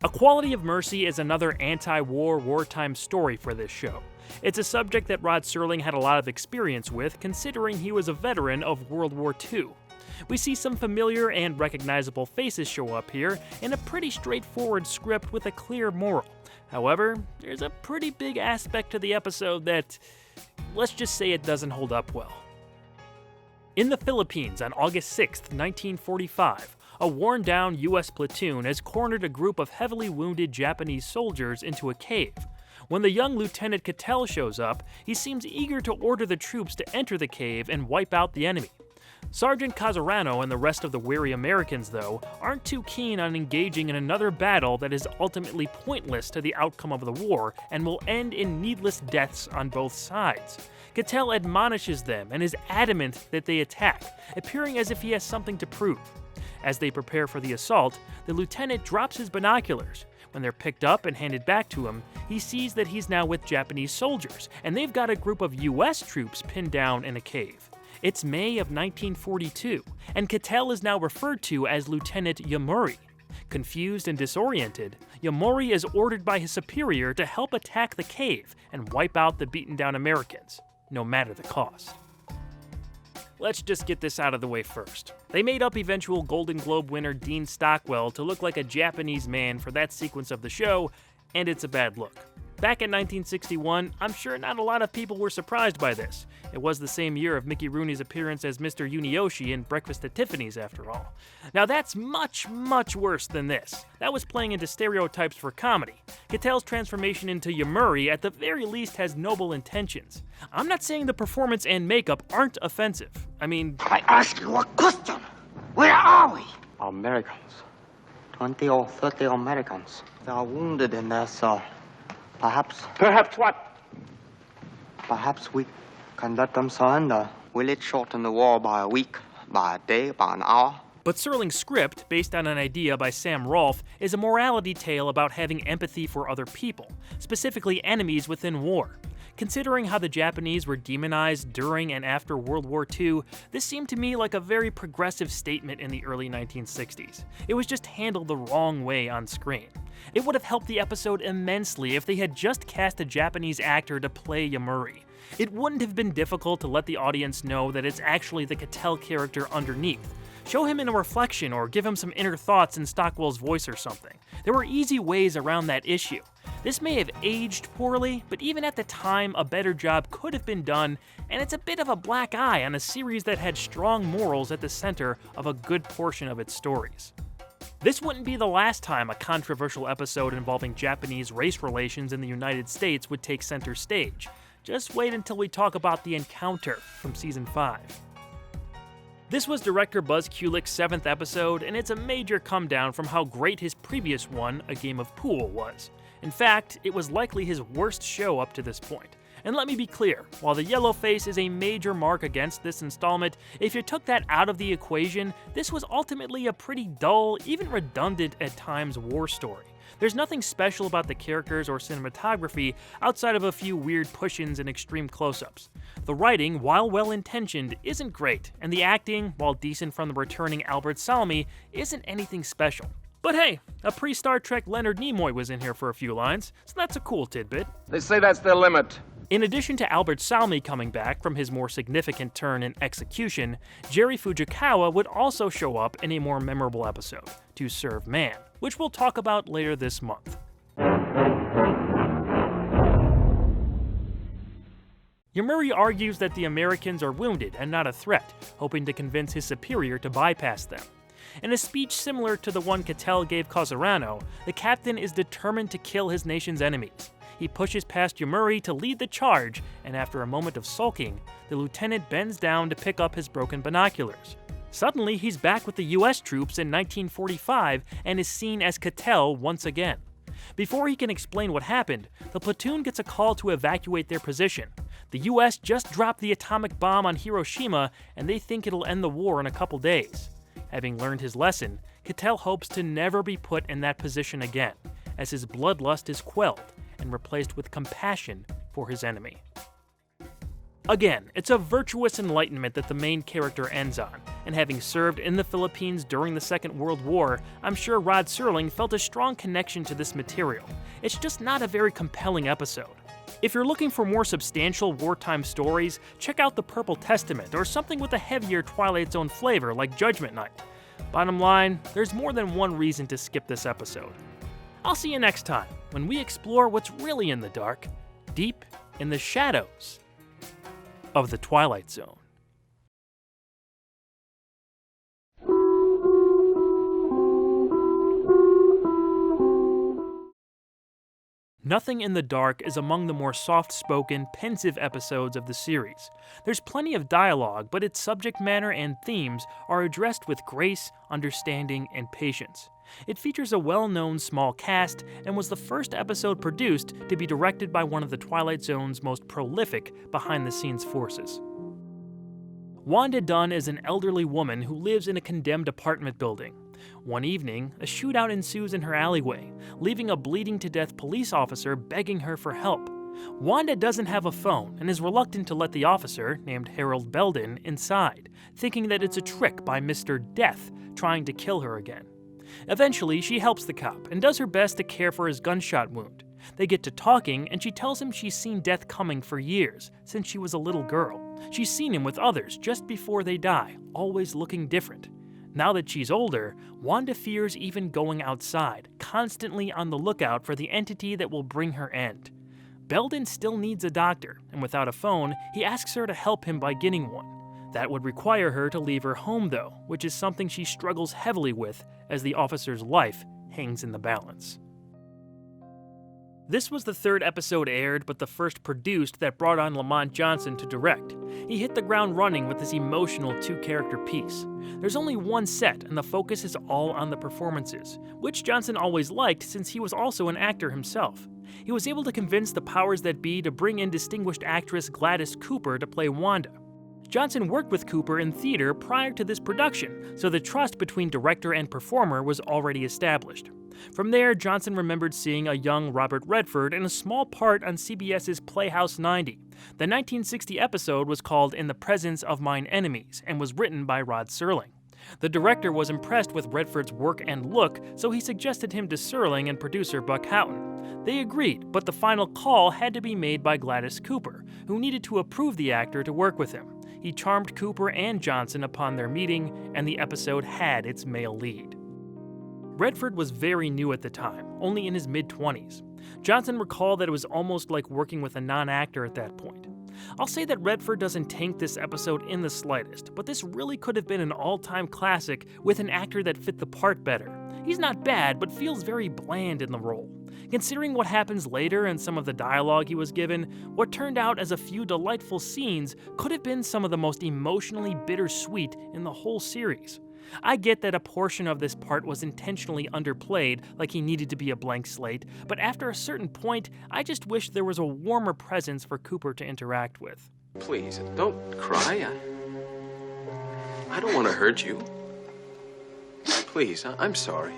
A Quality of Mercy is another anti-war, wartime story for this show. It's a subject that Rod Serling had a lot of experience with, considering he was a veteran of World War II. We see some familiar and recognizable faces show up here in a pretty straightforward script with a clear moral. However, there's a pretty big aspect to the episode that, let's just say it doesn't hold up well. In the Philippines on August 6, 1945, a worn-down U.S. platoon has cornered a group of heavily wounded Japanese soldiers into a cave. When the young Lieutenant Cattell shows up, he seems eager to order the troops to enter the cave and wipe out the enemy. Sergeant Casarano and the rest of the weary Americans, though, aren't too keen on engaging in another battle that is ultimately pointless to the outcome of the war and will end in needless deaths on both sides. Cattell admonishes them and is adamant that they attack, appearing as if he has something to prove. As they prepare for the assault, the lieutenant drops his binoculars. When they're picked up and handed back to him, he sees that he's now with Japanese soldiers, and they've got a group of U.S. troops pinned down in a cave. It's May of 1942, and Cattell is now referred to as Lieutenant Yamuri. Confused and disoriented, Yamuri is ordered by his superior to help attack the cave and wipe out the beaten-down Americans, no matter the cost. Let's just get this out of the way first. They made up eventual Golden Globe winner Dean Stockwell to look like a Japanese man for that sequence of the show, and it's a bad look. Back in 1961, I'm sure not a lot of people were surprised by this. It was the same year of Mickey Rooney's appearance as Mr. Yunioshi in Breakfast at Tiffany's, after all. Now that's much, much worse than this. That was playing into stereotypes for comedy. Cattell's transformation into Yamuri at the very least has noble intentions. I'm not saying the performance and makeup aren't offensive. I mean... I ask you a question. Where are we? Americans. 20 or 30 Americans. They are wounded in their cell. Perhaps. Perhaps what? Perhaps we can let them surrender. Will it shorten the war by a week, by a day, by an hour? But Serling's script, based on an idea by Sam Rolfe, is a morality tale about having empathy for other people, specifically enemies within war. Considering how the Japanese were demonized during and after World War II, this seemed to me like a very progressive statement in the early 1960s. It was just handled the wrong way on screen. It would have helped the episode immensely if they had just cast a Japanese actor to play Yamuri. It wouldn't have been difficult to let the audience know that it's actually the Cattell character underneath. Show him in a reflection or give him some inner thoughts in Stockwell's voice or something. There were easy ways around that issue. This may have aged poorly, but even at the time, a better job could have been done, and it's a bit of a black eye on a series that had strong morals at the center of a good portion of its stories. This wouldn't be the last time a controversial episode involving Japanese race relations in the United States would take center stage. Just wait until we talk about The Encounter from Season 5. This was director Buzz Kulik's 7th episode, and it's a major come down from how great his previous one, A Game of Pool, was. In fact, it was likely his worst show up to this point. And let me be clear, while the yellow face is a major mark against this installment, if you took that out of the equation, this was ultimately a pretty dull, even redundant at times, war story. There's nothing special about the characters or cinematography outside of a few weird push-ins and extreme close-ups. The writing, while well-intentioned, isn't great, and the acting, while decent from the returning Albert Salmi, isn't anything special. But hey, a pre-Star Trek Leonard Nimoy was in here for a few lines, so that's a cool tidbit. They say that's their limit. In addition to Albert Salmi coming back from his more significant turn in Execution, Jerry Fujikawa would also show up in a more memorable episode, To Serve Man, which we'll talk about later this month. Yamuri argues that the Americans are wounded and not a threat, hoping to convince his superior to bypass them. In a speech similar to the one Cattell gave Causarano, the captain is determined to kill his nation's enemies. He pushes past Yamuri to lead the charge, and after a moment of sulking, the lieutenant bends down to pick up his broken binoculars. Suddenly, he's back with the US troops in 1945 and is seen as Cattell once again. Before he can explain what happened, the platoon gets a call to evacuate their position. The US just dropped the atomic bomb on Hiroshima, and they think it'll end the war in a couple days. Having learned his lesson, Cattell hopes to never be put in that position again, as his bloodlust is quelled and replaced with compassion for his enemy. Again, it's a virtuous enlightenment that the main character ends on, and having served in the Philippines during the Second World War, I'm sure Rod Serling felt a strong connection to this material. It's just not a very compelling episode. If you're looking for more substantial wartime stories, check out The Purple Testament or something with a heavier Twilight Zone flavor like Judgment Night. Bottom line, there's more than one reason to skip this episode. I'll see you next time when we explore what's really in the dark, deep in the shadows of the Twilight Zone. Nothing in the Dark is among the more soft-spoken, pensive episodes of the series. There's plenty of dialogue, but its subject matter and themes are addressed with grace, understanding, and patience. It features a well-known small cast and was the first episode produced to be directed by one of the Twilight Zone's most prolific behind-the-scenes forces. Wanda Dunn is an elderly woman who lives in a condemned apartment building. One evening, a shootout ensues in her alleyway, leaving a bleeding-to-death police officer begging her for help. Wanda doesn't have a phone and is reluctant to let the officer, named Harold Belden, inside, thinking that it's a trick by Mr. Death trying to kill her again. Eventually, she helps the cop and does her best to care for his gunshot wound. They get to talking, and she tells him she's seen death coming for years, since she was a little girl. She's seen him with others just before they die, always looking different. Now that she's older, Wanda fears even going outside, constantly on the lookout for the entity that will bring her end. Belden still needs a doctor, and without a phone, he asks her to help him by getting one. That would require her to leave her home, though, which is something she struggles heavily with as the officer's life hangs in the balance. This was the third episode aired, but the first produced that brought on Lamont Johnson to direct. He hit the ground running with this emotional two-character piece. There's only one set, and the focus is all on the performances, which Johnson always liked since he was also an actor himself. He was able to convince the powers that be to bring in distinguished actress Gladys Cooper to play Wanda. Johnson worked with Cooper in theater prior to this production, so the trust between director and performer was already established. From there, Johnson remembered seeing a young Robert Redford in a small part on CBS's Playhouse 90. The 1960 episode was called In the Presence of Mine Enemies and was written by Rod Serling. The director was impressed with Redford's work and look, so he suggested him to Serling and producer Buck Houghton. They agreed, but the final call had to be made by Gladys Cooper, who needed to approve the actor to work with him. He charmed Cooper and Johnson upon their meeting, and the episode had its male lead. Redford was very new at the time, only in his mid-20s. Johnson recalled that it was almost like working with a non-actor at that point. I'll say that Redford doesn't taint this episode in the slightest, but this really could have been an all-time classic with an actor that fit the part better. He's not bad, but feels very bland in the role. Considering what happens later and some of the dialogue he was given, what turned out as a few delightful scenes could have been some of the most emotionally bittersweet in the whole series. I get that a portion of this part was intentionally underplayed, like he needed to be a blank slate, but after a certain point, I just wish there was a warmer presence for Cooper to interact with. Please, don't cry. I don't want to hurt you. Please, I'm sorry.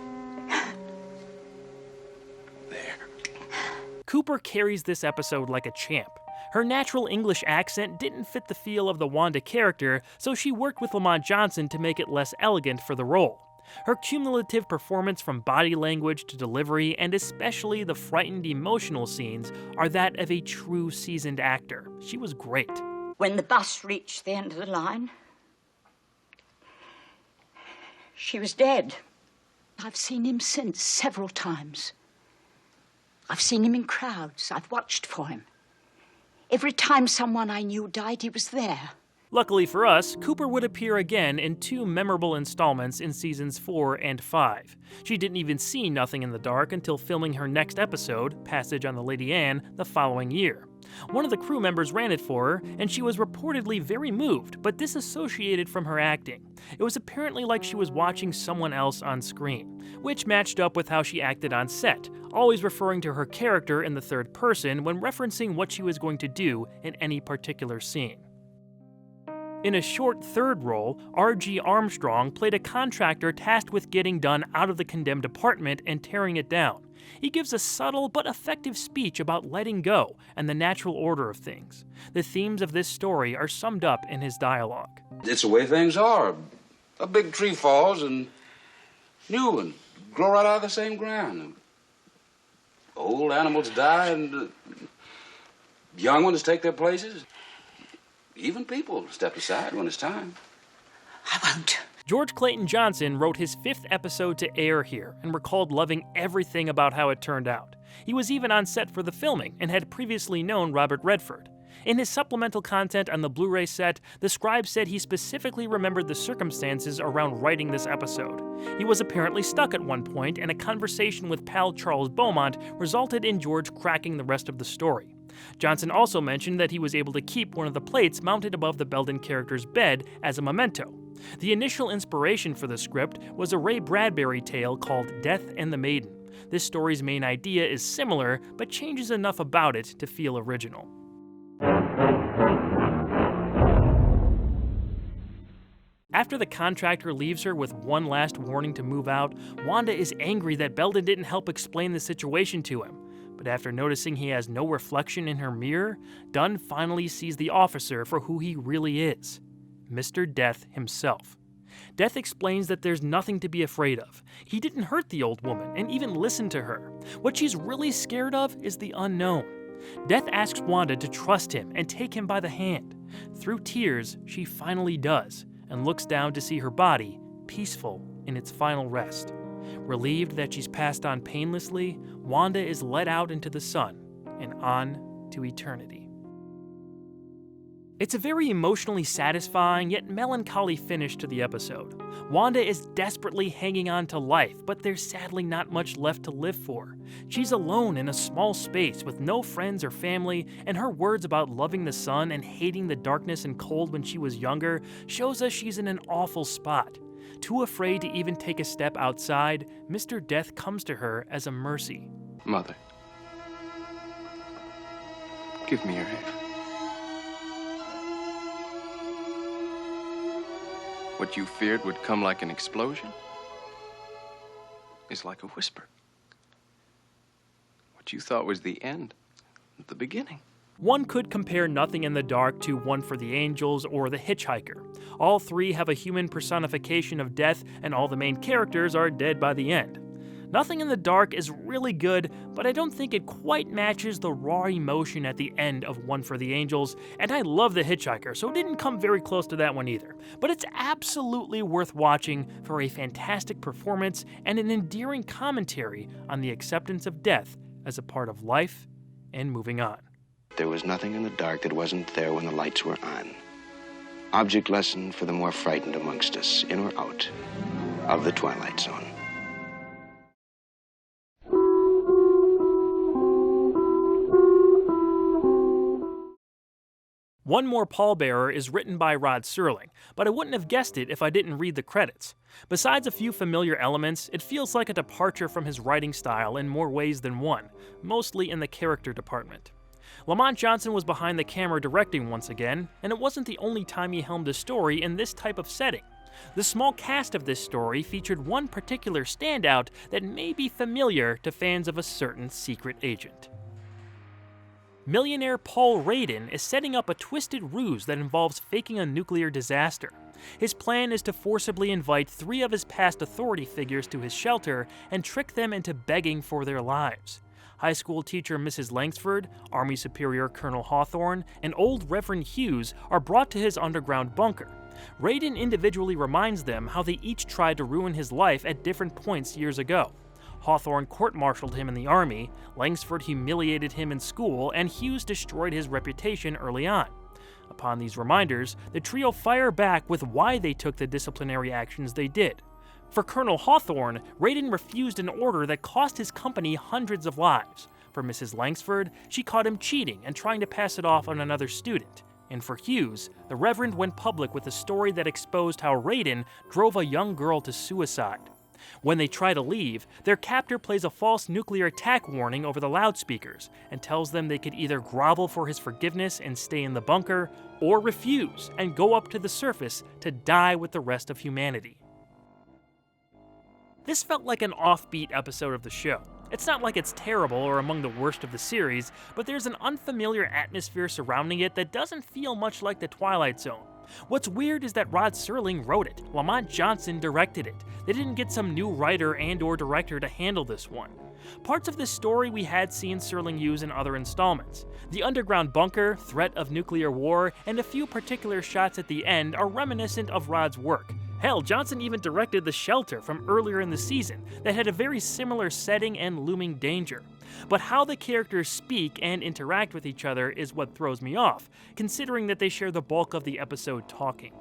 Cooper carries this episode like a champ. Her natural English accent didn't fit the feel of the Wanda character, so she worked with Lamont Johnson to make it less elegant for the role. Her cumulative performance from body language to delivery, and especially the frightened emotional scenes, are that of a true seasoned actor. She was great. When the bus reached the end of the line, she was dead. I've seen him since several times. I've seen him in crowds. I've watched for him. Every time someone I knew died, he was there. Luckily for us, Cooper would appear again in 2 memorable installments in seasons 4 and 5. She didn't even see Nothing in the Dark until filming her next episode, Passage on the Lady Anne, the following year. One of the crew members ran it for her, and she was reportedly very moved, but disassociated from her acting. It was apparently like she was watching someone else on screen, which matched up with how she acted on set, always referring to her character in the third person when referencing what she was going to do in any particular scene. In a short third role, R.G. Armstrong played a contractor tasked with getting done out of the condemned apartment and tearing it down. He gives a subtle but effective speech about letting go and the natural order of things. The themes of this story are summed up in his dialogue. It's the way things are. A big tree falls and new ones grow right out of the same ground. Old animals die and young ones take their places. Even people step aside when it's time. I won't. George Clayton Johnson wrote his 5th episode to air here and recalled loving everything about how it turned out. He was even on set for the filming and had previously known Robert Redford. In his supplemental content on the Blu-ray set, the scribe said he specifically remembered the circumstances around writing this episode. He was apparently stuck at one point, and a conversation with pal Charles Beaumont resulted in George cracking the rest of the story. Johnson also mentioned that he was able to keep one of the plates mounted above the Belden character's bed as a memento. The initial inspiration for the script was a Ray Bradbury tale called Death and the Maiden. This story's main idea is similar, but changes enough about it to feel original. After the contractor leaves her with one last warning to move out, Wanda is angry that Belden didn't help explain the situation to him. But after noticing he has no reflection in her mirror, Dunn finally sees the officer for who he really is, Mr. Death himself. Death explains that there's nothing to be afraid of. He didn't hurt the old woman and even listen to her. What she's really scared of is the unknown. Death asks Wanda to trust him and take him by the hand. Through tears, she finally does, and looks down to see her body, peaceful in its final rest. Relieved that she's passed on painlessly, Wanda is let out into the sun and on to eternity. It's a very emotionally satisfying yet melancholy finish to the episode. Wanda is desperately hanging on to life, but there's sadly not much left to live for. She's alone in a small space with no friends or family, and her words about loving the sun and hating the darkness and cold when she was younger shows us she's in an awful spot. Too afraid to even take a step outside, Mr. Death comes to her as a mercy. Mother, Give me your hand. What you feared would come like an explosion is like a whisper. What you thought was the end, the beginning. One could compare Nothing in the Dark to One for the Angels or The Hitchhiker. All three have a human personification of death, and all the main characters are dead by the end. Nothing in the Dark is really good, but I don't think it quite matches the raw emotion at the end of One for the Angels, and I love The Hitchhiker, so it didn't come very close to that one either. But it's absolutely worth watching for a fantastic performance and an endearing commentary on the acceptance of death as a part of life and moving on. There was nothing in the dark that wasn't there when the lights were on. Object lesson for the more frightened amongst us, in or out of the Twilight Zone. One More Pallbearer is written by Rod Serling, but I wouldn't have guessed it if I didn't read the credits. Besides a few familiar elements, it feels like a departure from his writing style in more ways than one, mostly in the character department. Lamont Johnson was behind the camera directing once again, and it wasn't the only time he helmed a story in this type of setting. The small cast of this story featured one particular standout that may be familiar to fans of a certain secret agent. Millionaire Paul Radin is setting up a twisted ruse that involves faking a nuclear disaster. His plan is to forcibly invite 3 of his past authority figures to his shelter and trick them into begging for their lives. High school teacher Mrs. Langsford, Army Superior Colonel Hawthorne, and Old Reverend Hughes are brought to his underground bunker. Radin individually reminds them how they each tried to ruin his life at different points years ago. Hawthorne court-martialed him in the Army, Langsford humiliated him in school, and Hughes destroyed his reputation early on. Upon these reminders, the trio fire back with why they took the disciplinary actions they did. For Colonel Hawthorne, Radin refused an order that cost his company hundreds of lives. For Mrs. Langsford, she caught him cheating and trying to pass it off on another student. And for Hughes, the Reverend went public with a story that exposed how Radin drove a young girl to suicide. When they try to leave, their captor plays a false nuclear attack warning over the loudspeakers and tells them they could either grovel for his forgiveness and stay in the bunker, or refuse and go up to the surface to die with the rest of humanity. This felt like an offbeat episode of the show. It's not like it's terrible or among the worst of the series, but there's an unfamiliar atmosphere surrounding it that doesn't feel much like the Twilight Zone. What's weird is that Rod Serling wrote it, Lamont Johnson directed it. They didn't get some new writer and/or director to handle this one. Parts of this story we had seen Serling use in other installments. The underground bunker, threat of nuclear war, and a few particular shots at the end are reminiscent of Rod's work. Hell, Johnson even directed The Shelter from earlier in the season that had a very similar setting and looming danger. But how the characters speak and interact with each other is what throws me off, considering that they share the bulk of the episode talking.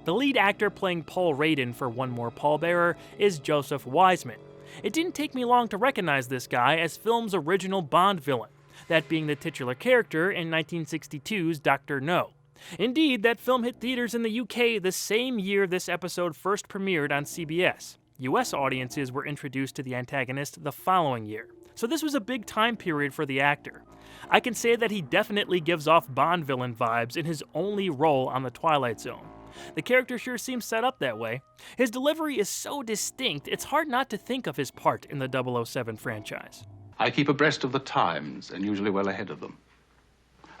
The lead actor playing Paul Radin for One More Pallbearer is Joseph Wiseman. It didn't take me long to recognize this guy as film's original Bond villain, that being the titular character in 1962's Dr. No. Indeed, that film hit theaters in the UK the same year this episode first premiered on CBS. US audiences were introduced to the antagonist the following year, so this was a big time period for the actor. I can say that he definitely gives off Bond villain vibes in his only role on the Twilight Zone. The character sure seems set up that way. His delivery is so distinct, it's hard not to think of his part in the 007 franchise. I keep abreast of the times and usually well ahead of them.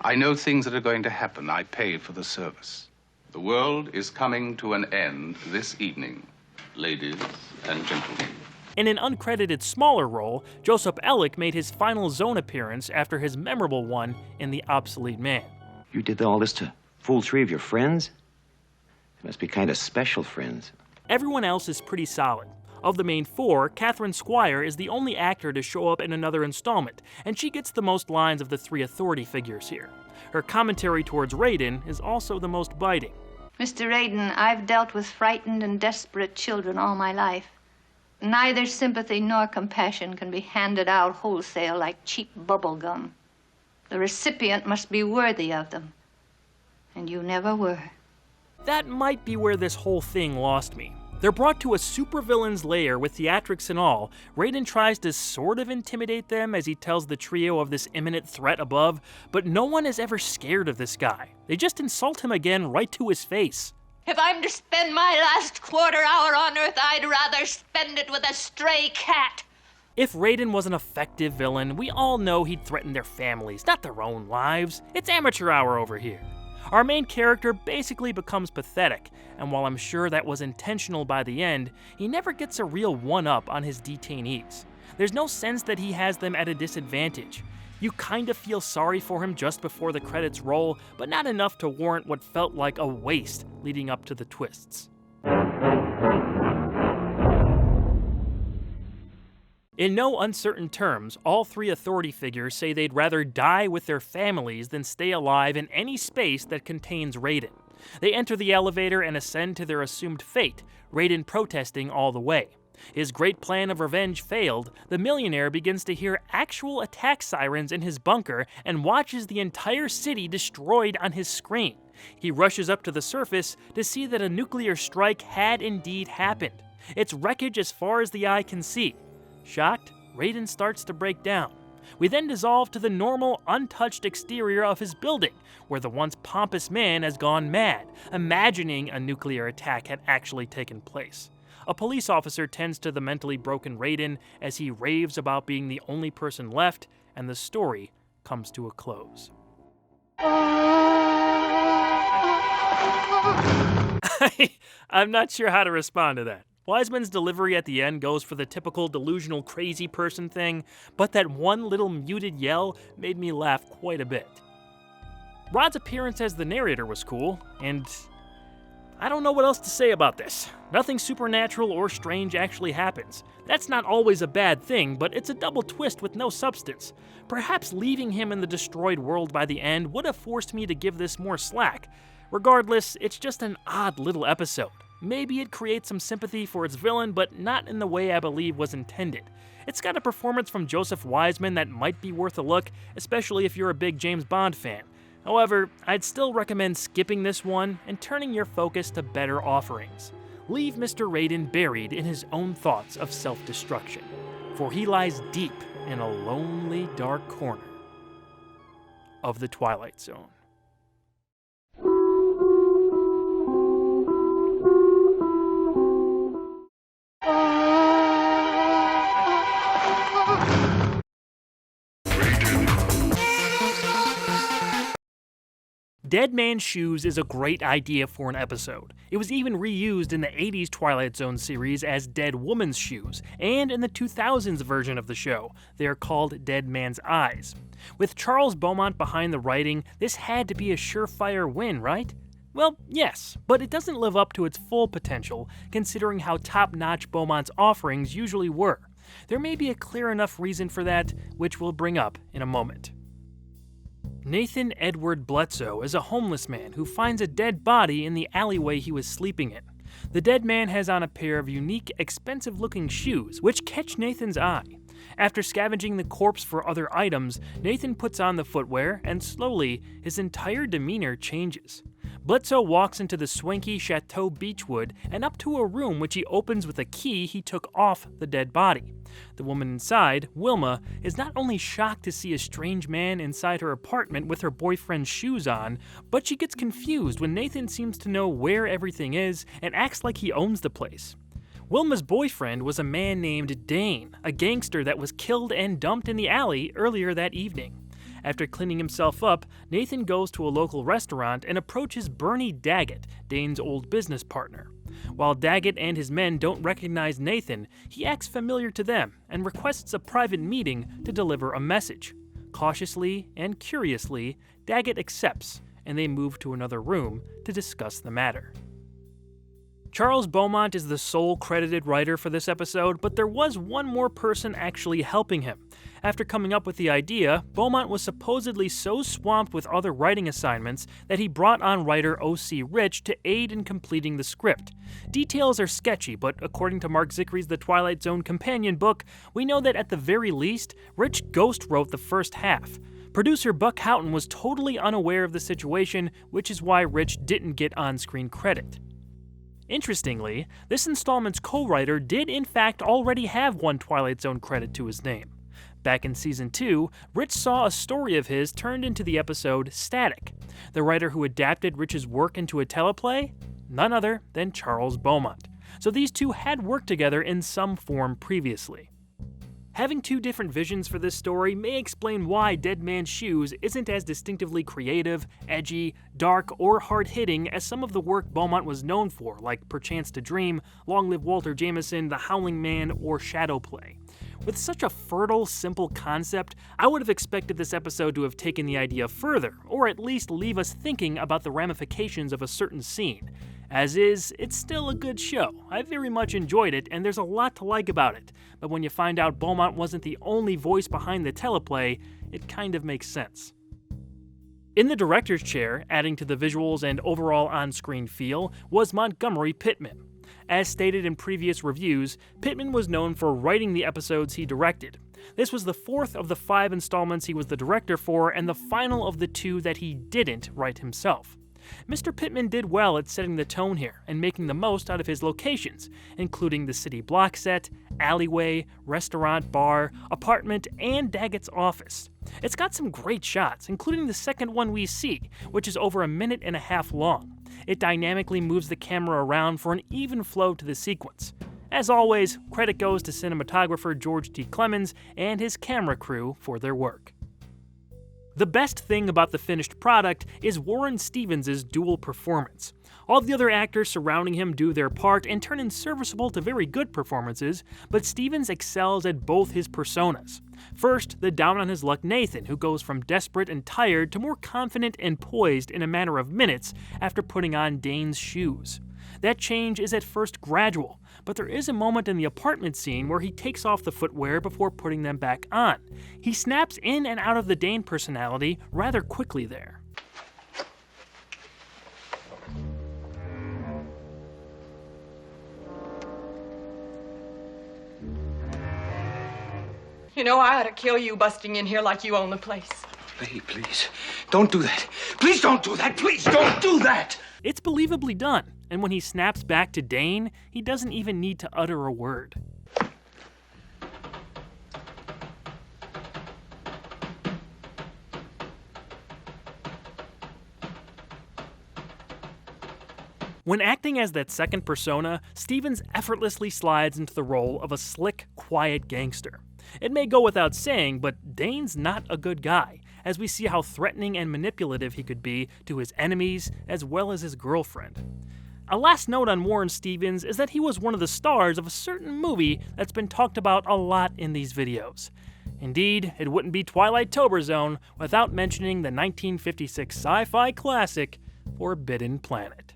I know things that are going to happen. I pay for the service. The world is coming to an end this evening, ladies and gentlemen. In an uncredited smaller role, Joseph Ellick made his final Zone appearance after his memorable one in The Obsolete Man. You did all this to fool 3 of your friends? They must be kind of special friends. Everyone else is pretty solid. Of the main 4, Catherine Squire is the only actor to show up in another installment, and she gets the most lines of the 3 authority figures here. Her commentary towards Radin is also the most biting. Mr. Radin, I've dealt with frightened and desperate children all my life. Neither sympathy nor compassion can be handed out wholesale like cheap bubble gum. The recipient must be worthy of them, and you never were. That might be where this whole thing lost me. They're brought to a supervillain's lair with theatrics and all. Raiden tries to sort of intimidate them as he tells the trio of this imminent threat above, but no one is ever scared of this guy. They just insult him again right to his face. If I'm to spend my last quarter hour on Earth, I'd rather spend it with a stray cat. If Raiden was an effective villain, we all know he'd threaten their families, not their own lives. It's amateur hour over here. Our main character basically becomes pathetic, and while I'm sure that was intentional by the end, he never gets a real one-up on his detainees. There's no sense that he has them at a disadvantage. You kind of feel sorry for him just before the credits roll, but not enough to warrant what felt like a waste leading up to the twists. In no uncertain terms, all three authority figures say they'd rather die with their families than stay alive in any space that contains Raiden. They enter the elevator and ascend to their assumed fate, Raiden protesting all the way. His great plan of revenge failed, the millionaire begins to hear actual attack sirens in his bunker and watches the entire city destroyed on his screen. He rushes up to the surface to see that a nuclear strike had indeed happened. It's wreckage as far as the eye can see. Shocked, Raiden starts to break down. We then dissolve to the normal, untouched exterior of his building, where the once pompous man has gone mad, imagining a nuclear attack had actually taken place. A police officer tends to the mentally broken Raiden as he raves about being the only person left, and the story comes to a close. I'm not sure how to respond to that. Wiseman's delivery at the end goes for the typical delusional crazy person thing, but that one little muted yell made me laugh quite a bit. Rod's appearance as the narrator was cool, and I don't know what else to say about this. Nothing supernatural or strange actually happens. That's not always a bad thing, but it's a double twist with no substance. Perhaps leaving him in the destroyed world by the end would have forced me to give this more slack. Regardless, it's just an odd little episode. Maybe it creates some sympathy for its villain, but not in the way I believe was intended. It's got a performance from Joseph Wiseman that might be worth a look, especially if you're a big James Bond fan. However, I'd still recommend skipping this one and turning your focus to better offerings. Leave Mr. Raiden buried in his own thoughts of self-destruction, for he lies deep in a lonely, dark corner of the Twilight Zone. Dead Man's Shoes is a great idea for an episode. It was even reused in the 80s Twilight Zone series as Dead Woman's Shoes, and in the 2000s version of the show, they are called Dead Man's Eyes. With Charles Beaumont behind the writing, this had to be a surefire win, right? Well, yes, but it doesn't live up to its full potential, considering how top-notch Beaumont's offerings usually were. There may be a clear enough reason for that, which we'll bring up in a moment. Nathan Edward Bledsoe is a homeless man who finds a dead body in the alleyway he was sleeping in. The dead man has on a pair of unique, expensive-looking shoes, which catch Nathan's eye. After scavenging the corpse for other items, Nathan puts on the footwear, and slowly, his entire demeanor changes. Bledsoe walks into the swanky Chateau Beechwood and up to a room which he opens with a key he took off the dead body. The woman inside, Wilma, is not only shocked to see a strange man inside her apartment with her boyfriend's shoes on, but she gets confused when Nathan seems to know where everything is and acts like he owns the place. Wilma's boyfriend was a man named Dane, a gangster that was killed and dumped in the alley earlier that evening. After cleaning himself up, Nathan goes to a local restaurant and approaches Bernie Daggett, Dane's old business partner. While Daggett and his men don't recognize Nathan, he acts familiar to them and requests a private meeting to deliver a message. Cautiously and curiously, Daggett accepts, and they move to another room to discuss the matter. Charles Beaumont is the sole credited writer for this episode, but there was one more person actually helping him. After coming up with the idea, Beaumont was supposedly so swamped with other writing assignments that he brought on writer O.C. Rich to aid in completing the script. Details are sketchy, but according to Mark Zickery's The Twilight Zone companion book, we know that at the very least, Rich ghost wrote the first half. Producer Buck Houghton was totally unaware of the situation, which is why Rich didn't get on-screen credit. Interestingly, this installment's co-writer did in fact already have one Twilight Zone credit to his name. Back in Season 2, Rich saw a story of his turned into the episode Static. The writer who adapted Rich's work into a teleplay? None other than Charles Beaumont. So these two had worked together in some form previously. Having two different visions for this story may explain why Dead Man's Shoes isn't as distinctively creative, edgy, dark, or hard-hitting as some of the work Beaumont was known for, like Perchance to Dream, Long Live Walter Jameson, The Howling Man, or Shadowplay. With such a fertile, simple concept, I would have expected this episode to have taken the idea further, or at least leave us thinking about the ramifications of a certain scene. As is, it's still a good show. I very much enjoyed it, and there's a lot to like about it. But when you find out Beaumont wasn't the only voice behind the teleplay, it kind of makes sense. In the director's chair, adding to the visuals and overall on-screen feel, was Montgomery Pittman. As stated in previous reviews, Pittman was known for writing the episodes he directed. This was the fourth of the 5 installments he was the director for, and the final of the 2 that he didn't write himself. Mr. Pittman did well at setting the tone here and making the most out of his locations, including the city block set, alleyway, restaurant, bar, apartment, and Daggett's office. It's got some great shots, including the second one we see, which is over 1.5 minutes long. It dynamically moves the camera around for an even flow to the sequence. As always, credit goes to cinematographer George T. Clemens and his camera crew for their work. The best thing about the finished product is Warren Stevens' dual performance. All the other actors surrounding him do their part and turn in serviceable to very good performances, but Stevens excels at both his personas. First, the down-on-his-luck Nathan, who goes from desperate and tired to more confident and poised in a matter of minutes after putting on Dane's shoes. That change is at first gradual, but there is a moment in the apartment scene where he takes off the footwear before putting them back on. He snaps in and out of the Dane personality rather quickly there. You know, I ought to kill you busting in here like you own the place. Lady, please, don't do that. Please don't do that. Please don't do that. It's believably done, and when he snaps back to Dane, he doesn't even need to utter a word. When acting as that second persona, Stevens effortlessly slides into the role of a slick, quiet gangster. It may go without saying, but Dane's not a good guy, as we see how threatening and manipulative he could be to his enemies as well as his girlfriend. A last note on Warren Stevens is that he was one of the stars of a certain movie that's been talked about a lot in these videos. Indeed, it wouldn't be Twilight-Tober Zone without mentioning the 1956 sci-fi classic Forbidden Planet.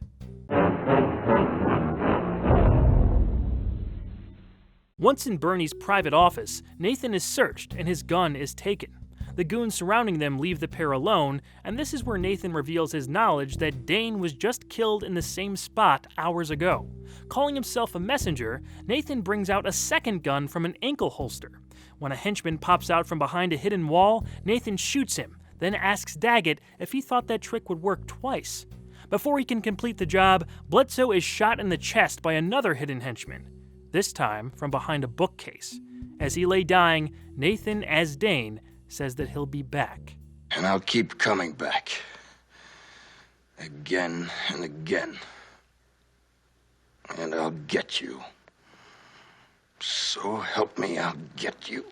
Once in Bernie's private office, Nathan is searched and his gun is taken. The goons surrounding them leave the pair alone, and this is where Nathan reveals his knowledge that Dane was just killed in the same spot hours ago. Calling himself a messenger, Nathan brings out a second gun from an ankle holster. When a henchman pops out from behind a hidden wall, Nathan shoots him, then asks Daggett if he thought that trick would work twice. Before he can complete the job, Bledsoe is shot in the chest by another hidden henchman, this time from behind a bookcase. As he lay dying, Nathan, as Dane, says that he'll be back. And I'll keep coming back. Again and again. And I'll get you. So help me, I'll get you.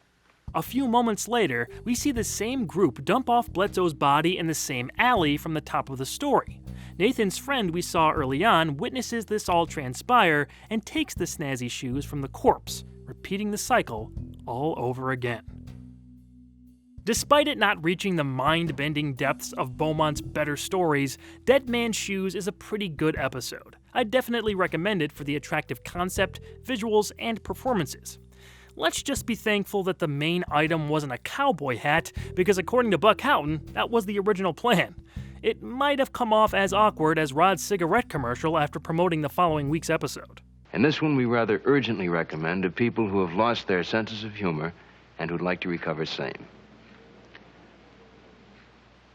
A few moments later, we see the same group dump off Bledsoe's body in the same alley from the top of the story. Nathan's friend we saw early on witnesses this all transpire and takes the snazzy shoes from the corpse, repeating the cycle all over again. Despite it not reaching the mind-bending depths of Beaumont's better stories, Dead Man's Shoes is a pretty good episode. I'd definitely recommend it for the attractive concept, visuals, and performances. Let's just be thankful that the main item wasn't a cowboy hat, because according to Buck Houghton, that was the original plan. It might have come off as awkward as Rod's cigarette commercial after promoting the following week's episode. And this one we rather urgently recommend to people who have lost their senses of humor and who'd like to recover same.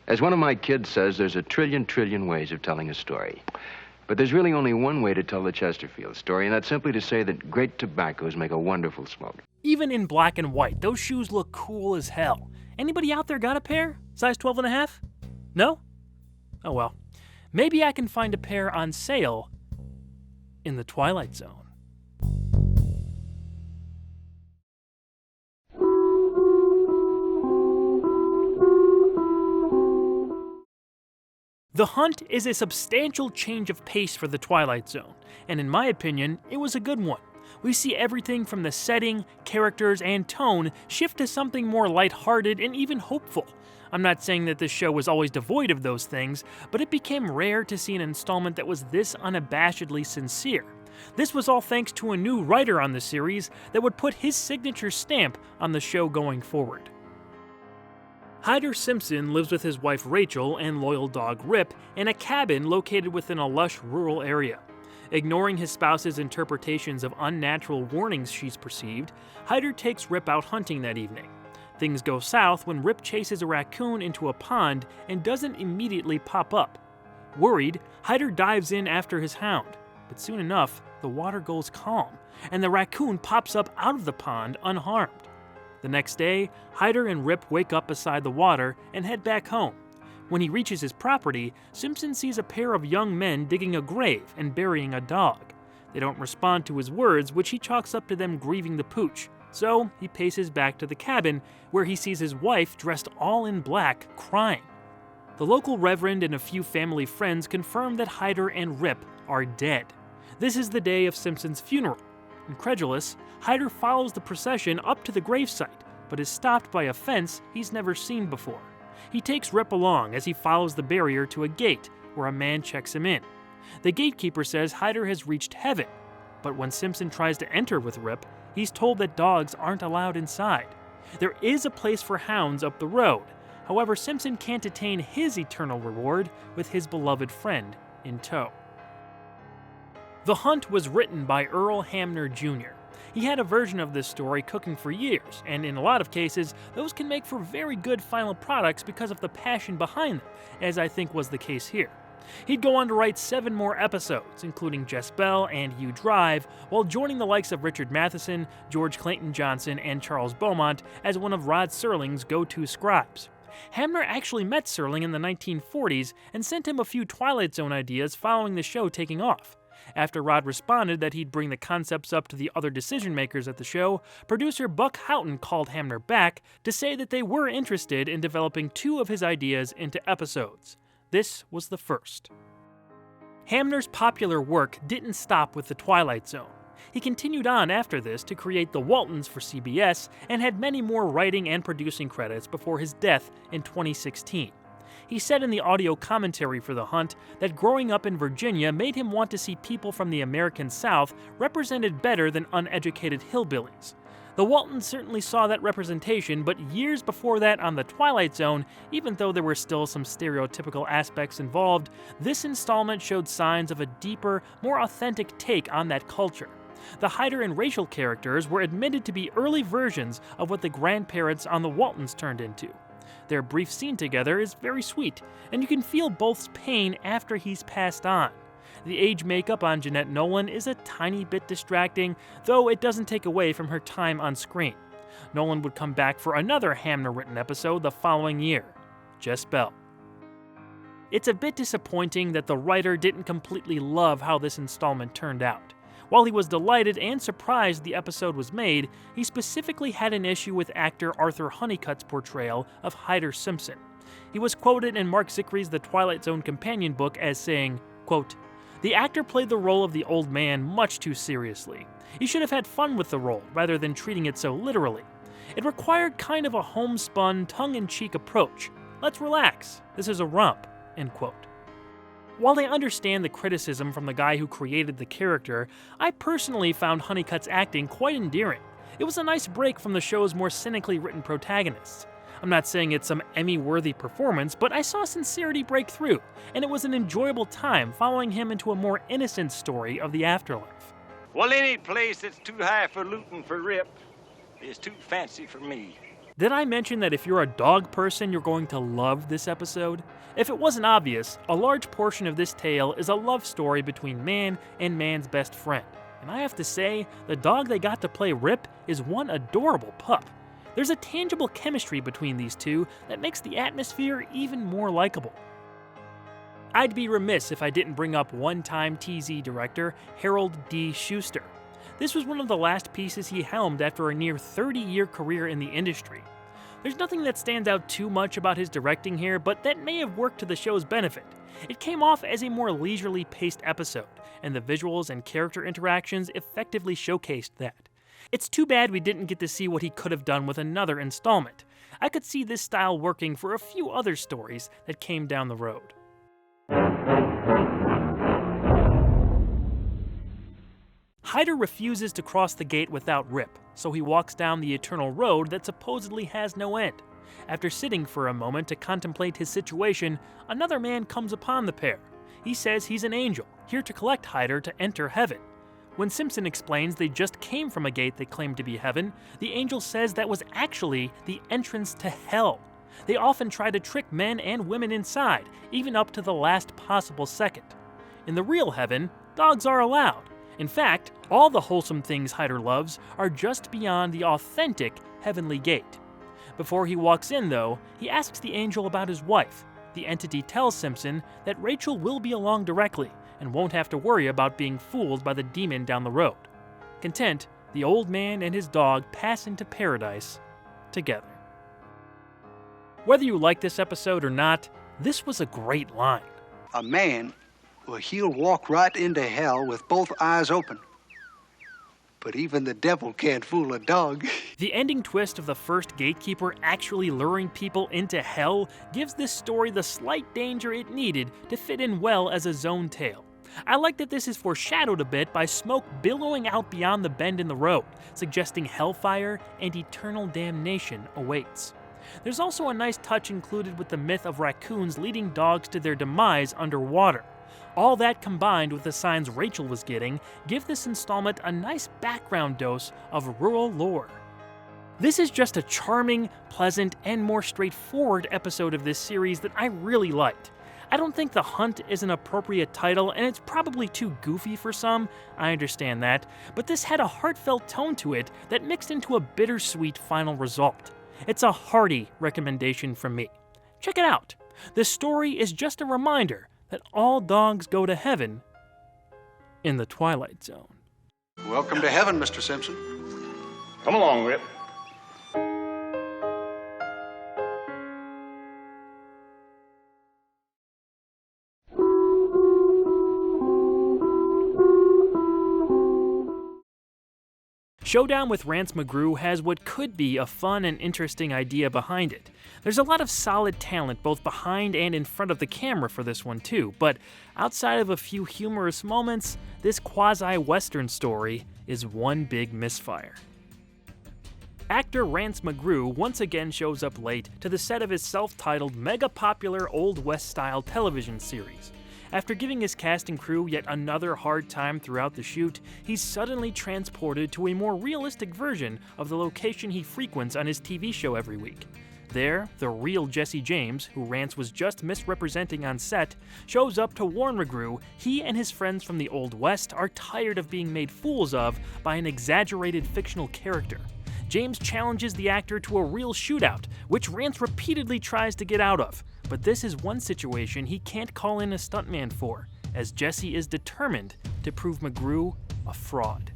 As one of my kids says, there's a trillion ways of telling a story. But there's really only one way to tell the Chesterfield story, and that's simply to say that great tobaccos make a wonderful smoke. Even in black and white, those shoes look cool as hell. Anybody out there got a pair? Size 12.5? No? Oh well. Maybe I can find a pair on sale in the Twilight Zone. The Hunt is a substantial change of pace for the Twilight Zone, and in my opinion, it was a good one. We see everything from the setting, characters, and tone shift to something more lighthearted and even hopeful. I'm not saying that this show was always devoid of those things, but it became rare to see an installment that was this unabashedly sincere. This was all thanks to a new writer on the series that would put his signature stamp on the show going forward. Hyder Simpson lives with his wife Rachel and loyal dog Rip in a cabin located within a lush rural area. Ignoring his spouse's interpretations of unnatural warnings she's perceived, Hyder takes Rip out hunting that evening. Things go south when Rip chases a raccoon into a pond and doesn't immediately pop up. Worried, Hyder dives in after his hound, but soon enough, the water goes calm, and the raccoon pops up out of the pond unharmed. The next day, Hyder and Rip wake up beside the water and head back home. When he reaches his property, Simpson sees a pair of young men digging a grave and burying a dog. They don't respond to his words, which he chalks up to them grieving the pooch, so he paces back to the cabin, where he sees his wife dressed all in black, crying. The local reverend and a few family friends confirm that Hyder and Rip are dead. This is the day of Simpson's funeral. Incredulous, Hyder follows the procession up to the gravesite, but is stopped by a fence he's never seen before. He takes Rip along as he follows the barrier to a gate, where a man checks him in. The gatekeeper says Hyder has reached heaven, but when Simpson tries to enter with Rip, he's told that dogs aren't allowed inside. There is a place for hounds up the road. However, Simpson can't attain his eternal reward with his beloved friend in tow. The Hunt was written by Earl Hamner Jr. He had a version of this story cooking for years, and in a lot of cases, those can make for very good final products because of the passion behind them, as I think was the case here. He'd go on to write 7 more episodes, including Jess Bell and You Drive, while joining the likes of Richard Matheson, George Clayton Johnson, and Charles Beaumont as one of Rod Serling's go-to scribes. Hamner actually met Serling in the 1940s and sent him a few Twilight Zone ideas following the show taking off. After Rod responded that he'd bring the concepts up to the other decision-makers at the show, producer Buck Houghton called Hamner back to say that they were interested in developing 2 of his ideas into episodes. This was the first. Hamner's popular work didn't stop with the Twilight Zone. He continued on after this to create The Waltons for CBS and had many more writing and producing credits before his death in 2016. He said in the audio commentary for The Hunt that growing up in Virginia made him want to see people from the American South represented better than uneducated hillbillies. The Waltons certainly saw that representation, but years before that on The Twilight Zone, even though there were still some stereotypical aspects involved, this installment showed signs of a deeper, more authentic take on that culture. The Hyder and Rachel characters were admitted to be early versions of what the grandparents on The Waltons turned into. Their brief scene together is very sweet, and you can feel both's pain after he's passed on. The age makeup on Jeanette Nolan is a tiny bit distracting, though it doesn't take away from her time on screen. Nolan would come back for another Hamner-written episode the following year, Jess Bell. It's a bit disappointing that the writer didn't completely love how this installment turned out. While he was delighted and surprised the episode was made, he specifically had an issue with actor Arthur Honeycutt's portrayal of Hyder Simpson. He was quoted in Mark Zickry's The Twilight Zone companion book as saying, quote, "The actor played the role of the old man much too seriously. He should have had fun with the role rather than treating it so literally. It required kind of a homespun, tongue-in-cheek approach. Let's relax. This is a romp," end quote. While I understand the criticism from the guy who created the character, I personally found Honeycutt's acting quite endearing. It was a nice break from the show's more cynically written protagonists. I'm not saying it's some Emmy-worthy performance, but I saw sincerity break through, and it was an enjoyable time following him into a more innocent story of the afterlife. Well, any place that's too high for looting for Rip is too fancy for me. Did I mention that if you're a dog person, you're going to love this episode? If it wasn't obvious, a large portion of this tale is a love story between man and man's best friend. And I have to say, the dog they got to play Rip is one adorable pup. There's a tangible chemistry between these two that makes the atmosphere even more likable. I'd be remiss if I didn't bring up one-time TZ director Harold D. Schuster. This was one of the last pieces he helmed after a near 30-year career in the industry. There's nothing that stands out too much about his directing here, but that may have worked to the show's benefit. It came off as a more leisurely paced episode, and the visuals and character interactions effectively showcased that. It's too bad we didn't get to see what he could have done with another installment. I could see this style working for a few other stories that came down the road. Hyder refuses to cross the gate without Rip, so he walks down the eternal road that supposedly has no end. After sitting for a moment to contemplate his situation, another man comes upon the pair. He says he's an angel, here to collect Hyder to enter heaven. When Simpson explains they just came from a gate they claimed to be heaven, the angel says that was actually the entrance to hell. They often try to trick men and women inside, even up to the last possible second. In the real heaven, dogs are allowed. In fact, all the wholesome things Hyder loves are just beyond the authentic heavenly gate. Before he walks in, though, he asks the angel about his wife. The entity tells Simpson that Rachel will be along directly and won't have to worry about being fooled by the demon down the road. Content, the old man and his dog pass into paradise together. Whether you like this episode or not, this was a great line. A man, well, he'll walk right into hell with both eyes open. But even the devil can't fool a dog. The ending twist of the first gatekeeper actually luring people into hell gives this story the slight danger it needed to fit in well as a Zone tale. I like that this is foreshadowed a bit by smoke billowing out beyond the bend in the road, suggesting hellfire and eternal damnation awaits. There's also a nice touch included with the myth of raccoons leading dogs to their demise underwater. All that combined with the signs Rachel was getting give this installment a nice background dose of rural lore. This is just a charming, pleasant, and more straightforward episode of this series that I really liked. I don't think The Hunt is an appropriate title, and it's probably too goofy for some, I understand that, but this had a heartfelt tone to it that mixed into a bittersweet final result. It's a hearty recommendation from me. Check it out. The story is just a reminder that all dogs go to heaven in the Twilight Zone. Welcome to heaven, Mr. Simpson. Come along, Rip. Showdown with Rance McGrew has what could be a fun and interesting idea behind it. There's a lot of solid talent both behind and in front of the camera for this one too, but outside of a few humorous moments, this quasi-western story is one big misfire. Actor Rance McGrew once again shows up late to the set of his self-titled mega-popular Old West-style television series. After giving his cast and crew yet another hard time throughout the shoot, he's suddenly transported to a more realistic version of the location he frequents on his TV show every week. There, the real Jesse James, who Rance was just misrepresenting on set, shows up to warn McGrew he and his friends from the Old West are tired of being made fools of by an exaggerated fictional character. James challenges the actor to a real shootout, which Rance repeatedly tries to get out of. But this is one situation he can't call in a stuntman for, as Jesse is determined to prove McGrew a fraud.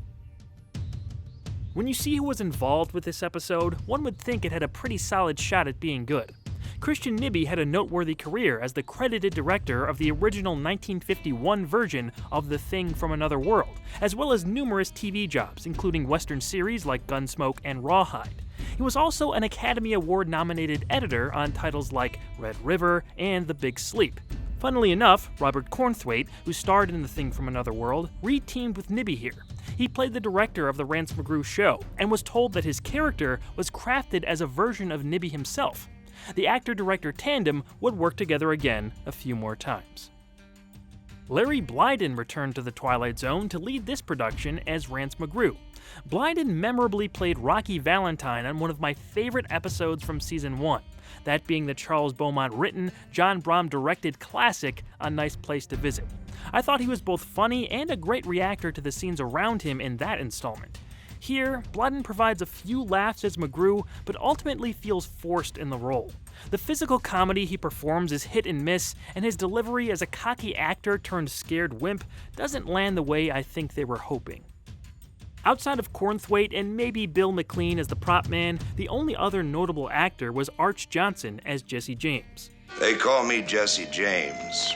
When you see who was involved with this episode, one would think it had a pretty solid shot at being good. Christian Nibby had a noteworthy career as the credited director of the original 1951 version of The Thing from Another World, as well as numerous TV jobs, including Western series like Gunsmoke and Rawhide. He was also an Academy Award-nominated editor on titles like Red River and The Big Sleep. Funnily enough, Robert Cornthwaite, who starred in The Thing from Another World, re-teamed with Nibby here. He played the director of the Rance McGrew show, and was told that his character was crafted as a version of Nibby himself. The actor-director tandem would work together again a few more times. Larry Blyden returned to the Twilight Zone to lead this production as Rance McGrew. Blyden memorably played Rocky Valentine on one of my favorite episodes from Season 1, that being the Charles Beaumont written, John Brom directed classic, A Nice Place to Visit. I thought he was both funny and a great reactor to the scenes around him in that installment. Here, Blyden provides a few laughs as McGrew, but ultimately feels forced in the role. The physical comedy he performs is hit and miss, and his delivery as a cocky actor turned scared wimp doesn't land the way I think they were hoping. Outside of Cornthwaite and maybe Bill McLean as the prop man, the only other notable actor was Arch Johnson as Jesse James. They call me Jesse James.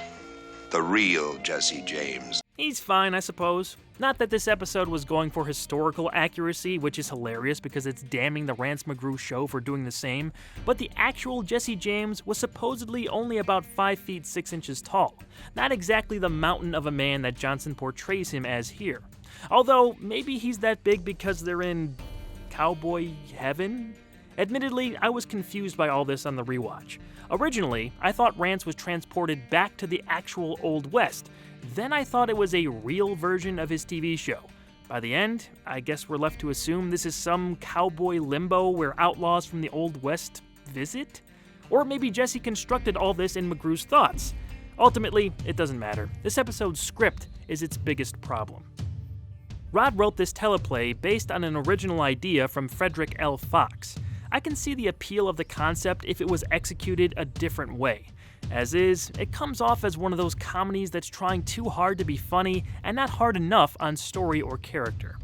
The real Jesse James. He's fine, I suppose. Not that this episode was going for historical accuracy, which is hilarious because it's damning the Rance McGrew show for doing the same, but the actual Jesse James was supposedly only about 5 feet 6 inches tall. Not exactly the mountain of a man that Johnson portrays him as here. Although, maybe he's that big because they're in cowboy heaven? Admittedly, I was confused by all this on the rewatch. Originally, I thought Rance was transported back to the actual Old West. Then I thought it was a real version of his TV show. By the end, I guess we're left to assume this is some cowboy limbo where outlaws from the Old West visit? Or maybe Jesse constructed all this in McGrew's thoughts. Ultimately, it doesn't matter. This episode's script is its biggest problem. Rod wrote this teleplay based on an original idea from Frederick L. Fox. I can see the appeal of the concept if it was executed a different way. As is, it comes off as one of those comedies that's trying too hard to be funny and not hard enough on story or character.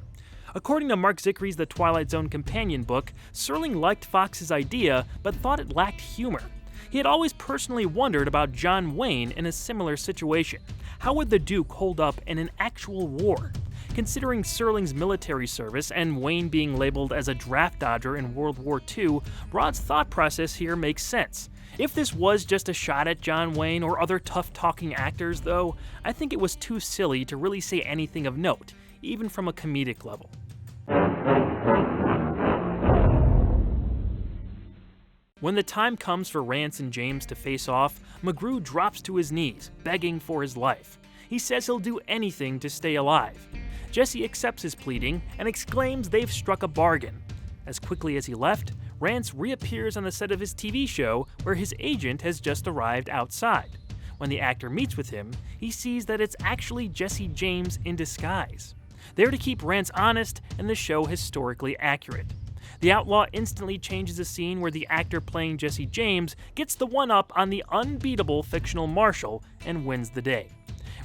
According to Mark Zickery's The Twilight Zone companion book, Serling liked Fox's idea but thought it lacked humor. He had always personally wondered about John Wayne in a similar situation. How would the Duke hold up in an actual war? Considering Serling's military service and Wayne being labeled as a draft dodger in World War II, Rod's thought process here makes sense. If this was just a shot at John Wayne or other tough-talking actors, though, I think it was too silly to really say anything of note, even from a comedic level. When the time comes for Rance and James to face off, McGrew drops to his knees, begging for his life. He says he'll do anything to stay alive. Jesse accepts his pleading and exclaims they've struck a bargain. As quickly as he left, Rance reappears on the set of his TV show where his agent has just arrived outside. When the actor meets with him, he sees that it's actually Jesse James in disguise. There to keep Rance honest and the show historically accurate. The outlaw instantly changes a scene where the actor playing Jesse James gets the one-up on the unbeatable fictional Marshal and wins the day.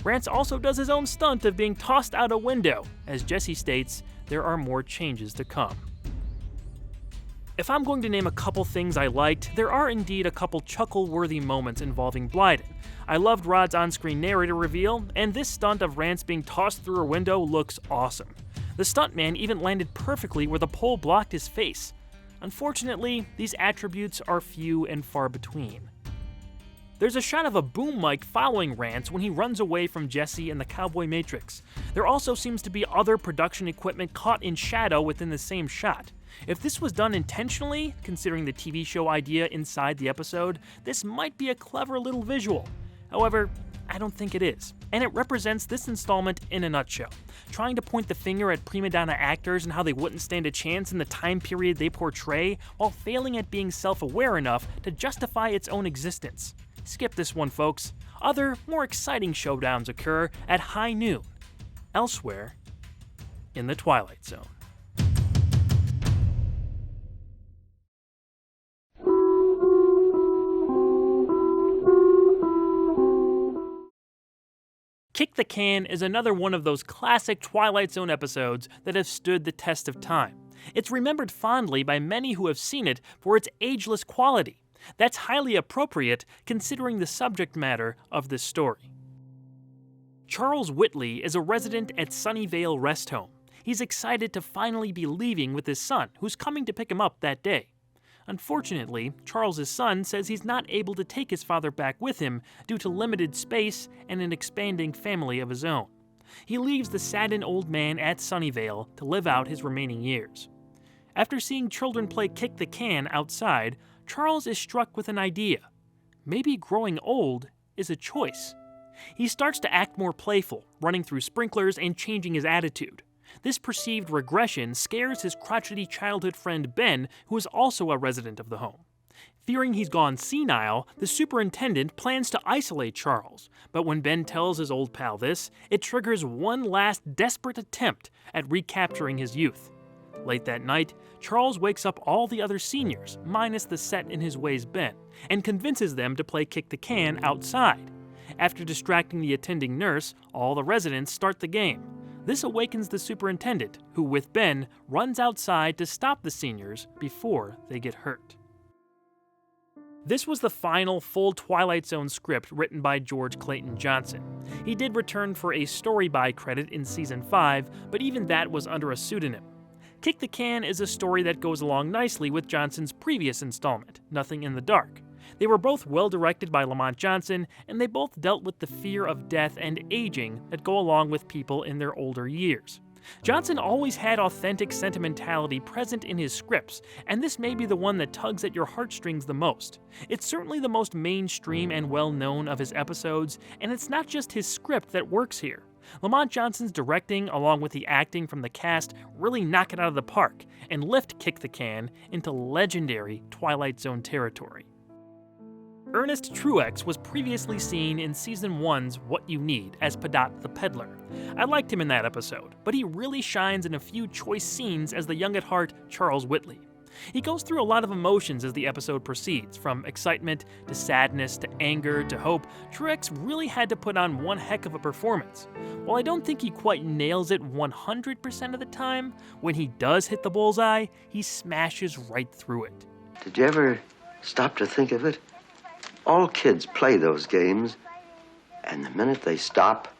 Rance also does his own stunt of being tossed out a window. As Jesse states, there are more changes to come. If I'm going to name a couple things I liked, there are indeed a couple chuckle-worthy moments involving Blyden. I loved Rod's on-screen narrator reveal, and this stunt of Rance being tossed through a window looks awesome. The stuntman even landed perfectly where the pole blocked his face. Unfortunately, these attributes are few and far between. There's a shot of a boom mic following Rance when he runs away from Jesse and the Cowboy Matrix. There also seems to be other production equipment caught in shadow within the same shot. If this was done intentionally, considering the TV show idea inside the episode, this might be a clever little visual. However, I don't think it is, and it represents this installment in a nutshell. Trying to point the finger at prima donna actors and how they wouldn't stand a chance in the time period they portray, while failing at being self-aware enough to justify its own existence. Skip this one, folks. Other, more exciting showdowns occur at high noon, elsewhere in the Twilight Zone. Kick the Can is another one of those classic Twilight Zone episodes that have stood the test of time. It's remembered fondly by many who have seen it for its ageless quality. That's highly appropriate considering the subject matter of this story. Charles Whitley is a resident at Sunnyvale Rest Home. He's excited to finally be leaving with his son, who's coming to pick him up that day. Unfortunately, Charles's son says he's not able to take his father back with him due to limited space and an expanding family of his own. He leaves the saddened old man at Sunnyvale to live out his remaining years. After seeing children play kick the can outside, Charles is struck with an idea. Maybe growing old is a choice. He starts to act more playful, running through sprinklers and changing his attitude. This perceived regression scares his crotchety childhood friend Ben, who is also a resident of the home. Fearing he's gone senile, the superintendent plans to isolate Charles, but when Ben tells his old pal this, it triggers one last desperate attempt at recapturing his youth. Late that night, Charles wakes up all the other seniors, minus the set-in-his-ways Ben, and convinces them to play kick the can outside. After distracting the attending nurse, all the residents start the game. This awakens the superintendent, who, with Ben, runs outside to stop the seniors before they get hurt. This was the final full Twilight Zone script written by George Clayton Johnson. He did return for a story by credit in Season 5, but even that was under a pseudonym. Kick the Can is a story that goes along nicely with Johnson's previous installment, Nothing in the Dark. They were both well directed by Lamont Johnson, and they both dealt with the fear of death and aging that go along with people in their older years. Johnson always had authentic sentimentality present in his scripts, and this may be the one that tugs at your heartstrings the most. It's certainly the most mainstream and well-known of his episodes, and it's not just his script that works here. Lamont Johnson's directing, along with the acting from the cast, really knock it out of the park and lift Kick the Can into legendary Twilight Zone territory. Ernest Truex was previously seen in Season 1's What You Need as Padot the Peddler. I liked him in that episode, but he really shines in a few choice scenes as the young at heart Charles Whitley. He goes through a lot of emotions as the episode proceeds, from excitement to sadness to anger to hope. Truex really had to put on one heck of a performance. While I don't think he quite nails it 100% of the time, when he does hit the bullseye, he smashes right through it. Did you ever stop to think of it? All kids play those games, and the minute they stop,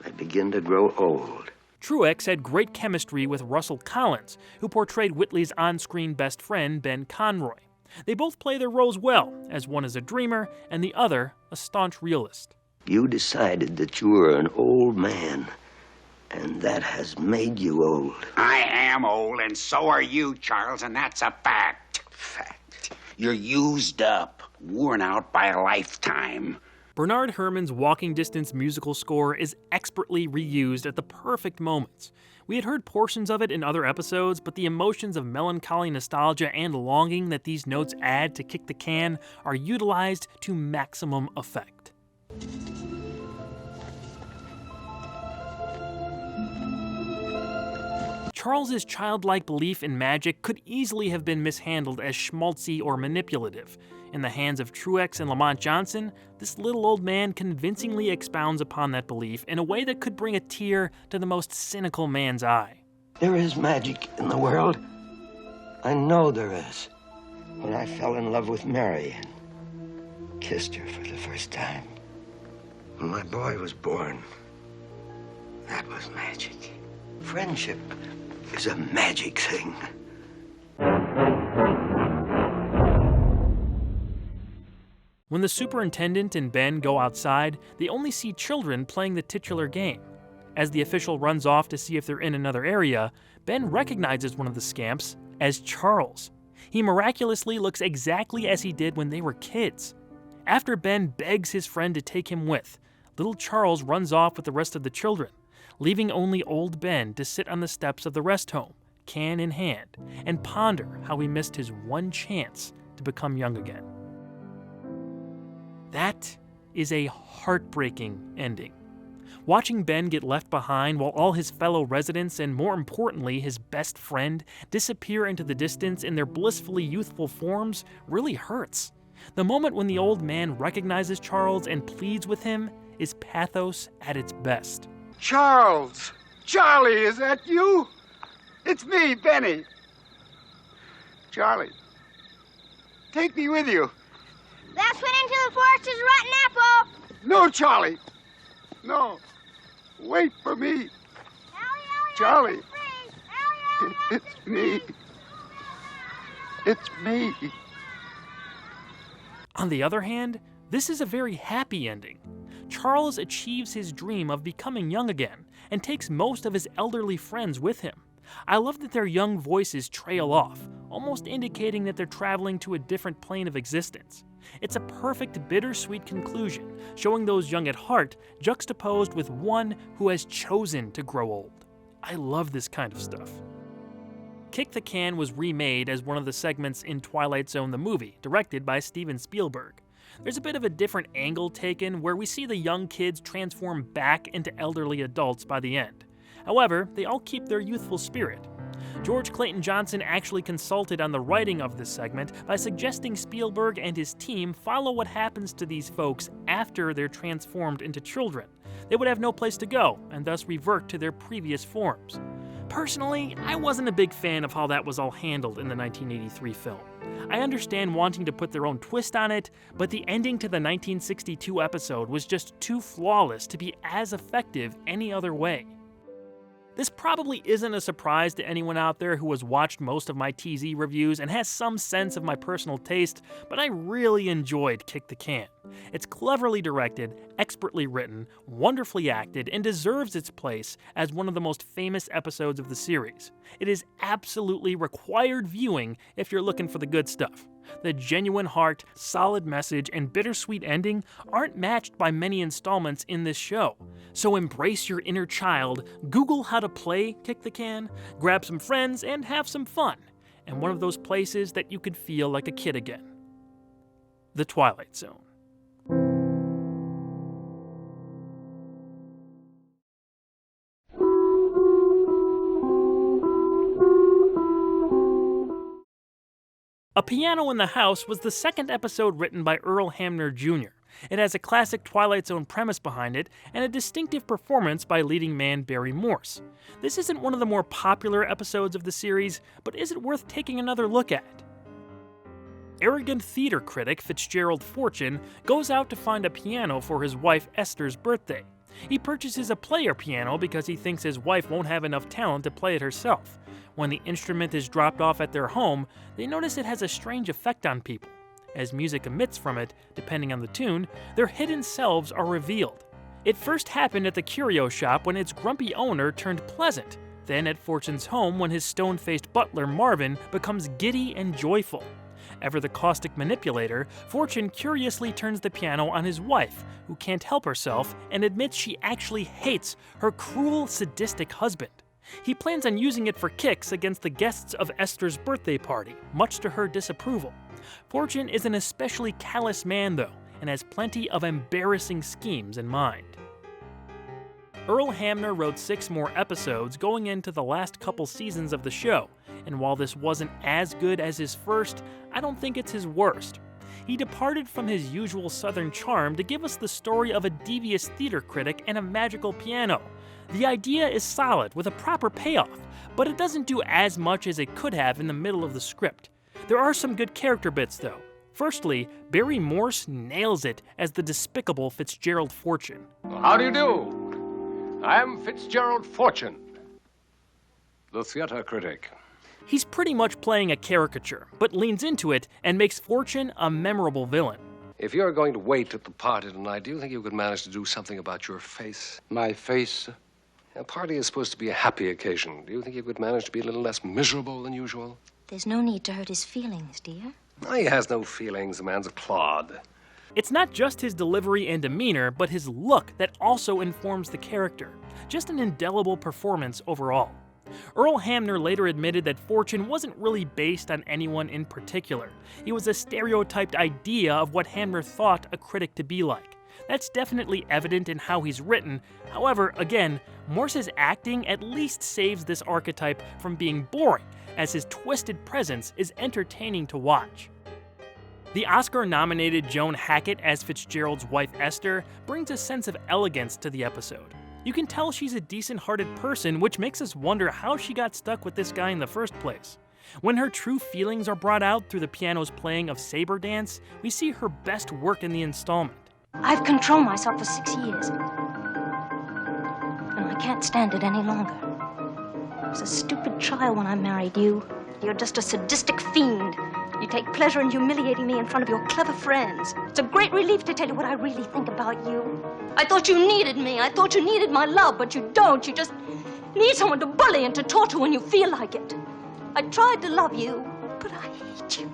they begin to grow old. Truex had great chemistry with Russell Collins, who portrayed Whitley's on-screen best friend, Ben Conroy. They both play their roles well, as one is a dreamer and the other a staunch realist. You decided that you were an old man, and that has made you old. I am old, and so are you, Charles, and that's a fact. Fact. You're used up, worn out by a lifetime. Bernard Herrmann's Walking Distance musical score is expertly reused at the perfect moments. We had heard portions of it in other episodes, but the emotions of melancholy, nostalgia, and longing that these notes add to Kick the Can are utilized to maximum effect. Charles's childlike belief in magic could easily have been mishandled as schmaltzy or manipulative. In the hands of Truex and Lamont Johnson, this little old man convincingly expounds upon that belief in a way that could bring a tear to the most cynical man's eye. There is magic in the world. I know there is. When I fell in love with Mary and kissed her for the first time, when my boy was born, that was magic. Friendship is a magic thing. When the superintendent and Ben go outside, they only see children playing the titular game. As the official runs off to see if they're in another area, Ben recognizes one of the scamps as Charles. He miraculously looks exactly as he did when they were kids. After Ben begs his friend to take him with, little Charles runs off with the rest of the children, leaving only old Ben to sit on the steps of the rest home, can in hand, and ponder how he missed his one chance to become young again. That is a heartbreaking ending. Watching Ben get left behind while all his fellow residents, and more importantly his best friend, disappear into the distance in their blissfully youthful forms really hurts. The moment when the old man recognizes Charles and pleads with him is pathos at its best. Charles! Charlie, is that you? It's me, Benny. Charlie, take me with you. That's went into the forest is rotten apple. No, Charlie. No. Wait for me. Charlie. It's me. It's me. On the other hand, this is a very happy ending. Charles achieves his dream of becoming young again and takes most of his elderly friends with him. I love that their young voices trail off, almost indicating that they're traveling to a different plane of existence. It's a perfect bittersweet conclusion, showing those young at heart juxtaposed with one who has chosen to grow old. I love this kind of stuff. Kick the Can was remade as one of the segments in Twilight Zone the movie, directed by Steven Spielberg. There's a bit of a different angle taken where we see the young kids transform back into elderly adults by the end. However, they all keep their youthful spirit. George Clayton Johnson actually consulted on the writing of this segment by suggesting Spielberg and his team follow what happens to these folks after they're transformed into children. They would have no place to go, and thus revert to their previous forms. Personally, I wasn't a big fan of how that was all handled in the 1983 film. I understand wanting to put their own twist on it, but the ending to the 1962 episode was just too flawless to be as effective any other way. This probably isn't a surprise to anyone out there who has watched most of my TZ reviews and has some sense of my personal taste, but I really enjoyed Kick the Can. It's cleverly directed, expertly written, wonderfully acted, and deserves its place as one of the most famous episodes of the series. It is absolutely required viewing if you're looking for the good stuff. The genuine heart, solid message, and bittersweet ending aren't matched by many installments in this show. So embrace your inner child, Google how to play Kick the Can, grab some friends, and have some fun. And one of those places that you could feel like a kid again. The Twilight Zone. A Piano in the House was the second episode written by Earl Hamner Jr. It has a classic Twilight Zone premise behind it and a distinctive performance by leading man Barry Morse. This isn't one of the more popular episodes of the series, but is it worth taking another look at? Arrogant theater critic Fitzgerald Fortune goes out to find a piano for his wife Esther's birthday. He purchases a player piano because he thinks his wife won't have enough talent to play it herself. When the instrument is dropped off at their home, they notice it has a strange effect on people. As music emits from it, depending on the tune, their hidden selves are revealed. It first happened at the curio shop when its grumpy owner turned pleasant, then at Fortune's home when his stone-faced butler Marvin becomes giddy and joyful. Ever the caustic manipulator, Fortune curiously turns the piano on his wife, who can't help herself and admits she actually hates her cruel, sadistic husband. He plans on using it for kicks against the guests of Esther's birthday party, much to her disapproval. Fortune is an especially callous man, though, and has plenty of embarrassing schemes in mind. Earl Hamner wrote 6 more episodes going into the last couple seasons of the show, and while this wasn't as good as his first, I don't think it's his worst. He departed from his usual southern charm to give us the story of a devious theater critic and a magical piano. The idea is solid with a proper payoff, but it doesn't do as much as it could have in the middle of the script. There are some good character bits, though. Firstly, Barry Morse nails it as the despicable Fitzgerald Fortune. How do you do? I'm Fitzgerald Fortune, the theater critic. He's pretty much playing a caricature, but leans into it and makes Fortune a memorable villain. If you're going to wait at the party tonight, do you think you could manage to do something about your face? My face? A party is supposed to be a happy occasion. Do you think you could manage to be a little less miserable than usual? There's no need to hurt his feelings, dear. He has no feelings. The man's a clod. It's not just his delivery and demeanor, but his look that also informs the character. Just an indelible performance overall. Earl Hamner later admitted that Fortune wasn't really based on anyone in particular. He was a stereotyped idea of what Hamner thought a critic to be like. That's definitely evident in how he's written. However, again, Morse's acting at least saves this archetype from being boring, as his twisted presence is entertaining to watch. The Oscar-nominated Joan Hackett as Fitzgerald's wife Esther brings a sense of elegance to the episode. You can tell she's a decent-hearted person, which makes us wonder how she got stuck with this guy in the first place. When her true feelings are brought out through the piano's playing of Saber Dance, we see her best work in the installment. I've controlled myself for 6 years, and I can't stand it any longer. I was a stupid child when I married you. You're just a sadistic fiend. You take pleasure in humiliating me in front of your clever friends. It's a great relief to tell you what I really think about you. I thought you needed me. I thought you needed my love, but you don't. You just need someone to bully and to torture when you feel like it. I tried to love you, but I hate you.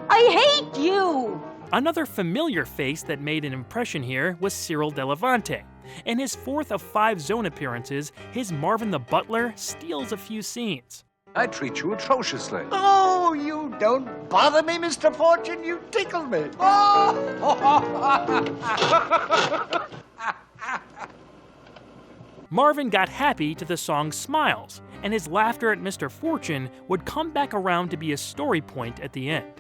I hate you! Another familiar face that made an impression here was Cyril Delavante. In his 4th of 5 Zone appearances, his Marvin the Butler steals a few scenes. I treat you atrociously. Oh, you don't bother me, Mr. Fortune. You tickle me. Marvin got happy to the song Smiles, and his laughter at Mr. Fortune would come back around to be a story point at the end.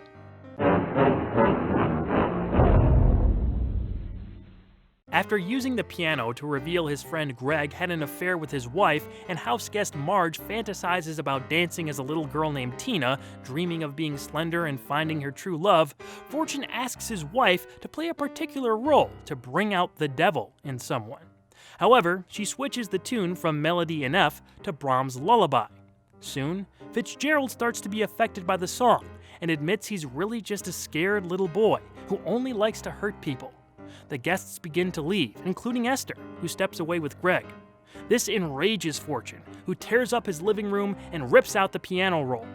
After using the piano to reveal his friend Greg had an affair with his wife, and house guest Marge fantasizes about dancing as a little girl named Tina, dreaming of being slender and finding her true love, Fortune asks his wife to play a particular role to bring out the devil in someone. However, she switches the tune from Melody in F to Brahms' Lullaby. Soon, Fitzgerald starts to be affected by the song and admits he's really just a scared little boy who only likes to hurt people. The guests begin to leave, including Esther, who steps away with Greg. This enrages Fortune, who tears up his living room and rips out the piano roll.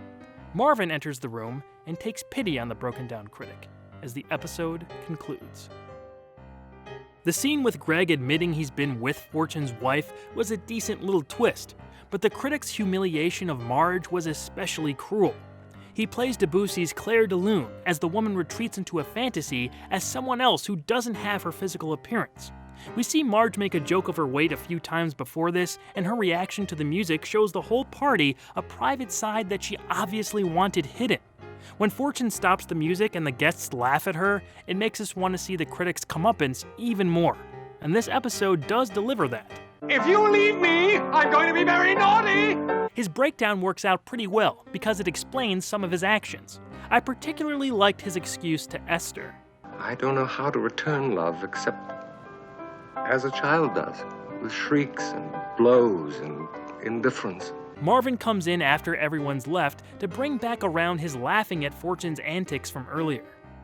Marvin enters the room and takes pity on the broken-down critic, as the episode concludes. The scene with Greg admitting he's been with Fortune's wife was a decent little twist, but the critic's humiliation of Marge was especially cruel. He plays Debussy's Claire de Lune as the woman retreats into a fantasy as someone else who doesn't have her physical appearance. We see Marge make a joke of her weight a few times before this, and her reaction to the music shows the whole party a private side that she obviously wanted hidden. When Fortune stops the music and the guests laugh at her, it makes us want to see the critics' comeuppance even more. And this episode does deliver that. If you leave me, I'm going to be very naughty. His breakdown works out pretty well because it explains some of his actions. I particularly liked his excuse to Esther. I don't know how to return love except as a child does, with shrieks and blows and indifference. Marvin comes in after everyone's left to bring back around his laughing at Fortune's antics from earlier.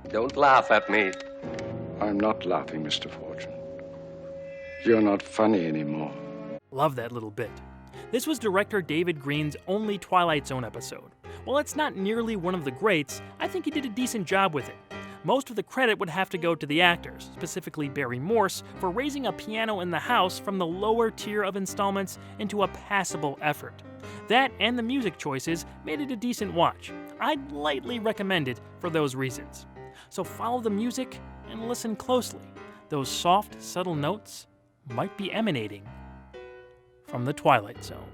Don't laugh at me. I'm not laughing, Mr. Fortune. You're not funny anymore. Love that little bit. This was director David Green's only Twilight Zone episode. While it's not nearly one of the greats, I think he did a decent job with it. Most of the credit would have to go to the actors, specifically Barry Morse, for raising a piano in the house from the lower tier of installments into a passable effort. That and the music choices made it a decent watch. I'd lightly recommend it for those reasons. So follow the music and listen closely. Those soft, subtle notes might be emanating from the Twilight Zone.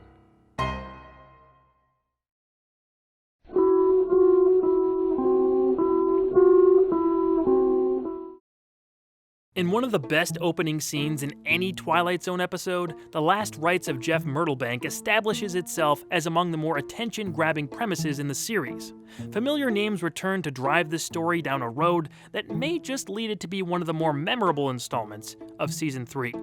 In one of the best opening scenes in any Twilight Zone episode, the last rites of Jeff Myrtlebank establishes itself as among the more attention-grabbing premises in the series. Familiar names return to drive the story down a road that may just lead it to be one of the more memorable installments of Season 3.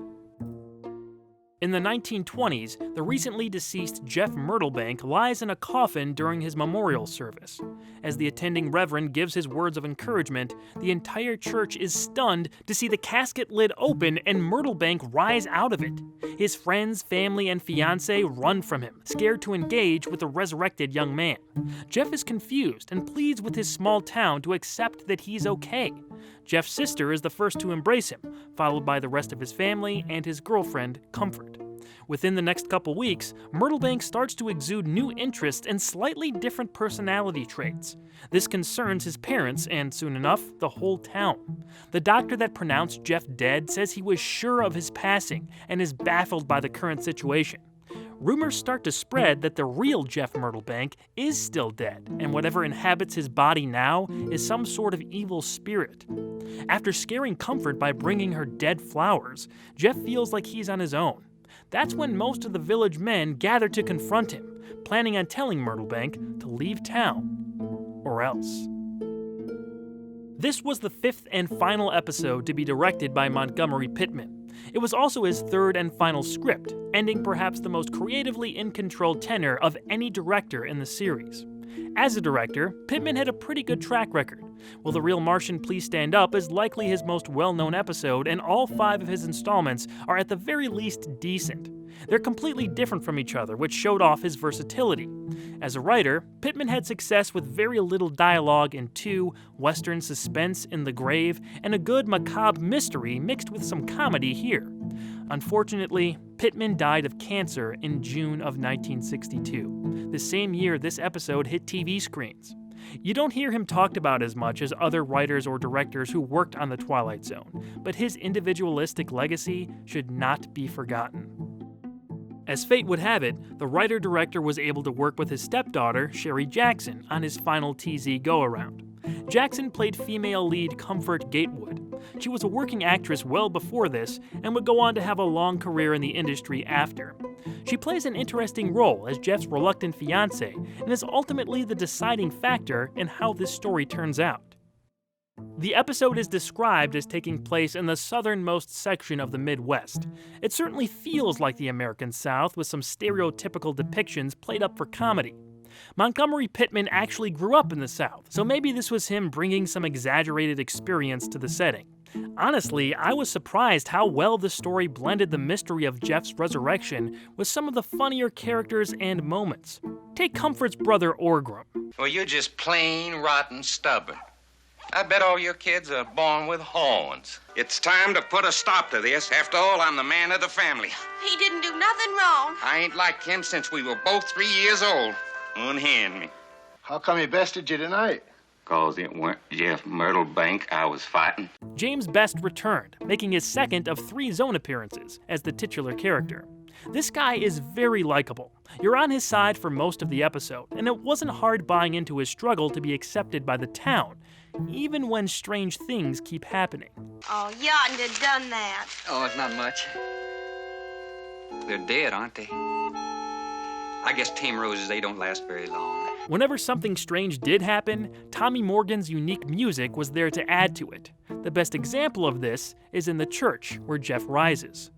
In the 1920s, the recently deceased Jeff Myrtlebank lies in a coffin during his memorial service. As the attending reverend gives his words of encouragement, the entire church is stunned to see the casket lid open and Myrtlebank rise out of it. His friends, family, and fiancé run from him, scared to engage with the resurrected young man. Jeff is confused and pleads with his small town to accept that he's okay. Jeff's sister is the first to embrace him, followed by the rest of his family and his girlfriend, Comfort. Within the next couple weeks, Myrtlebank starts to exude new interests and slightly different personality traits. This concerns his parents and, soon enough, the whole town. The doctor that pronounced Jeff dead says he was sure of his passing and is baffled by the current situation. Rumors start to spread that the real Jeff Myrtlebank is still dead, and whatever inhabits his body now is some sort of evil spirit. After scaring Comfort by bringing her dead flowers, Jeff feels like he's on his own. That's when most of the village men gather to confront him, planning on telling Myrtlebank to leave town, or else. This was the 5th and final episode to be directed by Montgomery Pittman. It was also his 3rd and final script, ending perhaps the most creatively in-control tenor of any director in the series. As a director, Pittman had a pretty good track record. Will the Real Martian Please Stand Up is likely his most well-known episode, and all 5 of his installments are at the very least decent. They're completely different from each other, which showed off his versatility. As a writer, Pittman had success with very little dialogue in 2, Western suspense in The Grave, and a good macabre mystery mixed with some comedy here. Unfortunately, Pittman died of cancer in June of 1962, the same year this episode hit TV screens. You don't hear him talked about as much as other writers or directors who worked on The Twilight Zone, but his individualistic legacy should not be forgotten. As fate would have it, the writer-director was able to work with his stepdaughter, Sherry Jackson, on his final TZ go-around. Jackson played female lead Comfort Gatewood. She was a working actress well before this and would go on to have a long career in the industry after. She plays an interesting role as Jeff's reluctant fiancée and is ultimately the deciding factor in how this story turns out. The episode is described as taking place in the southernmost section of the Midwest. It certainly feels like the American South, with some stereotypical depictions played up for comedy. Montgomery Pittman actually grew up in the South, so maybe this was him bringing some exaggerated experience to the setting. Honestly, I was surprised how well the story blended the mystery of Jeff's resurrection with some of the funnier characters and moments. Take Comfort's brother Orgrim. Well, you're just plain rotten stubborn. I bet all your kids are born with horns. It's time to put a stop to this. After all, I'm the man of the family. He didn't do nothing wrong. I ain't liked him since we were both 3 years old. Unhand me. How come he bested you tonight? 'Cause it weren't Jeff Myrtlebank I was fighting. James Best returned, making his second of 3 Zone appearances as the titular character. This guy is very likable. You're on his side for most of the episode, and it wasn't hard buying into his struggle to be accepted by the town, even when strange things keep happening. Oh, you oughtn't to have done that. Oh, it's not much. They're dead, aren't they? I guess tame roses, they don't last very long. Whenever something strange did happen, Tommy Morgan's unique music was there to add to it. The best example of this is in the church where Jeff rises.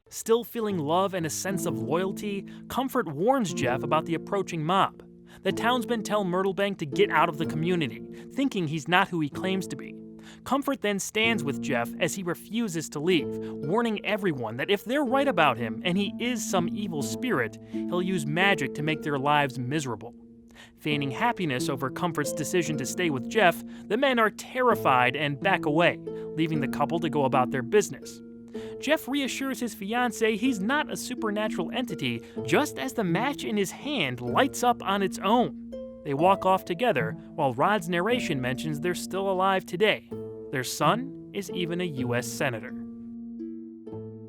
Still feeling love and a sense of loyalty, Comfort warns Jeff about the approaching mob. The townsmen tell Myrtlebank to get out of the community, thinking he's not who he claims to be. Comfort then stands with Jeff as he refuses to leave, warning everyone that if they're right about him and he is some evil spirit, he'll use magic to make their lives miserable. Feigning happiness over Comfort's decision to stay with Jeff, the men are terrified and back away, leaving the couple to go about their business. Jeff reassures his fiancée he's not a supernatural entity, just as the match in his hand lights up on its own. They walk off together, while Rod's narration mentions they're still alive today. Their son is even a U.S. Senator.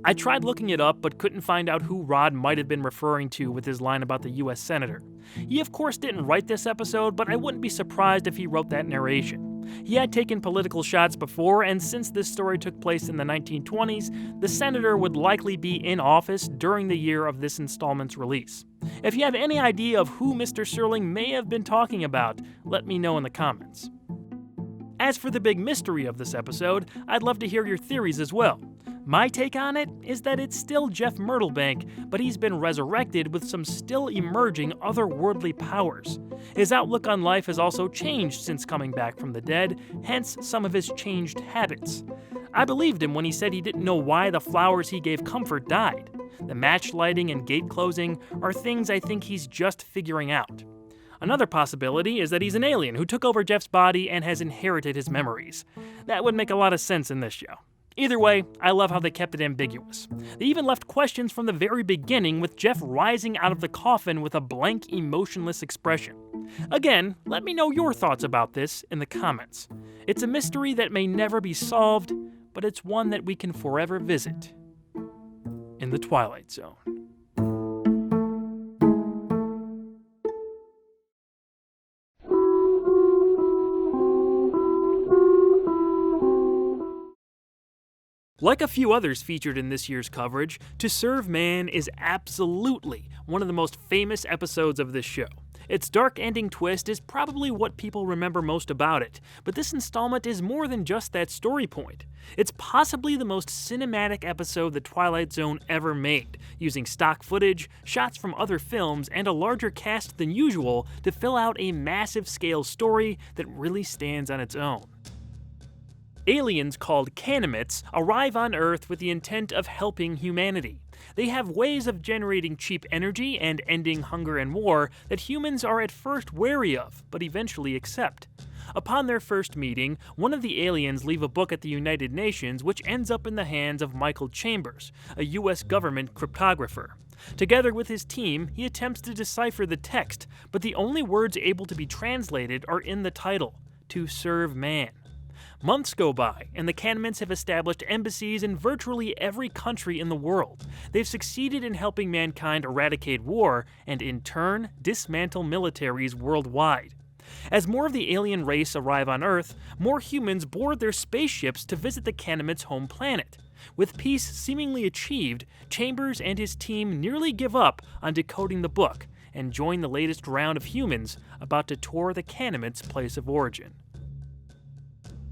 I tried looking it up, but couldn't find out who Rod might have been referring to with his line about the U.S. Senator. He of course didn't write this episode, but I wouldn't be surprised if he wrote that narration. He had taken political shots before, and since this story took place in the 1920s, the senator would likely be in office during the year of this installment's release. If you have any idea of who Mr. Serling may have been talking about, let me know in the comments. As for the big mystery of this episode, I'd love to hear your theories as well. My take on it is that it's still Jeff Myrtlebank, but he's been resurrected with some still emerging otherworldly powers. His outlook on life has also changed since coming back from the dead, hence some of his changed habits. I believed him when he said he didn't know why the flowers he gave Comfort died. The match lighting and gate closing are things I think he's just figuring out. Another possibility is that he's an alien who took over Jeff's body and has inherited his memories. That would make a lot of sense in this show. Either way, I love how they kept it ambiguous. They even left questions from the very beginning, with Jeff rising out of the coffin with a blank, emotionless expression. Again, let me know your thoughts about this in the comments. It's a mystery that may never be solved, but it's one that we can forever visit in the Twilight Zone. Like a few others featured in this year's coverage, To Serve Man is absolutely one of the most famous episodes of this show. Its dark ending twist is probably what people remember most about it, but this installment is more than just that story point. It's possibly the most cinematic episode the Twilight Zone ever made, using stock footage, shots from other films, and a larger cast than usual to fill out a massive scale story that really stands on its own. Aliens called Canimites arrive on Earth with the intent of helping humanity. They have ways of generating cheap energy and ending hunger and war that humans are at first wary of, but eventually accept. Upon their first meeting, one of the aliens leave a book at the United Nations which ends up in the hands of Michael Chambers, a US government cryptographer. Together with his team, he attempts to decipher the text, but the only words able to be translated are in the title, "To Serve Man." Months go by, and the Canimites have established embassies in virtually every country in the world. They've succeeded in helping mankind eradicate war, and in turn, dismantle militaries worldwide. As more of the alien race arrive on Earth, more humans board their spaceships to visit the Canimites' home planet. With peace seemingly achieved, Chambers and his team nearly give up on decoding the book and join the latest round of humans about to tour the Canimites' place of origin.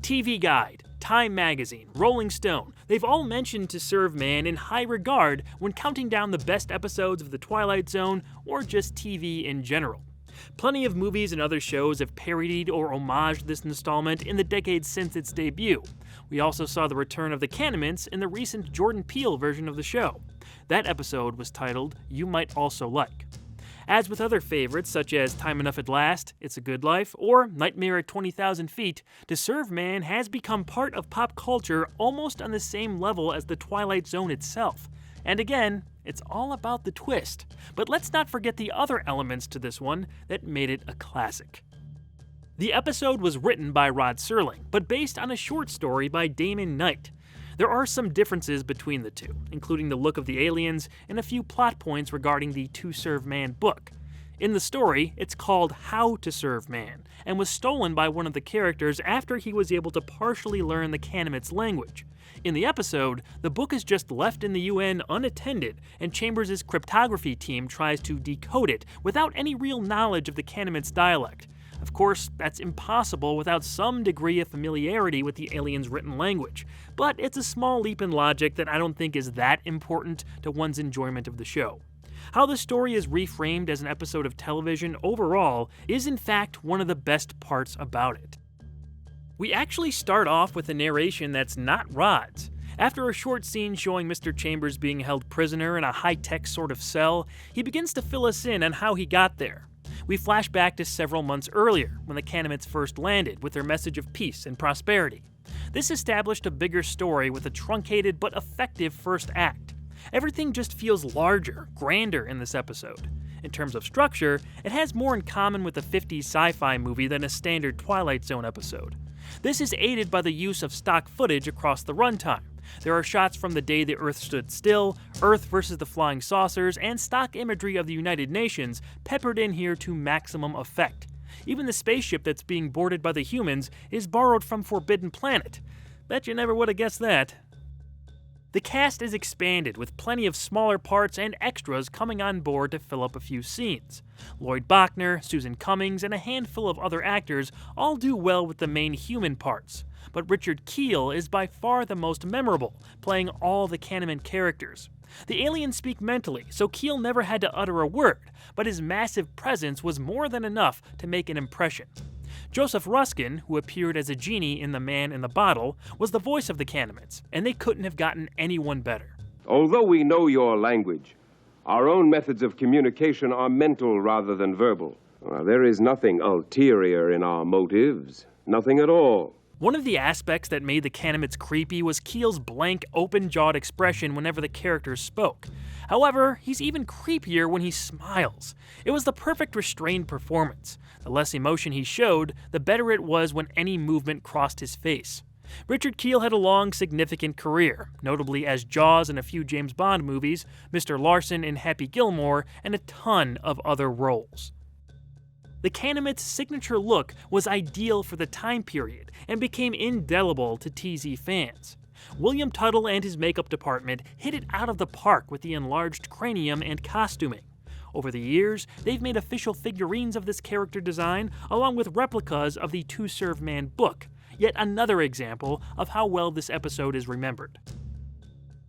TV Guide, Time Magazine, Rolling Stone, they've all mentioned To Serve Man in high regard when counting down the best episodes of The Twilight Zone or just TV in general. Plenty of movies and other shows have parodied or homaged this installment in the decades since its debut. We also saw the return of the Canimites in the recent Jordan Peele version of the show. That episode was titled You Might Also Like. As with other favorites such as Time Enough at Last, It's a Good Life, or Nightmare at 20,000 Feet, To Serve Man has become part of pop culture almost on the same level as The Twilight Zone itself. And again, it's all about the twist. But let's not forget the other elements to this one that made it a classic. The episode was written by Rod Serling, but based on a short story by Damon Knight. There are some differences between the two, including the look of the aliens and a few plot points regarding the To Serve Man book. In the story, it's called How to Serve Man, and was stolen by one of the characters after he was able to partially learn the Canimites' language. In the episode, the book is just left in the UN unattended, and Chambers' cryptography team tries to decode it without any real knowledge of the Canimites' dialect. Of course, that's impossible without some degree of familiarity with the aliens' written language, but it's a small leap in logic that I don't think is that important to one's enjoyment of the show. How the story is reframed as an episode of television overall is in fact one of the best parts about it. We actually start off with a narration that's not Rod's. After a short scene showing Mr. Chambers being held prisoner in a high-tech sort of cell, he begins to fill us in on how he got there. We flash back to several months earlier, when the Canimites first landed with their message of peace and prosperity. This established a bigger story with a truncated but effective first act. Everything just feels larger, grander in this episode. In terms of structure, it has more in common with a 50s sci-fi movie than a standard Twilight Zone episode. This is aided by the use of stock footage across the runtime. There are shots from the day the Earth stood still, Earth versus the flying saucers, and stock imagery of the United Nations peppered in here to maximum effect. Even the spaceship that's being boarded by the humans is borrowed from Forbidden Planet. Bet you never would have guessed that. The cast is expanded with plenty of smaller parts and extras coming on board to fill up a few scenes. Lloyd Bachner, Susan Cummings, and a handful of other actors all do well with the main human parts. But Richard Kiel is by far the most memorable, playing all the Canimate characters. The aliens speak mentally, so Kiel never had to utter a word, but his massive presence was more than enough to make an impression. Joseph Ruskin, who appeared as a genie in The Man in the Bottle, was the voice of the Canimites, and they couldn't have gotten anyone better. Although we know your language, our own methods of communication are mental rather than verbal. There is nothing ulterior in our motives, nothing at all. One of the aspects that made the Canimites creepy was Kiel's blank, open-jawed expression whenever the characters spoke. However, he's even creepier when he smiles. It was the perfect restrained performance. The less emotion he showed, the better it was when any movement crossed his face. Richard Kiel had a long, significant career, notably as Jaws in a few James Bond movies, Mr. Larson in Happy Gilmore, and a ton of other roles. The Canimites' signature look was ideal for the time period and became indelible to TZ fans. William Tuttle and his makeup department hit it out of the park with the enlarged cranium and costuming. Over the years, they've made official figurines of this character design, along with replicas of the To Serve Man book, yet another example of how well this episode is remembered.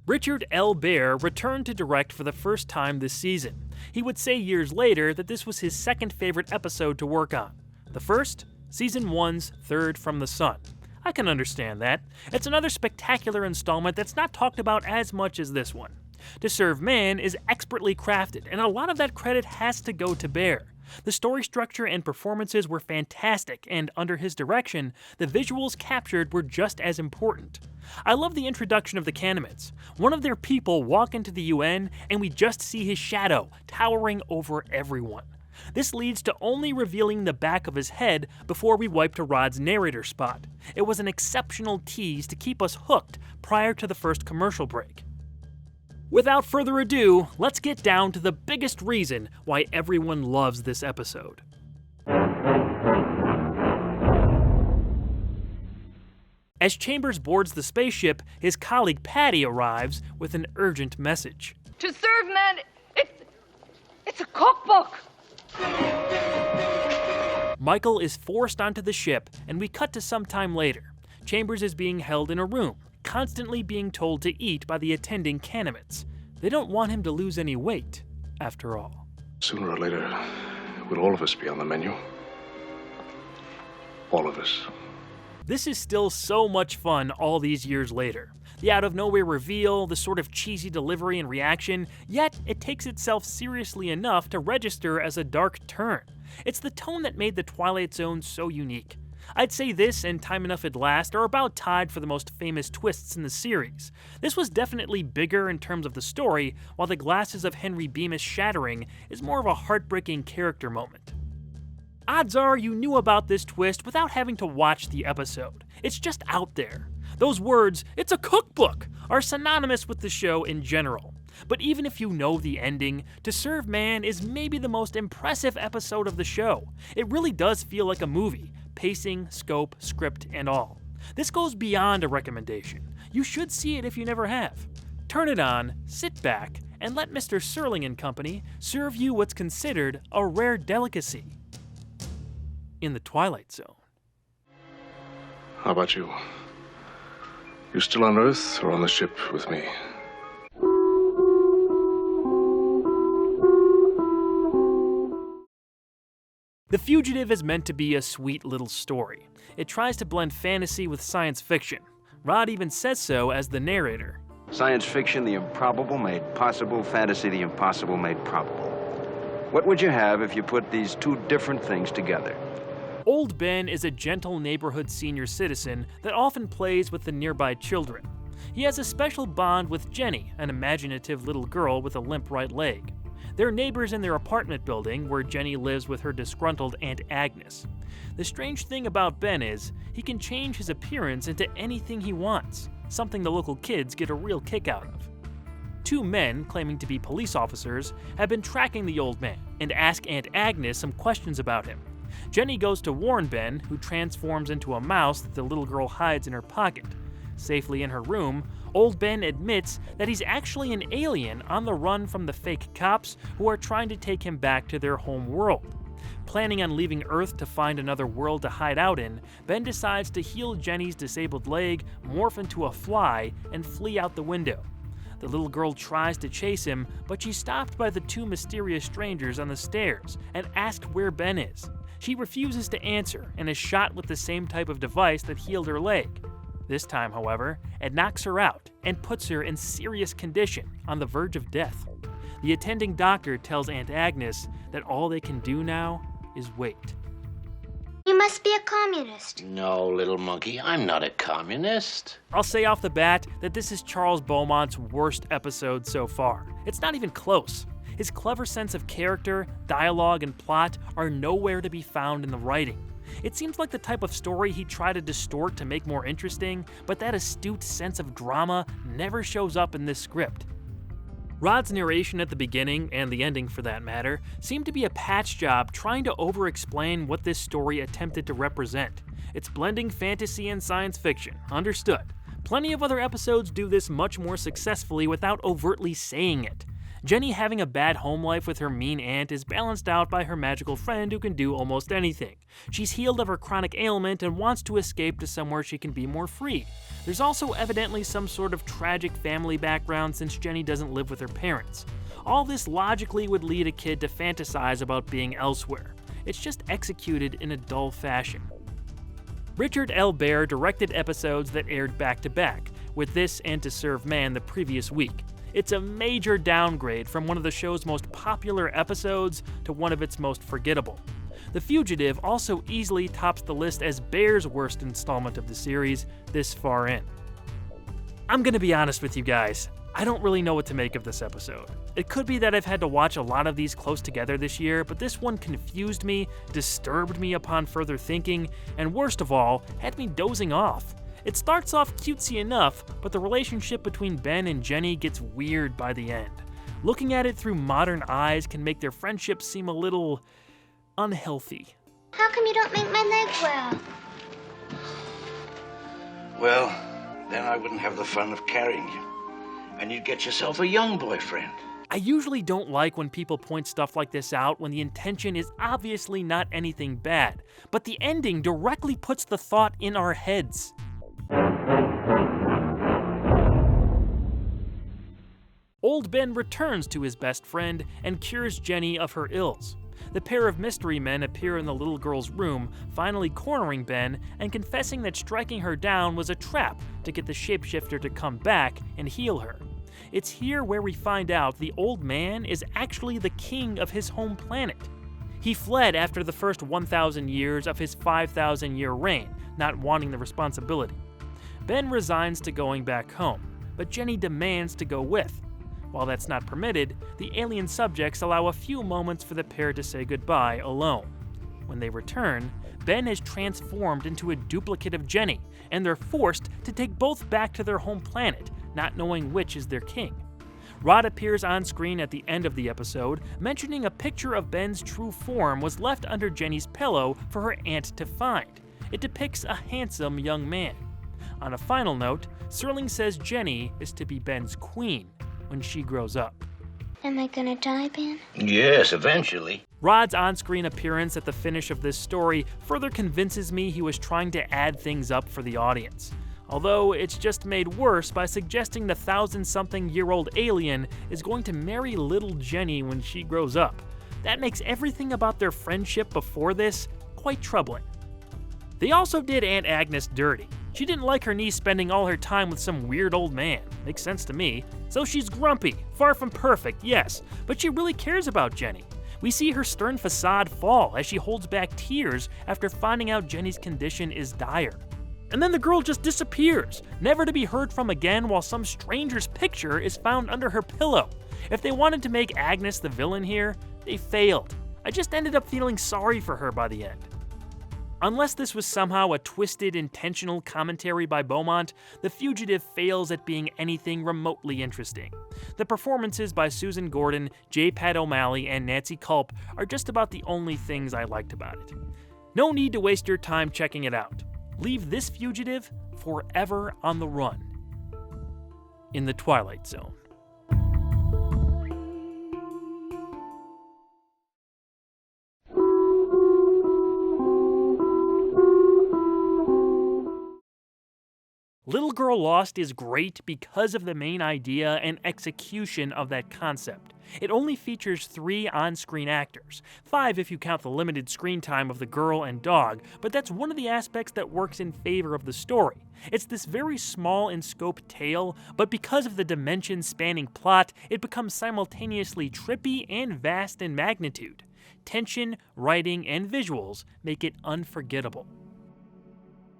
Richard L. Baer returned to direct for the first time this season. He would say years later that this was his second favorite episode to work on. The first, Season 1's Third from the Sun. I can understand that. It's another spectacular installment that's not talked about as much as this one. To Serve Man is expertly crafted, and a lot of that credit has to go to Bear. The story structure and performances were fantastic, and under his direction, the visuals captured were just as important. I love the introduction of the Canaanites. One of their people walk into the UN, and we just see his shadow towering over everyone. This leads to only revealing the back of his head before we wipe to Rod's narrator spot. It was an exceptional tease to keep us hooked prior to the first commercial break. Without further ado, let's get down to the biggest reason why everyone loves this episode. As Chambers boards the spaceship, his colleague Patty arrives with an urgent message. To Serve Man, it's a cookbook. Michael is forced onto the ship, and we cut to some time later. Chambers is being held in a room, constantly being told to eat by the attending Canaanites. They don't want him to lose any weight, after all. Sooner or later, will all of us be on the menu? All of us. This is still so much fun all these years later. The out-of-nowhere reveal, the sort of cheesy delivery and reaction, yet it takes itself seriously enough to register as a dark turn. It's the tone that made the Twilight Zone so unique. I'd say this and Time Enough at Last are about tied for the most famous twists in the series. This was definitely bigger in terms of the story, while The Glasses of Henry Bemis shattering is more of a heartbreaking character moment. Odds are you knew about this twist without having to watch the episode. It's just out there. Those words, "it's a cookbook," are synonymous with the show in general. But even if you know the ending, To Serve Man is maybe the most impressive episode of the show. It really does feel like a movie, pacing, scope, script, and all. This goes beyond a recommendation. You should see it if you never have. Turn it on, sit back, and let Mr. Serling and Company serve you what's considered a rare delicacy in the Twilight Zone. How about you? You still on Earth or on the ship with me? The Fugitive is meant to be a sweet little story. It tries to blend fantasy with science fiction. Rod even says so as the narrator. Science fiction, the improbable made possible, fantasy, the impossible made probable. What would you have if you put these two different things together? Old Ben is a gentle neighborhood senior citizen that often plays with the nearby children. He has a special bond with Jenny, an imaginative little girl with a limp right leg. They're neighbors in their apartment building where Jenny lives with her disgruntled Aunt Agnes. The strange thing about Ben is he can change his appearance into anything he wants, something the local kids get a real kick out of. Two men, claiming to be police officers, have been tracking the old man and ask Aunt Agnes some questions about him. Jenny goes to warn Ben, who transforms into a mouse that the little girl hides in her pocket. Safely in her room, old Ben admits that he's actually an alien on the run from the fake cops who are trying to take him back to their home world. Planning on leaving Earth to find another world to hide out in, Ben decides to heal Jenny's disabled leg, morph into a fly, and flee out the window. The little girl tries to chase him, but she's stopped by the two mysterious strangers on the stairs and asked where Ben is. She refuses to answer and is shot with the same type of device that healed her leg. This time, however, it knocks her out and puts her in serious condition on the verge of death. The attending doctor tells Aunt Agnes that all they can do now is wait. You must be a communist. No, little monkey, I'm not a communist. I'll say off the bat that this is Charles Beaumont's worst episode so far. It's not even close. His clever sense of character, dialogue, and plot are nowhere to be found in the writing. It seems like the type of story he'd try to distort to make more interesting, but that astute sense of drama never shows up in this script. Rod's narration at the beginning, and the ending for that matter, seemed to be a patch job trying to over-explain what this story attempted to represent. It's blending fantasy and science fiction, understood. Plenty of other episodes do this much more successfully without overtly saying it. Jenny having a bad home life with her mean aunt is balanced out by her magical friend who can do almost anything. She's healed of her chronic ailment and wants to escape to somewhere she can be more free. There's also evidently some sort of tragic family background since Jenny doesn't live with her parents. All this logically would lead a kid to fantasize about being elsewhere. It's just executed in a dull fashion. Richard L. Baer directed episodes that aired back-to-back, with this and To Serve Man the previous week. It's a major downgrade from one of the show's most popular episodes to one of its most forgettable. The Fugitive also easily tops the list as Baer's worst installment of the series this far in. I'm gonna be honest with you guys, I don't really know what to make of this episode. It could be that I've had to watch a lot of these close together this year, but this one confused me, disturbed me upon further thinking, and worst of all, had me dozing off. It starts off cutesy enough, but the relationship between Ben and Jenny gets weird by the end. Looking at it through modern eyes can make their friendship seem a little unhealthy. How come you don't make my legs well? Well, then I wouldn't have the fun of carrying you. And you'd get yourself a young boyfriend. I usually don't like when people point stuff like this out when the intention is obviously not anything bad, but the ending directly puts the thought in our heads. Old Ben returns to his best friend and cures Jenny of her ills. The pair of mystery men appear in the little girl's room, finally cornering Ben and confessing that striking her down was a trap to get the shapeshifter to come back and heal her. It's here where we find out the old man is actually the king of his home planet. He fled after the first 1,000 years of his 5,000-year reign, not wanting the responsibility. Ben resigns to going back home, but Jenny demands to go with. While that's not permitted, the alien subjects allow a few moments for the pair to say goodbye alone. When they return, Ben is transformed into a duplicate of Jenny, and they're forced to take both back to their home planet, not knowing which is their king. Rod appears on screen at the end of the episode, mentioning a picture of Ben's true form was left under Jenny's pillow for her aunt to find. It depicts a handsome young man. On a final note, Serling says Jenny is to be Ben's queen when she grows up. Am I gonna die, Ben? Yes, eventually. Rod's on-screen appearance at the finish of this story further convinces me he was trying to add things up for the audience. Although it's just made worse by suggesting the 1,000-something-year-old alien is going to marry little Jenny when she grows up. That makes everything about their friendship before this quite troubling. They also did Aunt Agnes dirty. She didn't like her niece spending all her time with some weird old man. Makes sense to me. So she's grumpy, far from perfect, yes, but she really cares about Jenny. We see her stern facade fall as she holds back tears after finding out Jenny's condition is dire. And then the girl just disappears, never to be heard from again while some stranger's picture is found under her pillow. If they wanted to make Agnes the villain here, they failed. I just ended up feeling sorry for her by the end. Unless this was somehow a twisted, intentional commentary by Beaumont, The Fugitive fails at being anything remotely interesting. The performances by Susan Gordon, J. Pat O'Malley, and Nancy Culp are just about the only things I liked about it. No need to waste your time checking it out. Leave this fugitive forever on the run in the Twilight Zone. Little Girl Lost is great because of the main idea and execution of that concept. It only features 3 on-screen actors, 5 if you count the limited screen time of the girl and dog, but that's one of the aspects that works in favor of the story. It's this very small in scope tale, but because of the dimension-spanning plot, it becomes simultaneously trippy and vast in magnitude. Tension, writing, and visuals make it unforgettable.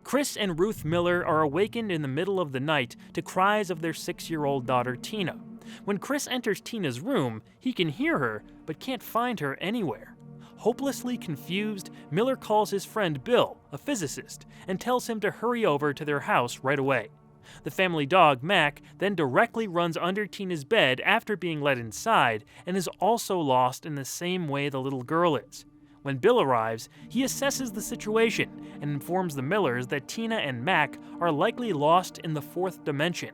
Chris and Ruth Miller are awakened in the middle of the night to cries of their 6-year-old daughter Tina. When Chris enters Tina's room, he can hear her, but can't find her anywhere. Hopelessly confused, Miller calls his friend Bill, a physicist, and tells him to hurry over to their house right away. The family dog, Mac, then directly runs under Tina's bed after being let inside, and is also lost in the same way the little girl is. When Bill arrives, he assesses the situation and informs the Millers that Tina and Mac are likely lost in the 4th dimension.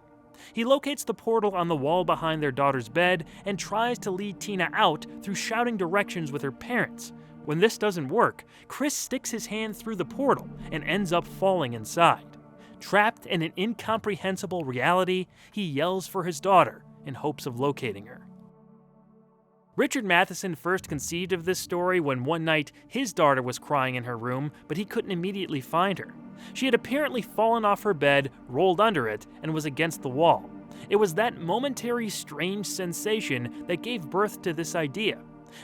He locates the portal on the wall behind their daughter's bed and tries to lead Tina out through shouting directions with her parents. When this doesn't work, Chris sticks his hand through the portal and ends up falling inside. Trapped in an incomprehensible reality, he yells for his daughter in hopes of locating her. Richard Matheson first conceived of this story when one night his daughter was crying in her room, but he couldn't immediately find her. She had apparently fallen off her bed, rolled under it, and was against the wall. It was that momentary strange sensation that gave birth to this idea.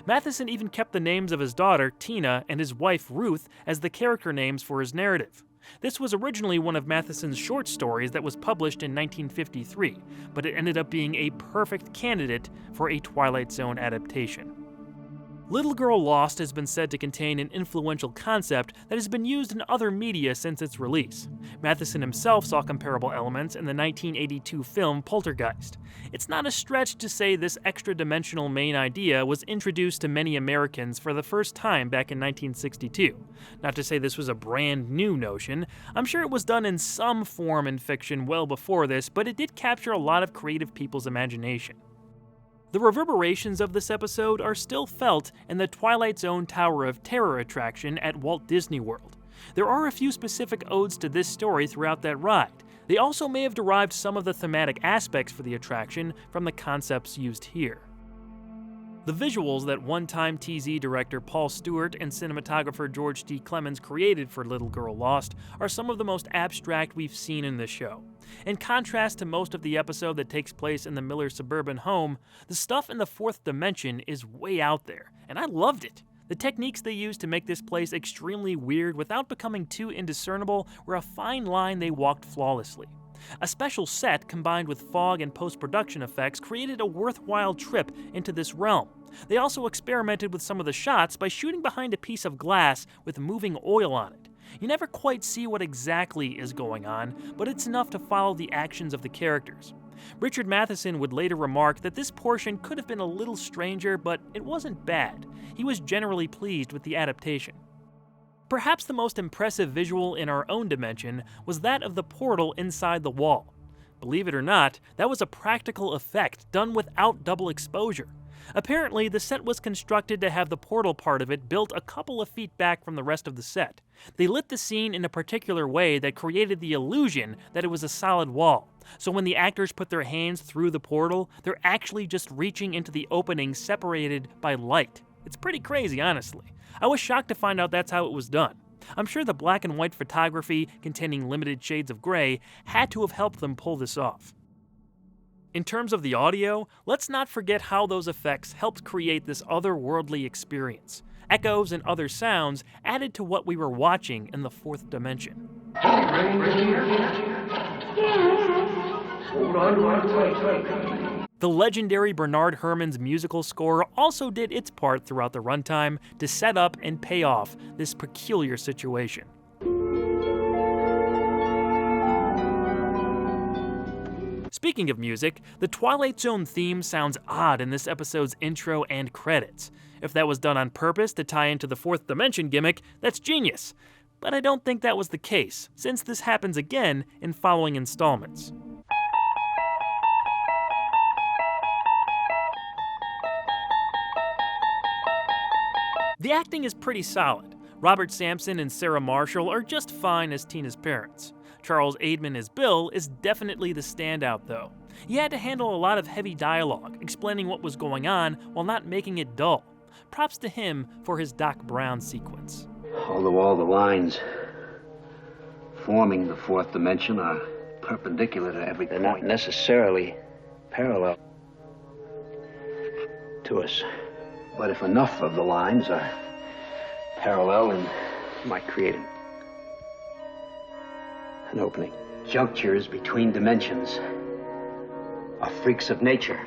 Matheson even kept the names of his daughter, Tina, and his wife, Ruth, as the character names for his narrative. This was originally one of Matheson's short stories that was published in 1953, but it ended up being a perfect candidate for a Twilight Zone adaptation. Little Girl Lost has been said to contain an influential concept that has been used in other media since its release. Matheson himself saw comparable elements in the 1982 film Poltergeist. It's not a stretch to say this extra-dimensional main idea was introduced to many Americans for the first time back in 1962. Not to say this was a brand new notion. I'm sure it was done in some form in fiction well before this, but it did capture a lot of creative people's imagination. The reverberations of this episode are still felt in the Twilight Zone Tower of Terror attraction at Walt Disney World. There are a few specific odes to this story throughout that ride. They also may have derived some of the thematic aspects for the attraction from the concepts used here. The visuals that one-time TZ director Paul Stewart and cinematographer George D. Clemens created for Little Girl Lost are some of the most abstract we've seen in the show. In contrast to most of the episode that takes place in the Miller suburban home, the stuff in the fourth dimension is way out there, and I loved it. The techniques they used to make this place extremely weird without becoming too indiscernible were a fine line they walked flawlessly. A special set combined with fog and post-production effects created a worthwhile trip into this realm. They also experimented with some of the shots by shooting behind a piece of glass with moving oil on it. You never quite see what exactly is going on, but it's enough to follow the actions of the characters. Richard Matheson would later remark that this portion could have been a little stranger, but it wasn't bad. He was generally pleased with the adaptation. Perhaps the most impressive visual in our own dimension was that of the portal inside the wall. Believe it or not, that was a practical effect done without double exposure. Apparently, the set was constructed to have the portal part of it built a couple of feet back from the rest of the set. They lit the scene in a particular way that created the illusion that it was a solid wall. So when the actors put their hands through the portal, they're actually just reaching into the opening separated by light. It's pretty crazy, honestly. I was shocked to find out that's how it was done. I'm sure the black and white photography, containing limited shades of gray, had to have helped them pull this off. In terms of the audio, let's not forget how those effects helped create this otherworldly experience. Echoes and other sounds added to what we were watching in the fourth dimension. The legendary Bernard Herrmann's musical score also did its part throughout the runtime to set up and pay off this peculiar situation. Speaking of music, the Twilight Zone theme sounds odd in this episode's intro and credits. If that was done on purpose to tie into the fourth dimension gimmick, that's genius. But I don't think that was the case, since this happens again in following installments. The acting is pretty solid. Robert Sampson and Sarah Marshall are just fine as Tina's parents. Charles Aidman as Bill is definitely the standout, though. He had to handle a lot of heavy dialogue, explaining what was going on while not making it dull. Props to him for his Doc Brown sequence. Although all the lines forming the fourth dimension are perpendicular to every point, they're not necessarily parallel to us. But if enough of the lines are parallel, then you might create an opening. Junctures between dimensions are freaks of nature.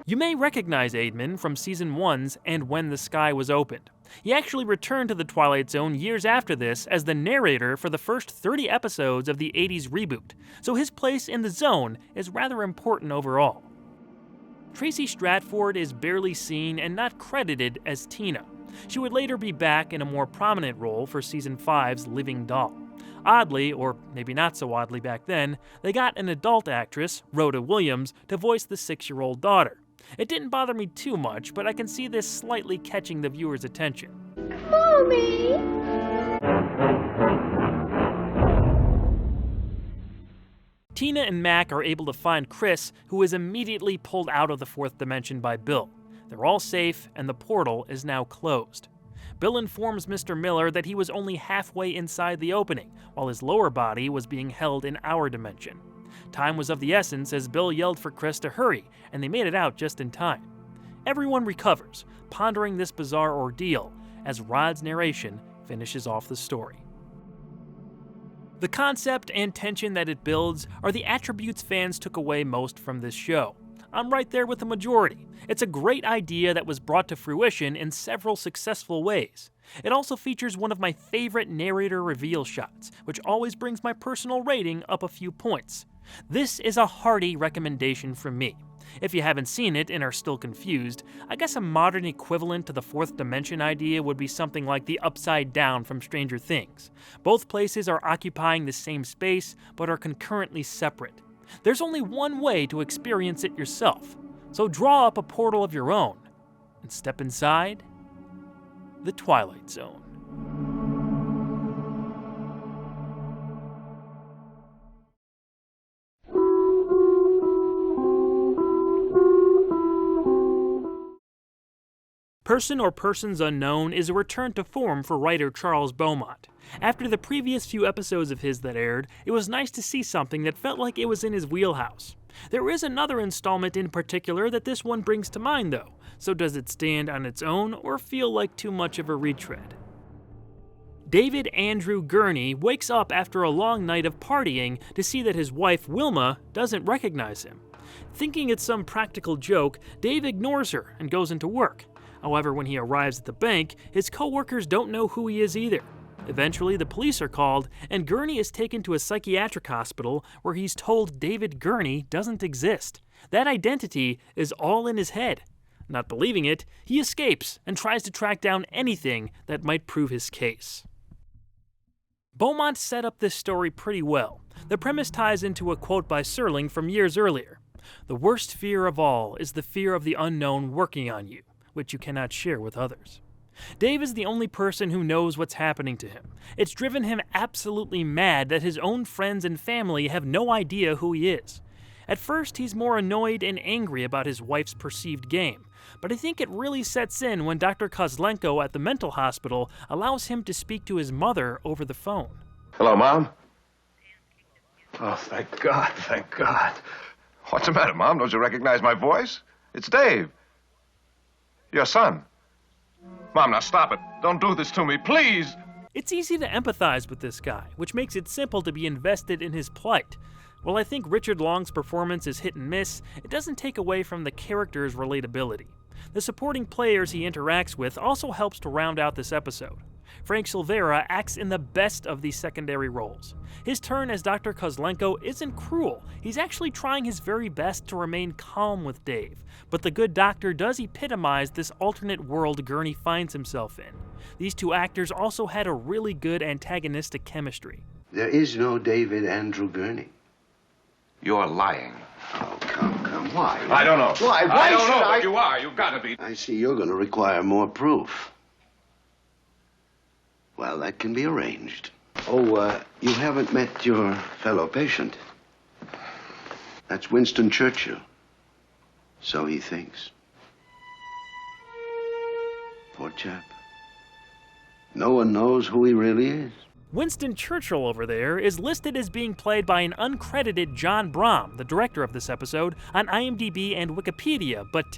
You may recognize Aidman from Season 1's And When the Sky Was Opened. He actually returned to the Twilight Zone years after this as the narrator for the first 30 episodes of the 80s reboot, so his place in the zone is rather important overall. Tracy Stratford is barely seen and not credited as Tina. She would later be back in a more prominent role for Season 5's Living Doll. Oddly, or maybe not so oddly back then, they got an adult actress, Rhoda Williams, to voice the 6-year-old daughter. It didn't bother me too much, but I can see this slightly catching the viewer's attention. Mommy! Tina and Mac are able to find Chris, who is immediately pulled out of the fourth dimension by Bill. They're all safe, and the portal is now closed. Bill informs Mr. Miller that he was only halfway inside the opening, while his lower body was being held in our dimension. Time was of the essence as Bill yelled for Chris to hurry, and they made it out just in time. Everyone recovers, pondering this bizarre ordeal, as Rod's narration finishes off the story. The concept and tension that it builds are the attributes fans took away most from this show. I'm right there with the majority. It's a great idea that was brought to fruition in several successful ways. It also features one of my favorite narrator reveal shots, which always brings my personal rating up a few points. This is a hearty recommendation from me. If you haven't seen it and are still confused, I guess a modern equivalent to the fourth dimension idea would be something like the Upside Down from Stranger Things. Both places are occupying the same space, but are concurrently separate. There's only one way to experience it yourself, so draw up a portal of your own and step inside the Twilight Zone. Person or Persons Unknown is a return to form for writer Charles Beaumont. After the previous few episodes of his that aired, it was nice to see something that felt like it was in his wheelhouse. There is another installment in particular that this one brings to mind though, so does it stand on its own or feel like too much of a retread? David Andrew Gurney wakes up after a long night of partying to see that his wife Wilma doesn't recognize him. Thinking it's some practical joke, Dave ignores her and goes into work. However, when he arrives at the bank, his co-workers don't know who he is either. Eventually, the police are called, and Gurney is taken to a psychiatric hospital where he's told David Gurney doesn't exist. That identity is all in his head. Not believing it, he escapes and tries to track down anything that might prove his case. Beaumont set up this story pretty well. The premise ties into a quote by Serling from years earlier. "The worst fear of all is the fear of the unknown working on you, which you cannot share with others." Dave is the only person who knows what's happening to him. It's driven him absolutely mad that his own friends and family have no idea who he is. At first, he's more annoyed and angry about his wife's perceived game, but I think it really sets in when Dr. Kozlenko at the mental hospital allows him to speak to his mother over the phone. Hello, Mom. Oh, thank God, thank God. What's the matter, Mom? Don't you recognize my voice? It's Dave. Your son. Mom, now stop it. Don't do this to me, please. It's easy to empathize with this guy, which makes it simple to be invested in his plight. While I think Richard Long's performance is hit and miss, it doesn't take away from the character's relatability. The supporting players he interacts with also helps to round out this episode. Frank Silvera acts in the best of these secondary roles. His turn as Dr. Kozlenko isn't cruel. He's actually trying his very best to remain calm with Dave, but the good doctor does epitomize this alternate world Gurney finds himself in. These two actors also had a really good antagonistic chemistry. There is no David Andrew Gurney. You're lying. Oh, come. Why? I don't know. Why? I don't know, should but you are. You've got to be. I see you're going to require more proof. Well, that can be arranged. Oh, you haven't met your fellow patient. That's Winston Churchill. So he thinks. Poor chap. No one knows who he really is. Winston Churchill over there is listed as being played by an uncredited John Brom, the director of this episode, on IMDb and Wikipedia, but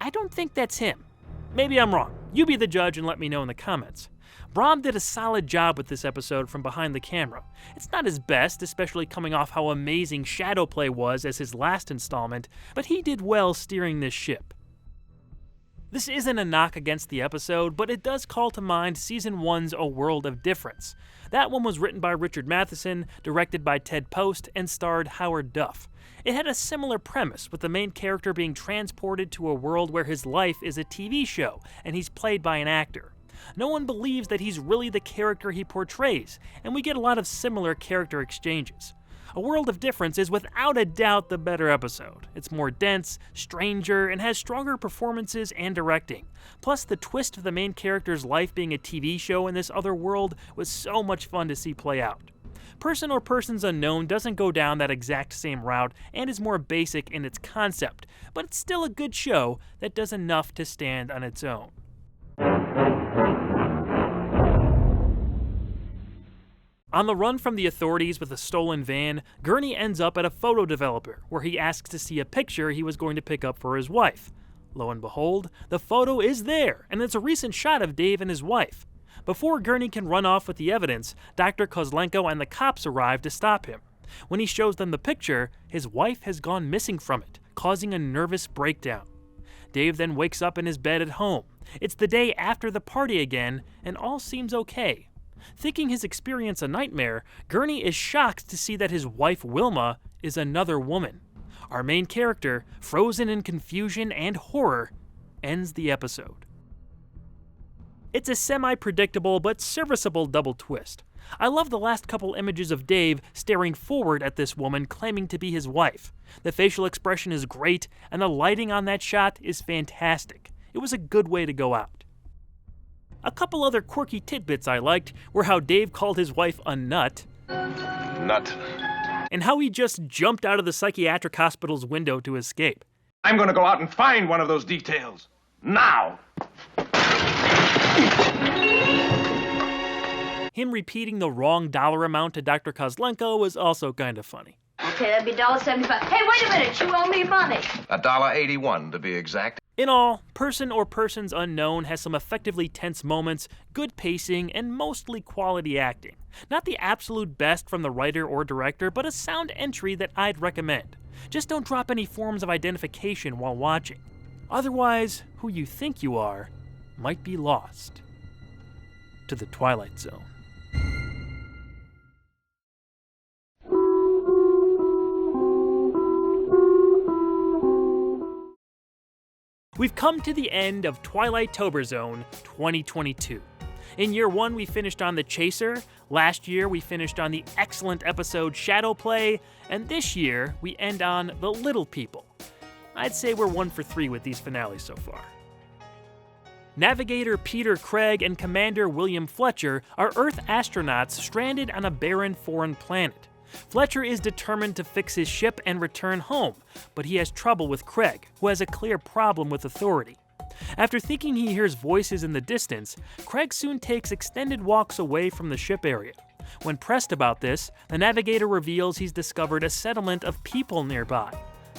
I don't think that's him. Maybe I'm wrong. You be the judge and let me know in the comments. Brom did a solid job with this episode from behind the camera. It's not his best, especially coming off how amazing Shadowplay was as his last installment, but he did well steering this ship. This isn't a knock against the episode, but it does call to mind Season 1's A World of Difference. That one was written by Richard Matheson, directed by Ted Post, and starred Howard Duff. It had a similar premise, with the main character being transported to a world where his life is a TV show, and he's played by an actor. No one believes that he's really the character he portrays, and we get a lot of similar character exchanges. A World of Difference is without a doubt the better episode. It's more dense, stranger, and has stronger performances and directing. Plus, the twist of the main character's life being a TV show in this other world was so much fun to see play out. Person or Persons Unknown doesn't go down that exact same route and is more basic in its concept, but it's still a good show that does enough to stand on its own. On the run from the authorities with a stolen van, Gurney ends up at a photo developer where he asks to see a picture he was going to pick up for his wife. Lo and behold, the photo is there, and it's a recent shot of Dave and his wife. Before Gurney can run off with the evidence, Dr. Kozlenko and the cops arrive to stop him. When he shows them the picture, his wife has gone missing from it, causing a nervous breakdown. Dave then wakes up in his bed at home. It's the day after the party again, and all seems okay. Thinking his experience a nightmare, Gurney is shocked to see that his wife Wilma is another woman. Our main character, frozen in confusion and horror, ends the episode. It's a semi-predictable but serviceable double twist. I love the last couple images of Dave staring forward at this woman claiming to be his wife. The facial expression is great, and the lighting on that shot is fantastic. It was a good way to go out. A couple other quirky tidbits I liked were how Dave called his wife a nut. Nut. And how he just jumped out of the psychiatric hospital's window to escape. I'm going to go out and find one of those details. Now! Him repeating the wrong dollar amount to Dr. Kozlenko was also kind of funny. Okay, that'd be $1.75. Hey, wait a minute, you owe me money. $1.81 to be exact. In all, Person or Persons Unknown has some effectively tense moments, good pacing, and mostly quality acting. Not the absolute best from the writer or director, but a sound entry that I'd recommend. Just don't drop any forms of identification while watching. Otherwise, who you think you are might be lost to the Twilight Zone. We've come to the end of Twilight-Tober Zone 2022. In year one, we finished on The Chaser. Last year, we finished on the excellent episode Shadow Play. And this year, we end on The Little People. I'd say we're 1 for 3 with these finales so far. Navigator Peter Craig and Commander William Fletcher are Earth astronauts stranded on a barren foreign planet. Fletcher is determined to fix his ship and return home, but he has trouble with Craig, who has a clear problem with authority. After thinking he hears voices in the distance, Craig soon takes extended walks away from the ship area. When pressed about this, the navigator reveals he's discovered a settlement of people nearby.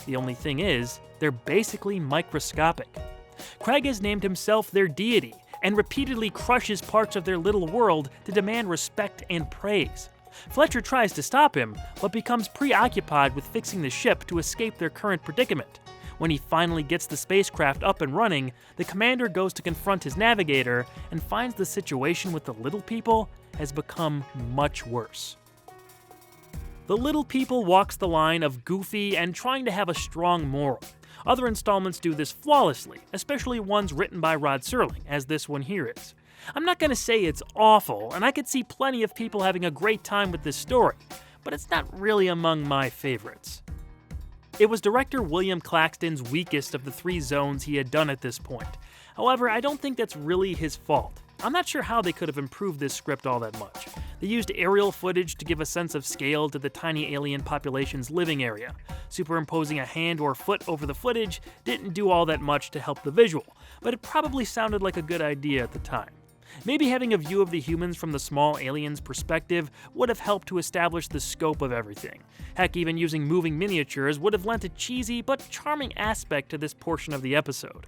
The only thing is, they're basically microscopic. Craig has named himself their deity and repeatedly crushes parts of their little world to demand respect and praise. Fletcher tries to stop him, but becomes preoccupied with fixing the ship to escape their current predicament. When he finally gets the spacecraft up and running, the commander goes to confront his navigator and finds the situation with the little people has become much worse. The Little People walks the line of goofy and trying to have a strong moral. Other installments do this flawlessly, especially ones written by Rod Serling, as this one here is. I'm not going to say it's awful, and I could see plenty of people having a great time with this story, but it's not really among my favorites. It was director William Claxton's weakest of the 3 zones he had done at this point. However, I don't think that's really his fault. I'm not sure how they could have improved this script all that much. They used aerial footage to give a sense of scale to the tiny alien population's living area. Superimposing a hand or foot over the footage didn't do all that much to help the visual, but it probably sounded like a good idea at the time. Maybe having a view of the humans from the small alien's perspective would have helped to establish the scope of everything. Heck, even using moving miniatures would have lent a cheesy but charming aspect to this portion of the episode.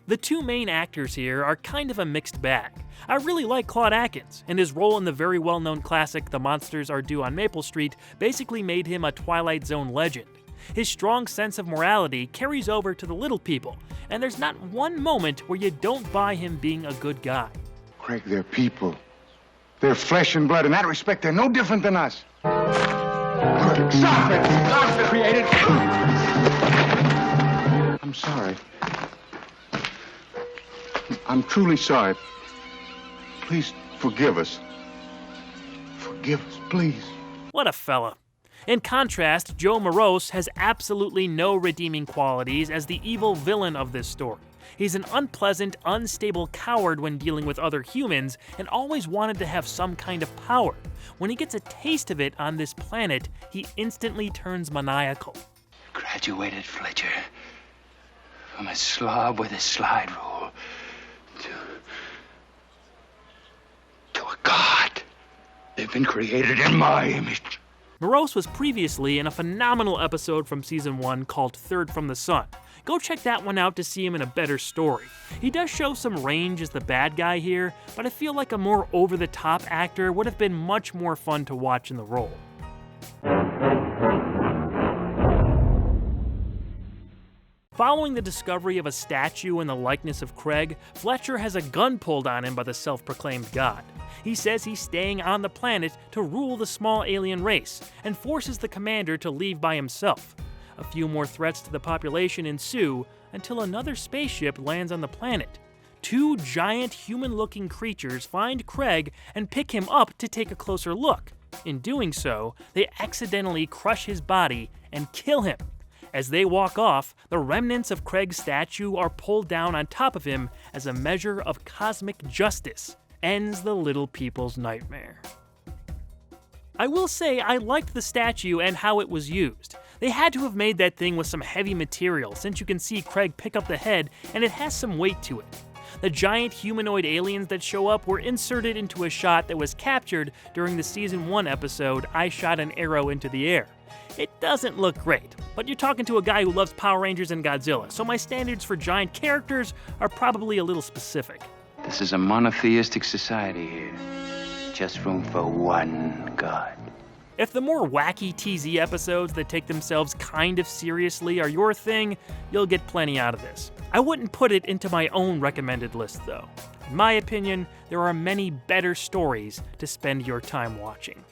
The 2 main actors here are kind of a mixed bag. I really like Claude Akins, and his role in the very well-known classic The Monsters Are Due on Maple Street basically made him a Twilight Zone legend. His strong sense of morality carries over to the Little People, and there's not one moment where you don't buy him being a good guy. Craig, they're people. They're flesh and blood. In that respect, they're no different than us. Stop it! Stop it, created! I'm sorry. I'm truly sorry. Please forgive us. Forgive us, please. What a fella. In contrast, Joe Morose has absolutely no redeeming qualities as the evil villain of this story. He's an unpleasant, unstable coward when dealing with other humans and always wanted to have some kind of power. When he gets a taste of it on this planet, he instantly turns maniacal. Graduated, Fletcher, from a slob with a slide rule to a god. They've been created in my image. Morose was previously in a phenomenal episode from Season 1 called Third from the Sun. Go check that one out to see him in a better story. He does show some range as the bad guy here, but I feel like a more over-the-top actor would have been much more fun to watch in the role. Following the discovery of a statue in the likeness of Craig, Fletcher has a gun pulled on him by the self-proclaimed god. He says he's staying on the planet to rule the small alien race, and forces the commander to leave by himself. A few more threats to the population ensue until another spaceship lands on the planet. Two giant human-looking creatures find Craig and pick him up to take a closer look. In doing so, they accidentally crush his body and kill him. As they walk off, the remnants of Craig's statue are pulled down on top of him as a measure of cosmic justice. Ends the little people's nightmare. I will say I liked the statue and how it was used. They had to have made that thing with some heavy material, since you can see Craig pick up the head and it has some weight to it. The giant humanoid aliens that show up were inserted into a shot that was captured during the Season 1 episode, I Shot an Arrow into the Air. It doesn't look great, but you're talking to a guy who loves Power Rangers and Godzilla, so my standards for giant characters are probably a little specific. This is a monotheistic society here. Just room for one god. If the more wacky TZ episodes that take themselves kind of seriously are your thing, you'll get plenty out of this. I wouldn't put it into my own recommended list, though. In my opinion, there are many better stories to spend your time watching.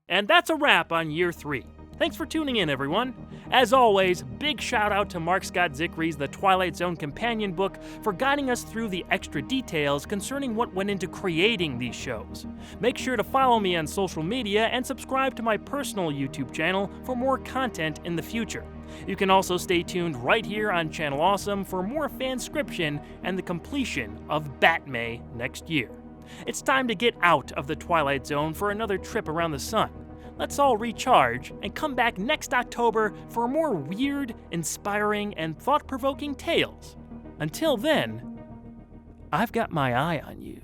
And that's a wrap on Year 3. Thanks for tuning in, everyone. As always, big shout out to Mark Scott Zickry's The Twilight Zone companion book for guiding us through the extra details concerning what went into creating these shows. Make sure to follow me on social media and subscribe to my personal YouTube channel for more content in the future. You can also stay tuned right here on Channel Awesome for more fanscription and the completion of Batmay next year. It's time to get out of the Twilight Zone for another trip around the sun. Let's all recharge and come back next October for more weird, inspiring, and thought-provoking tales. Until then, I've got my eye on you.